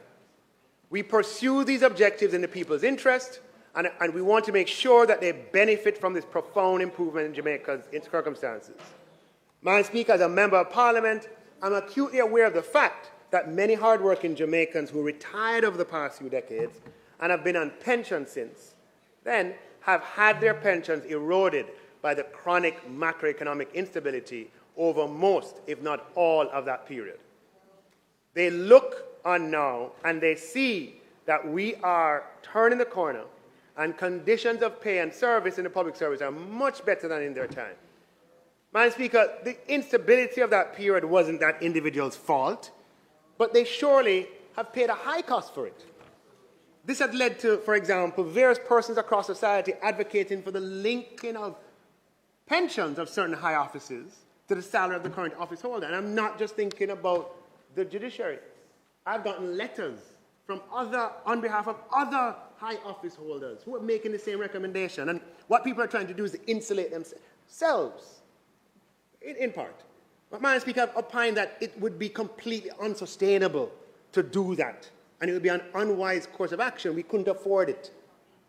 [SPEAKER 9] We pursue these objectives in the people's interest, and we want to make sure that they benefit from this profound improvement in Jamaica's circumstances. Madam Speaker, as a Member of Parliament, I'm acutely aware of the fact that many hardworking Jamaicans who retired over the past few decades and have been on pension since then have had their pensions eroded by the chronic macroeconomic instability over most, if not all, of that period. They look on now and they see that we are turning the corner and conditions of pay and service in the public service are much better than in their time. Madam Speaker, the instability of that period wasn't that individual's fault, but they surely have paid a high cost for it. This had led to, for example, various persons across society advocating for the linking of pensions of certain high offices to the salary of the current office holder. And I'm not just thinking about the judiciary. I've gotten letters from on behalf of other high office holders who are making the same recommendation. And what people are trying to do is to insulate themselves, in part. But Madam Speaker, I've opined that it would be completely unsustainable to do that. And it would be an unwise course of action. We couldn't afford it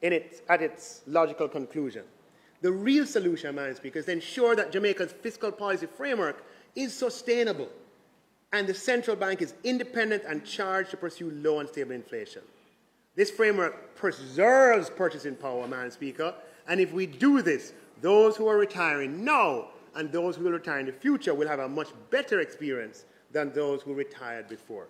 [SPEAKER 9] at its logical conclusion. The real solution, Madam Speaker, is to ensure that Jamaica's fiscal policy framework is sustainable and the central bank is independent and charged to pursue low and stable inflation. This framework preserves purchasing power, Madam Speaker, and if we do this, those who are retiring now and those who will retire in the future will have a much better experience than those who retired before.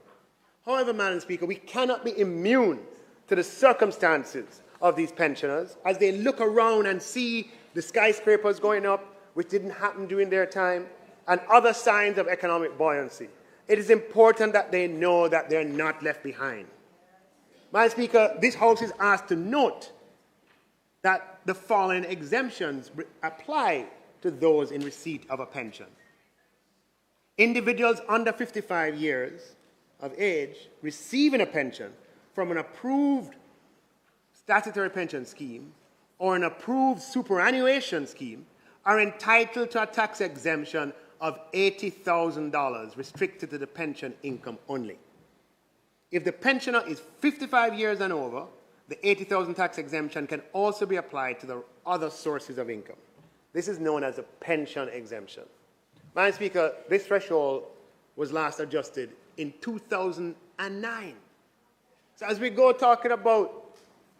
[SPEAKER 9] However, Madam Speaker, we cannot be immune to the circumstances of these pensioners as they look around and see the skyscrapers going up, which didn't happen during their time, and other signs of economic buoyancy. It is important that they know that they're not left behind. Madam Speaker, this House is asked to note that the following exemptions apply to those in receipt of a pension. Individuals under 55 years of age receiving a pension from an approved statutory pension scheme or an approved superannuation scheme are entitled to a tax exemption of $80,000 restricted to the pension income only. If the pensioner is 55 years and over, the $80,000 tax exemption can also be applied to the other sources of income. This is known as a pension exemption. Madam Speaker, this threshold was last adjusted in 2009. So as we go talking about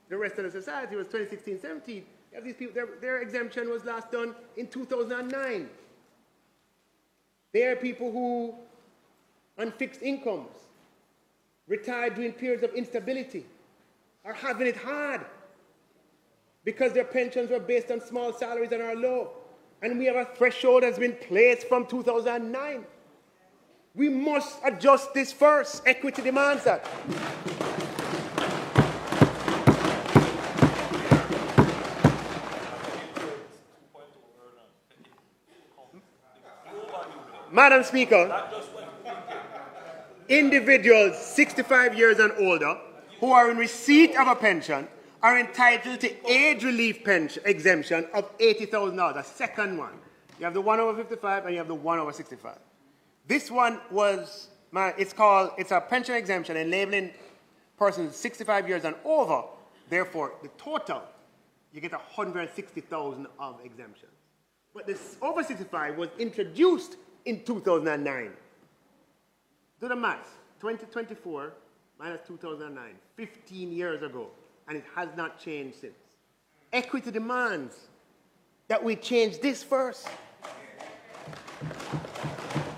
[SPEAKER 9] the rest of the society, it was 2016-17. You have these people, their exemption was last done in 2009. They are people who, on fixed incomes, retired during periods of instability, are having it hard because their pensions were based on small salaries and are low. And we have a threshold that's been placed from 2009. We must adjust this first. Equity demands that. Madam Speaker, individuals 65 years and older who are in receipt of a pension are entitled to age relief pension exemption of $80,000, a second one. You have the 1 over 55 and you have the 1 over 65. This one was, it's a pension exemption enabling persons 65 years and over. Therefore, the total, you get 160,000 of exemption. But this over 65 was introduced in 2009. Do the math. 2024 minus 2009, 15 years ago, and it has not changed since. Equity demands that we change this first.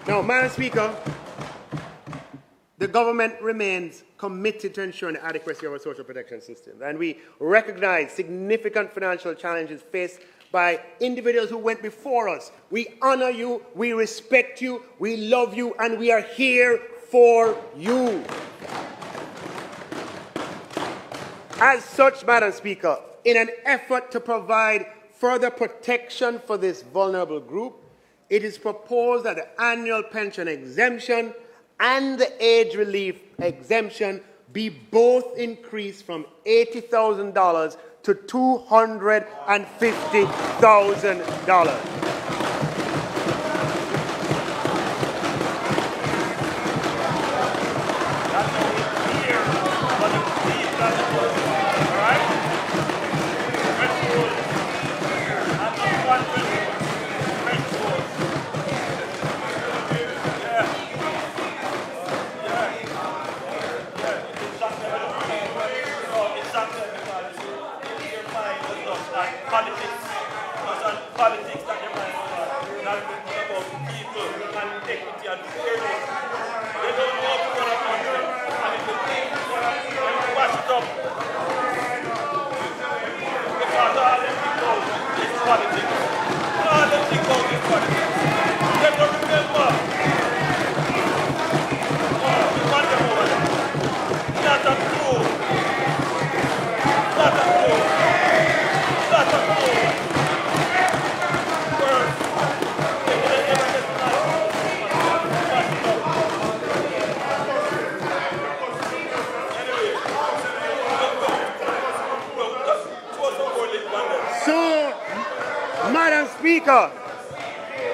[SPEAKER 9] Now, Madam Speaker, the government remains committed to ensuring the adequacy of our social protection system, and we recognize significant financial challenges faced by individuals who went before us. We honor you, we respect you, we love you, and we are here for you. As such, Madam Speaker, in an effort to provide further protection for this vulnerable group, it is proposed that the annual pension exemption and the age relief exemption be both increased from $80,000 to $250,000.
[SPEAKER 10] Politics that they might not about people and equity and fairness. They don't know to what country. And if they wash it up, because all them people is politics. All them people is politics. They don't remember. We want them over there. Not a clue. Not a clue. Not a clue.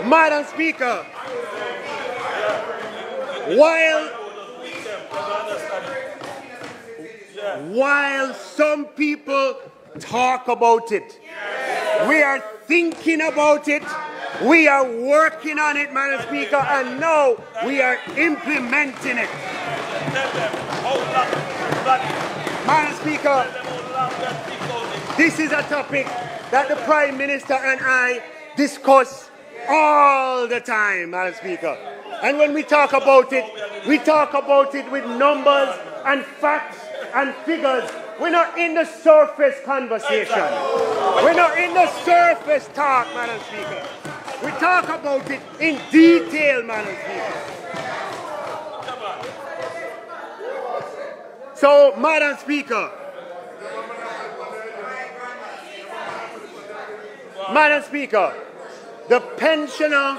[SPEAKER 9] Madam Speaker, while some people talk about it, we are thinking about it, we are working on it, Madam Speaker, and now we are implementing it. Madam Speaker, this is a topic that the Prime Minister and I discuss all the time, Madam Speaker. And when we talk about it with numbers and facts and figures. We're not in the surface conversation. We're not in the surface talk, Madam Speaker. We talk about it in detail, Madam Speaker. So, Madam Speaker, the pensioner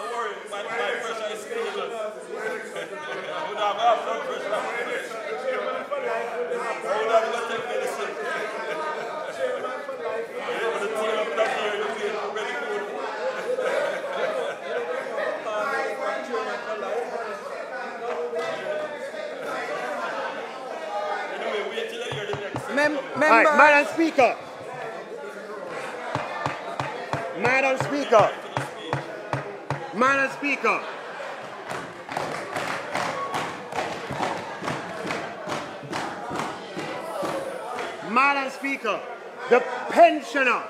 [SPEAKER 2] Member.
[SPEAKER 9] All right, Madam Speaker. Madam Speaker. Madam Speaker. Madam Speaker, the pensioner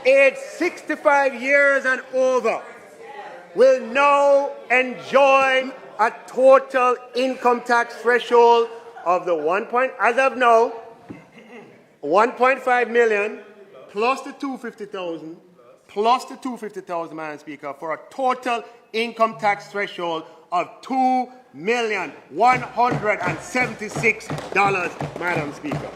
[SPEAKER 9] aged 65 years and over will now enjoy a total income tax threshold of the as of now, 1.5 million plus the 250,000 plus the 250,000, Madam Speaker, for a total income tax threshold of $2,176, Madam Speaker.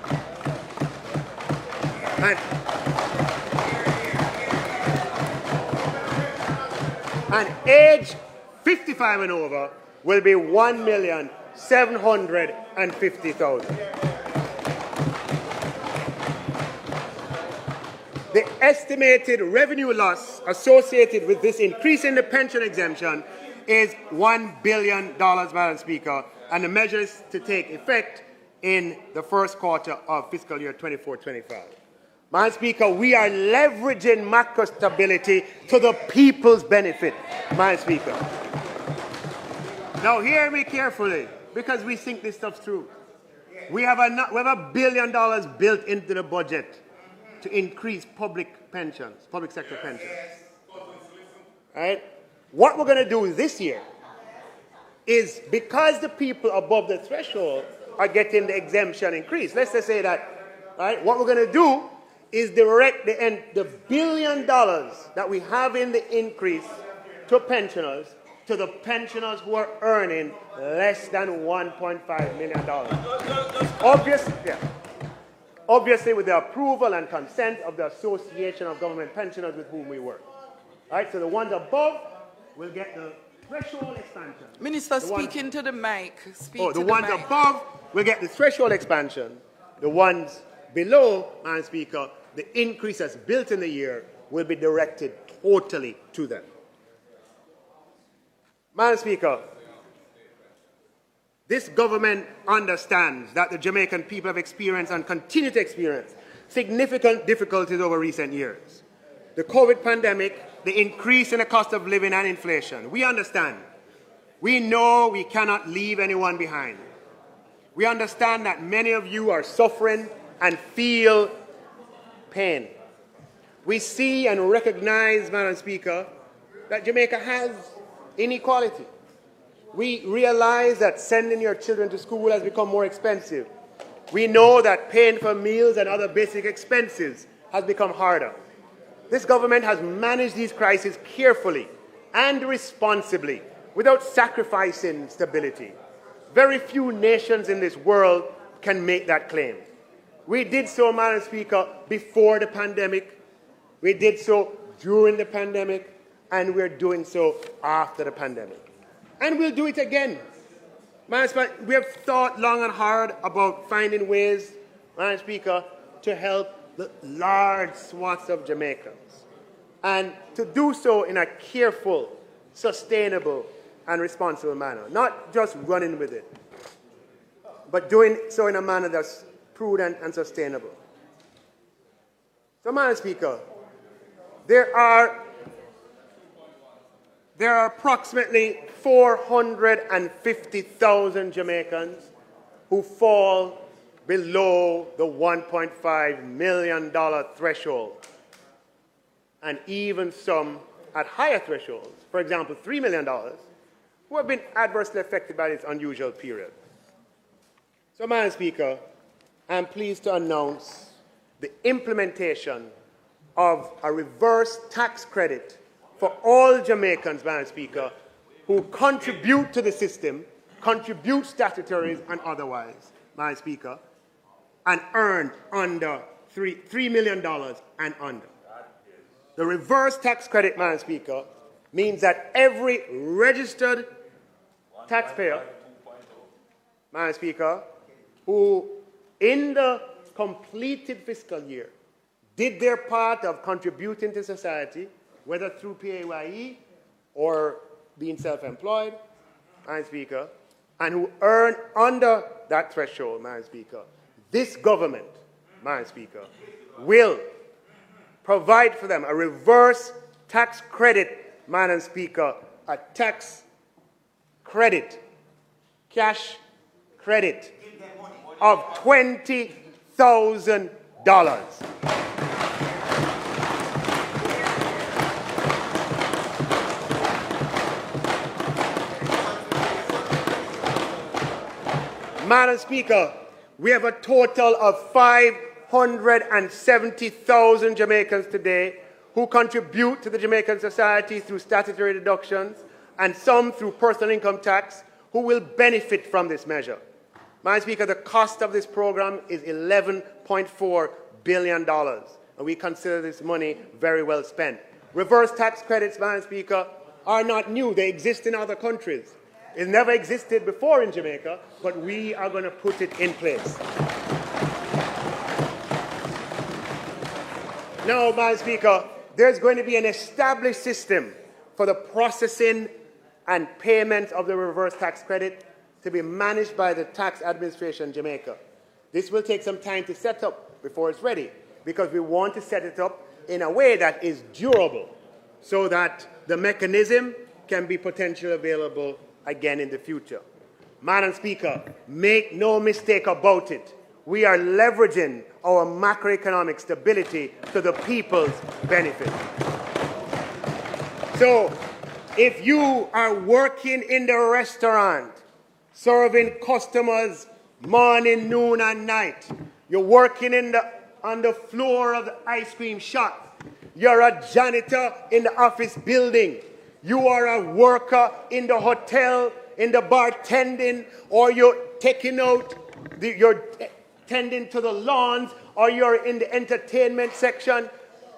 [SPEAKER 9] And age 55 and over will be 1,750,000. The estimated revenue loss associated with this increase in the pension exemption is $1 billion, Madam Speaker, and the measures to take effect in the first quarter of fiscal year 24-25. Madam Speaker, we are leveraging macro stability to the people's benefit, Madam Speaker. Now hear me carefully, because we think this stuff's true. We have $1 billion built into the budget to increase public pensions, public sector pensions. Right? What we're going to do this year is, because the people above the threshold are getting the exemption increase, let's just say that, right? What we're going to do is direct the $1 billion that we have in the increase to pensioners, to the pensioners who are earning less than $1.5 million. Obviously, with the approval and consent of the Association of Government Pensioners with whom we work. Right? So the ones above will get the threshold expansion.
[SPEAKER 2] Minister, speaking to the mic.
[SPEAKER 9] The ones above will get the threshold expansion. The ones below, Madam Speaker, the increase that's built in the year will be directed totally to them. Madam Speaker, this government understands that the Jamaican people have experienced and continue to experience significant difficulties over recent years. The COVID pandemic, the increase in the cost of living and inflation. We understand. We know we cannot leave anyone behind. We understand that many of you are suffering and feel pain. We see and recognize, Madam Speaker, that Jamaica has inequality. We realize that sending your children to school has become more expensive. We know that paying for meals and other basic expenses has become harder. This government has managed these crises carefully and responsibly without sacrificing stability. Very few nations in this world can make that claim. We did so, Madam Speaker, before the pandemic. We did so during the pandemic, and we're doing so after the pandemic. And we'll do it again. Madam Speaker, we have thought long and hard about finding ways, Madam Speaker, to help the large swaths of Jamaicans, and to do so in a careful, sustainable, and responsible manner. Not just running with it, but doing so in a manner that's prudent and sustainable. So, Madam Speaker, there are approximately 450,000 Jamaicans who fall below the $1.5 million threshold, and even some at higher thresholds, for example, $3 million, who have been adversely affected by this unusual period. So, Madam Speaker, I'm pleased to announce the implementation of a reverse tax credit for all Jamaicans, Madam Speaker, who contribute to the system, contribute statutories and otherwise, Madam Speaker, and earn under $3 million and under. The reverse tax credit, Madam Speaker, means that every registered taxpayer, Madam Speaker, who in the completed fiscal year did their part of contributing to society, whether through PAYE or being self-employed, Madam Speaker, and who earn under that threshold, Madam Speaker, this government Madam Speaker, will provide for them a reverse tax credit, Madam Speaker, a tax credit, cash credit of $20,000. Madam Speaker, we have a total of 570,000 Jamaicans today who contribute to the Jamaican society through statutory deductions and some through personal income tax who will benefit from this measure. Madam Speaker, the cost of this program is $11.4 billion, and we consider this money very well spent. Reverse tax credits, Madam Speaker, are not new. They exist in other countries. It never existed before in Jamaica, but we are going to put it in place. Now, Madam Speaker, there's going to be an established system for the processing and payment of the reverse tax credit to be managed by the Tax Administration Jamaica. This will take some time to set up before it's ready, because we want to set it up in a way that is durable so that the mechanism can be potentially available again in the future. Madam Speaker, make no mistake about it. We are leveraging our macroeconomic stability to the people's benefit. So, if you are working in the restaurant, serving customers morning, noon, and night, you're working on the floor of the ice cream shop, you're a janitor in the office building, you are a worker in the hotel, in the bartending, or you're taking out, you're tending to the lawns, or you're in the entertainment section.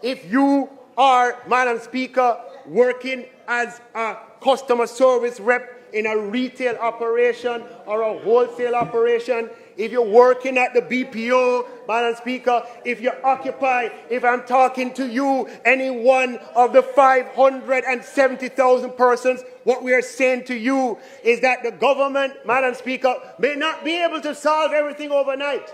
[SPEAKER 9] If you are, Madam Speaker, working as a customer service rep in a retail operation or a wholesale operation, if you're working at the BPO, Madam Speaker, if you occupy, if I'm talking to you, any one of the 570,000 persons, what we are saying to you is that the government, Madam Speaker, may not be able to solve everything overnight,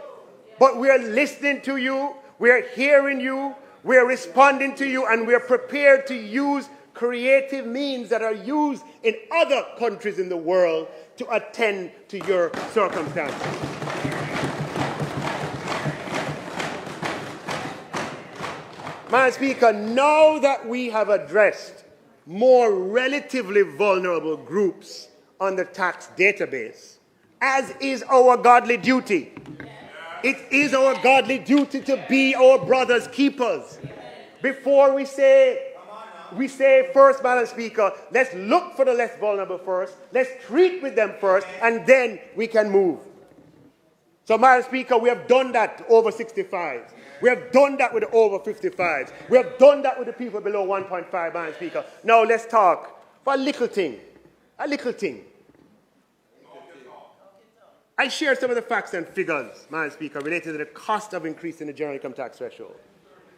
[SPEAKER 9] but we are listening to you, we are hearing you, we are responding to you, and we are prepared to use creative means that are used in other countries in the world to attend to your circumstances. Madam Speaker, now that we have addressed more relatively vulnerable groups on the tax database, as is our godly duty, it is our godly duty to be our brother's keepers. Before we say first, Madam Speaker, let's look for the less vulnerable first, let's treat with them first, and then we can move. So, Madam Speaker, we have done that over 65s. We have done that with the over 55s. We have done that with the people below 1.5, Madam Speaker. Now let's talk for a little thing. A little thing. I share some of the facts and figures, Madam Speaker, related to the cost of increasing the general income tax threshold.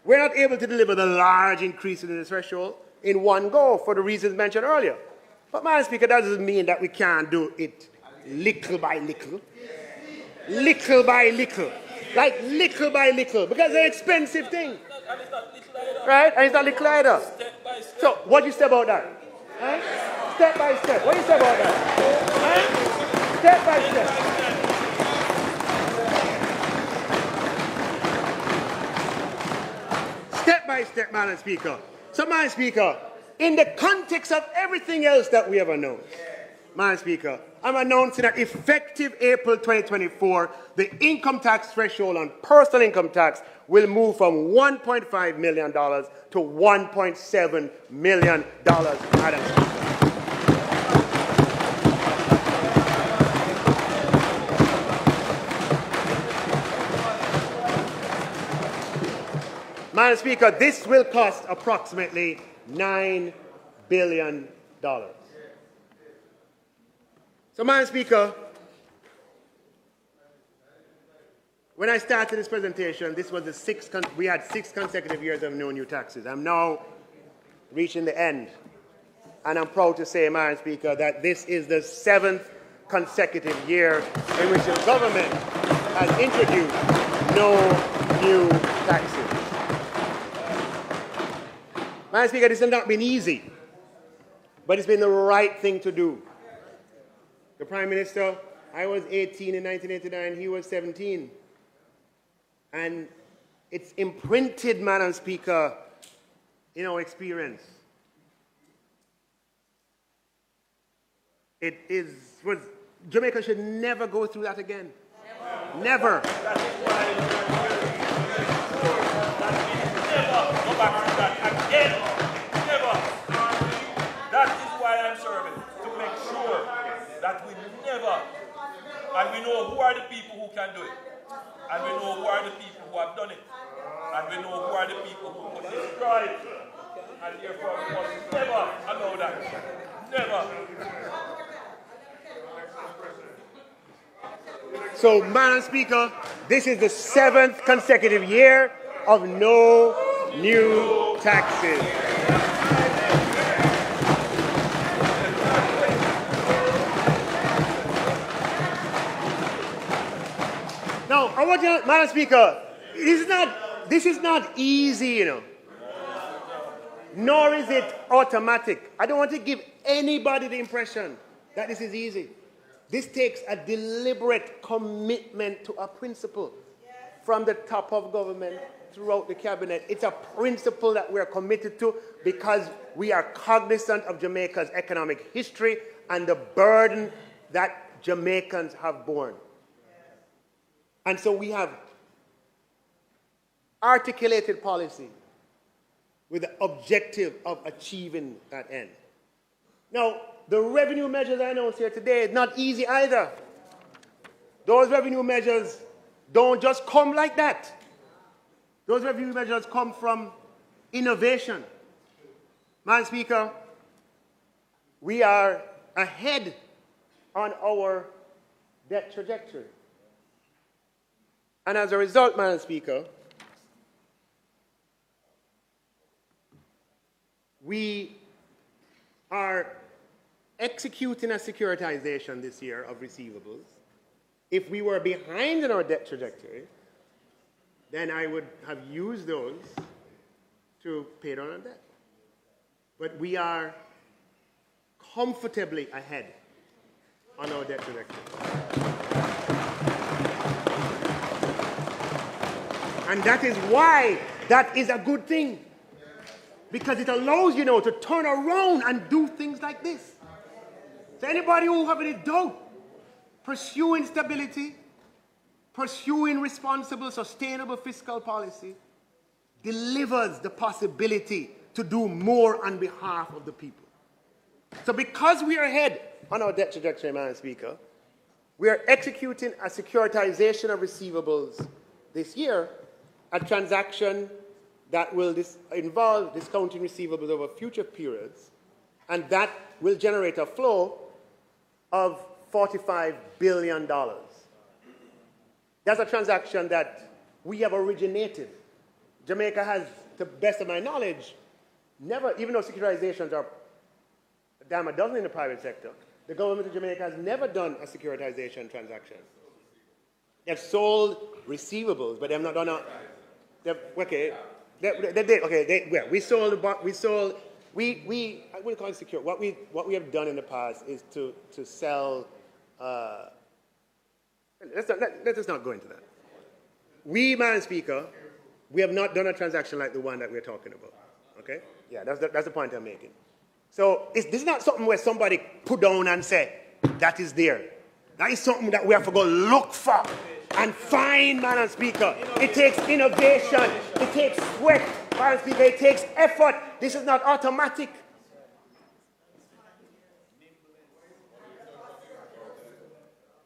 [SPEAKER 9] We're not able to deliver the large increase in the threshold in one go for the reasons mentioned earlier. But, Madam Speaker, that doesn't mean that we can't do it little by little. Little by little. Like little by little. Because it's an expensive thing. Right? And it's not little either. So, what do you say about that? Huh? Step by step. What do you say about that? Huh? Step by step. Step by step, Madam Speaker. So, Madam Speaker, in the context of everything else that we have announced, Madam Speaker, I'm announcing that effective April 2024, the income tax threshold on personal income tax will move from $1.5 million to $1.7 million, Madam Speaker. Madam Speaker, this will cost approximately $9 billion. So, Madam Speaker, when I started this presentation, this was we had 6 consecutive years of no new taxes. I'm now reaching the end. And I'm proud to say, Madam Speaker, that this is the 7th consecutive year in which the government has introduced no new taxes. Madam Speaker, this has not been easy, but it's been the right thing to do. The Prime Minister, I was 18 in 1989, he was 17. And it's imprinted, Madam Speaker, in our experience. Jamaica should never go through that again. Never.
[SPEAKER 10] That is why go back to that again. Never. That is why I'm serving, to make sure that we never, and we know who are the people who can do it, and we know who are the people who have done it, and we know who are the people who could destroy it, and therefore we must never allow that. Never.
[SPEAKER 9] So, Madam Speaker, this is the 7th consecutive year of no new taxes. Now, I want you, Madam Speaker, this is not easy, you know. Nor is it automatic. I don't want to give anybody the impression that this is easy. This takes a deliberate commitment to a principle from the top of government throughout the cabinet. It's a principle that we're committed to because we are cognizant of Jamaica's economic history and the burden that Jamaicans have borne. And so we have articulated policy with the objective of achieving that end. Now, the revenue measures I announced here today is not easy either. Those revenue measures don't just come like that. Those revenue measures come from innovation. Madam Speaker, we are ahead on our debt trajectory. And as a result, Madam Speaker, we are executing a securitization this year of receivables. If we were behind in our debt trajectory, then I would have used those to pay down our debt. But we are comfortably ahead on our debt trajectory. And that is why that is a good thing. Because it allows you to turn around and do things like this. So anybody who have any doubt, pursuing stability, pursuing responsible, sustainable fiscal policy delivers the possibility to do more on behalf of the people. So because we are ahead on our debt trajectory, Madam Speaker, we are executing a securitization of receivables this year, a transaction that will involve discounting receivables over future periods, and that will generate a flow of $45 billion. That's a transaction that we have originated. Jamaica has, to the best of my knowledge, never, even though securitizations are a damn a dozen in the private sector, the government of Jamaica has never done a securitization transaction. They've sold receivables, but they've not done we I wouldn't call it secure. What we have done in the past is to sell. Let's not go into that. We, Madam Speaker, we have not done a transaction like the one that we're talking about. Okay? Yeah, that's the point I'm making. So this is not something where somebody put down and say that is there. That is something that we have to go look for and find, Madam Speaker. It takes innovation. It takes sweat, Madam Speaker. It takes effort. This is not automatic.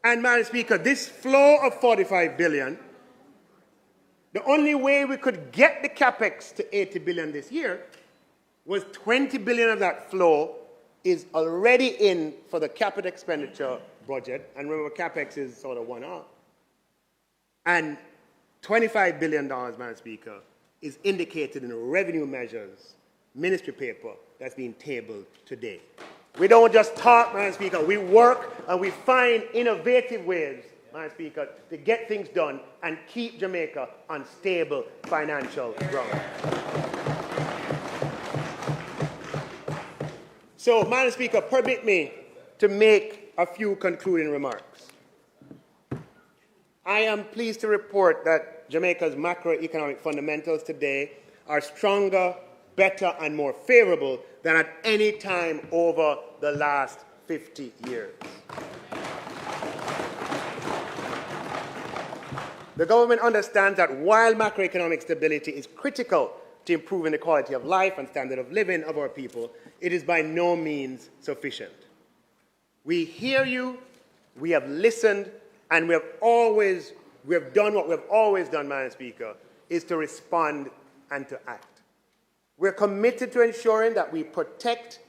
[SPEAKER 9] And, Madam Speaker, this flow of $45 billion, the only way we could get the capex to $80 billion this year was $20 billion of that flow is already in for the capital expenditure budget. And remember, capex is sort of one-off. And $25 billion, Madam Speaker, is indicated in the revenue measures ministry paper that's being tabled today. We don't just talk, Madam Speaker. We work and we find innovative ways Madam Speaker, to get things done and keep Jamaica on stable financial ground. So, Madam Speaker, permit me to make a few concluding remarks. I am pleased to report that Jamaica's macroeconomic fundamentals today are stronger, better, and more favorable than at any time over the last 50 years. The government understands that while macroeconomic stability is critical to improving the quality of life and standard of living of our people, it is by no means sufficient. We hear you, we have listened, and we have done what we have always done, Madam Speaker, is to respond and to act. We're committed to ensuring that we protect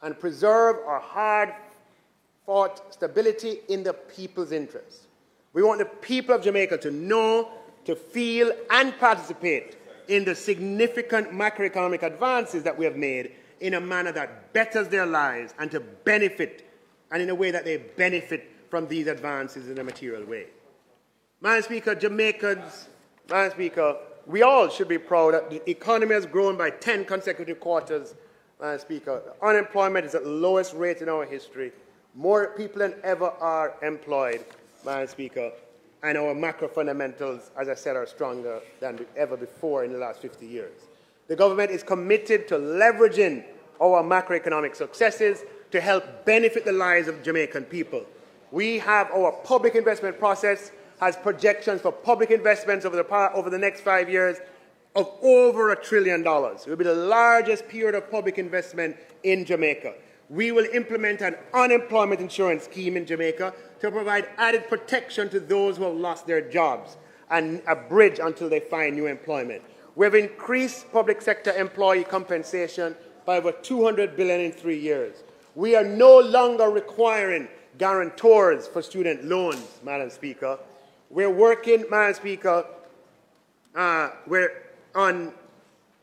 [SPEAKER 9] and preserve our hard-fought stability in the people's interest. We want the people of Jamaica to know, to feel, and participate in the significant macroeconomic advances that we have made in a manner that betters their lives and to benefit, and in a way that they benefit from these advances in a material way. Madam Speaker, Madam Speaker, we all should be proud that the economy has grown by 10 consecutive quarters. Madam Speaker, unemployment is at the lowest rate in our history. More people than ever are employed, Madam Speaker, and our macro fundamentals, as I said, are stronger than ever before in the last 50 years. The government is committed to leveraging our macroeconomic successes to help benefit the lives of Jamaican people. We have our public investment process has projections for public investments over the next 5 years of over $1 trillion. It will be the largest period of public investment in Jamaica. We will implement an unemployment insurance scheme in Jamaica to provide added protection to those who have lost their jobs and a bridge until they find new employment. We have increased public sector employee compensation by over $200 billion in 3 years. We are no longer requiring guarantors for student loans, Madam Speaker. We're working, Madam Speaker, we're on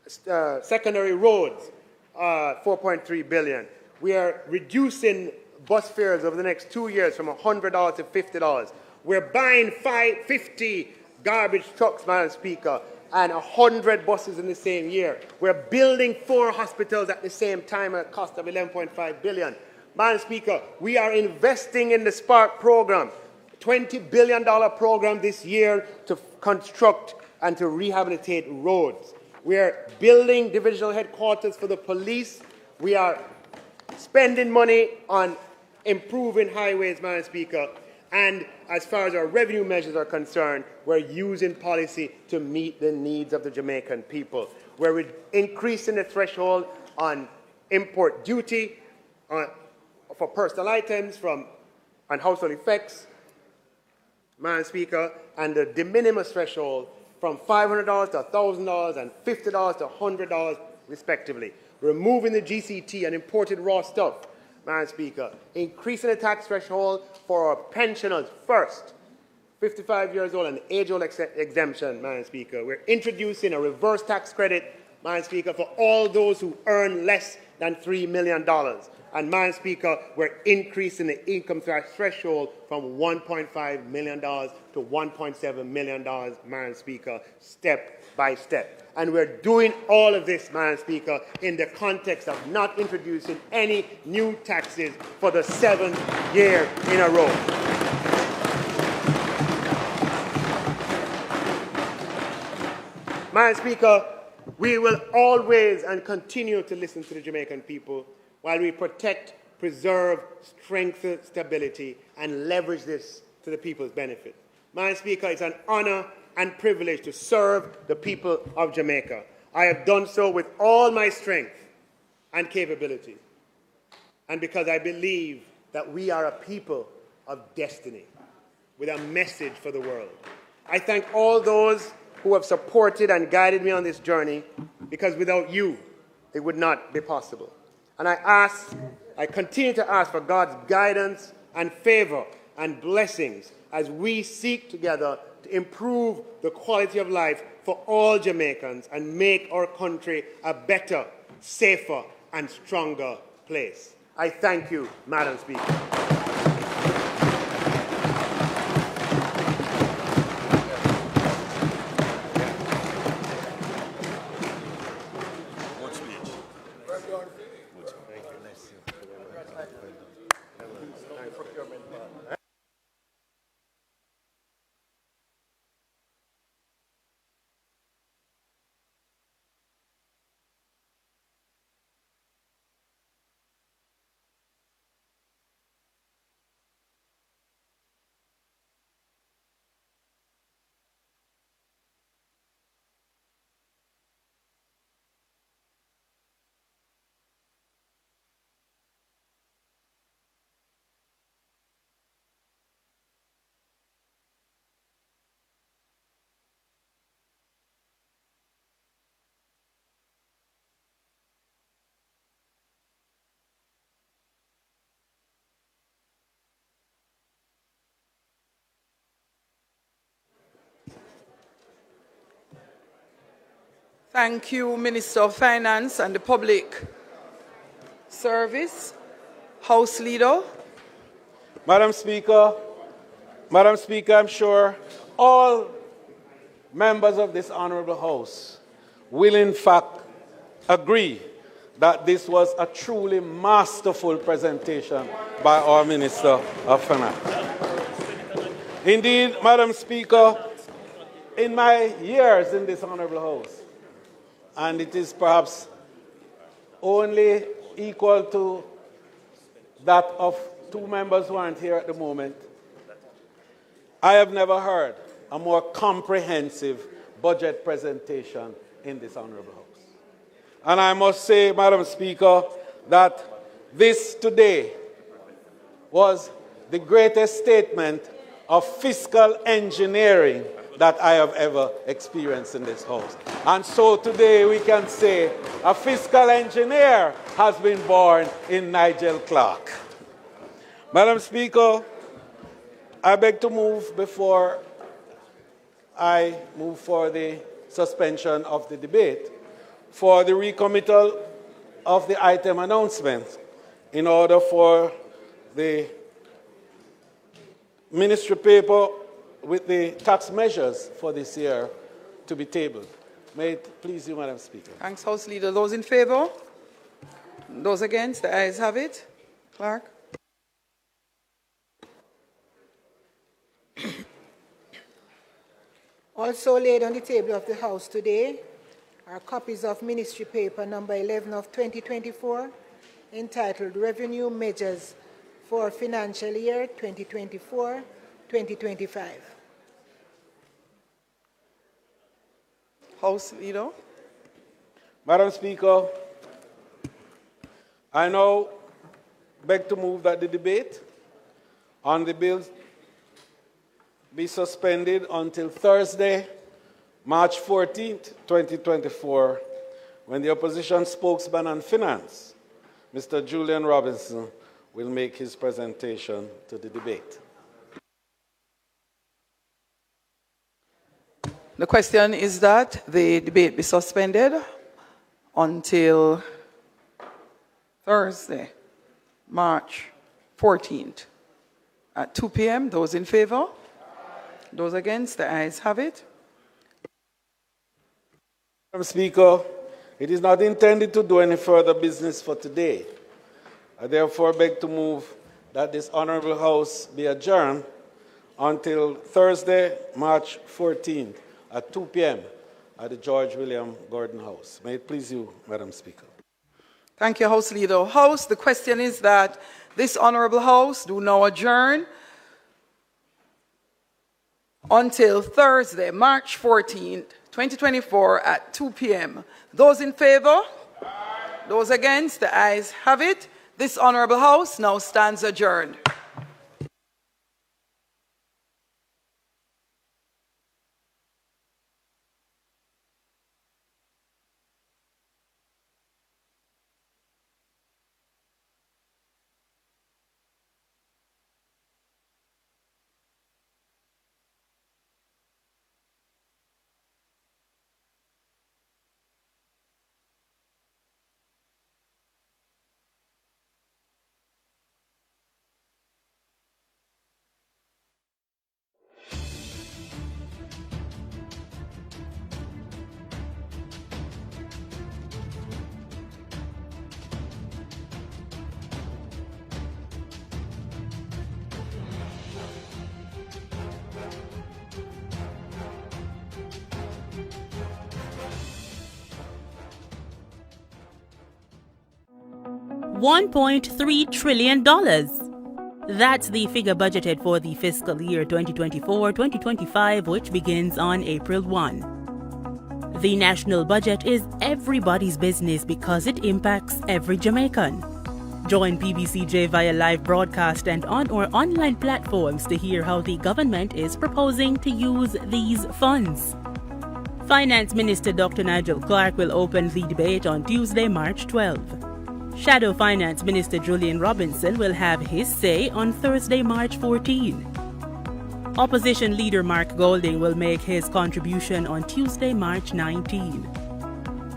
[SPEAKER 9] secondary roads, $4.3 billion. We are reducing bus fares over the next 2 years from $100 to $50. We're buying 50 garbage trucks, Madam Speaker, and 100 buses in the same year. We're building 4 hospitals at the same time at a cost of $11.5 billion. Madam Speaker, we are investing in the Spark program, $20 billion program this year to construct and to rehabilitate roads. We are building divisional headquarters for the police. We are spending money on improving highways, Madam Speaker. And as far as our revenue measures are concerned, we're using policy to meet the needs of the Jamaican people. We're increasing the threshold on import duty for personal items and household effects, Madam Speaker, and the de minimis threshold from $500 to $1,000 and $50 to $100 respectively. Removing the GCT and imported raw stuff, Madam Speaker. Increasing the tax threshold for our pensioners first, 55 years old and age-old exemption, Madam Speaker. We're introducing a reverse tax credit, Madam Speaker, for all those who earn less than $3 million. And, Madam Speaker, we're increasing the income tax threshold from $1.5 million to $1.7 million, Madam Speaker, step by step. And we're doing all of this, Madam Speaker, in the context of not introducing any new taxes for the 7th year in a row. Madam Speaker, we will always and continue to listen to the Jamaican people while we protect, preserve, strengthen stability, and leverage this to the people's benefit. Madam Speaker, it's an honor and privilege to serve the people of Jamaica. I have done so with all my strength and capability, and because I believe that we are a people of destiny with a message for the world. I thank all those who have supported and guided me on this journey, because without you, it would not be possible. And I continue to ask for God's guidance and favor and blessings as we seek together to improve the quality of life for all Jamaicans and make our country a better, safer, and stronger place. I thank you, Madam Speaker.
[SPEAKER 2] Thank you, Minister of Finance and the Public Service. House Leader.
[SPEAKER 4] Madam Speaker, I'm sure all members of this honorable House will in fact agree that this was a truly masterful presentation by our Minister of Finance. Indeed, Madam Speaker, in my years in this honorable House, and it is perhaps only equal to that of two members who aren't here at the moment, I have never heard a more comprehensive budget presentation in this honorable House. And I must say, Madam Speaker, that this today was the greatest statement of fiscal engineering that I have ever experienced in this House. And so today we can say a fiscal engineer has been born in Nigel Clarke. Madam Speaker, I beg to move before I move for the suspension of the debate for the recommittal of the item announcement in order for the ministry paper with the tax measures for this year to be tabled. May it please you, Madam Speaker.
[SPEAKER 2] Thanks, House Leader. Those in favor? Those against? The ayes have it. Clarke.
[SPEAKER 3] Also laid on the table of the House today are copies of Ministry Paper number 11 of 2024, entitled Revenue Measures for Financial Year 2024-2025.
[SPEAKER 2] House Leader.
[SPEAKER 4] Madam Speaker, I now beg to move that the debate on the bills be suspended until Thursday, March 14th, 2024, when the opposition spokesman on finance, Mr. Julian Robinson, will make his presentation to the debate.
[SPEAKER 2] The question is that the debate be suspended until Thursday, March 14th at 2 p.m. Those in favor? Those against? The ayes have it.
[SPEAKER 4] Madam Speaker, it is not intended to do any further business for today. I therefore beg to move that this honorable House be adjourned until Thursday, March 14th at 2 p.m. at the George William Gordon House. May it please you, Madam Speaker.
[SPEAKER 2] Thank you, House Leader. House, the question is that this honorable House do now adjourn until Thursday, March 14th, 2024 at 2 p.m. Those in favor? Those against? The ayes have it. This honorable House now stands adjourned.
[SPEAKER 5] $1.3 trillion. That's the figure budgeted for the fiscal year 2024-2025, which begins on April 1. The national budget is everybody's business because it impacts every Jamaican. Join PBCJ via live broadcast and on our online platforms to hear how the government is proposing to use these funds. Finance Minister Dr. Nigel Clarke will open the debate on Tuesday, March 12. Shadow Finance Minister Julian Robinson will have his say on Thursday, March 14. Opposition Leader Mark Golding will make his contribution on Tuesday, March 19.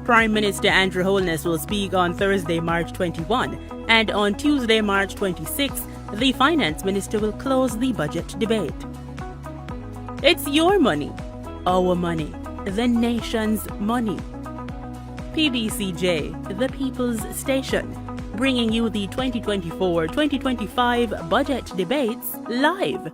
[SPEAKER 5] Prime Minister Andrew Holness will speak on Thursday, March 21, and on Tuesday, March 26, the Finance Minister will close the budget debate. It's your money, our money, the nation's money. PBCJ, the People's Station, bringing you the 2024-2025 budget debates live.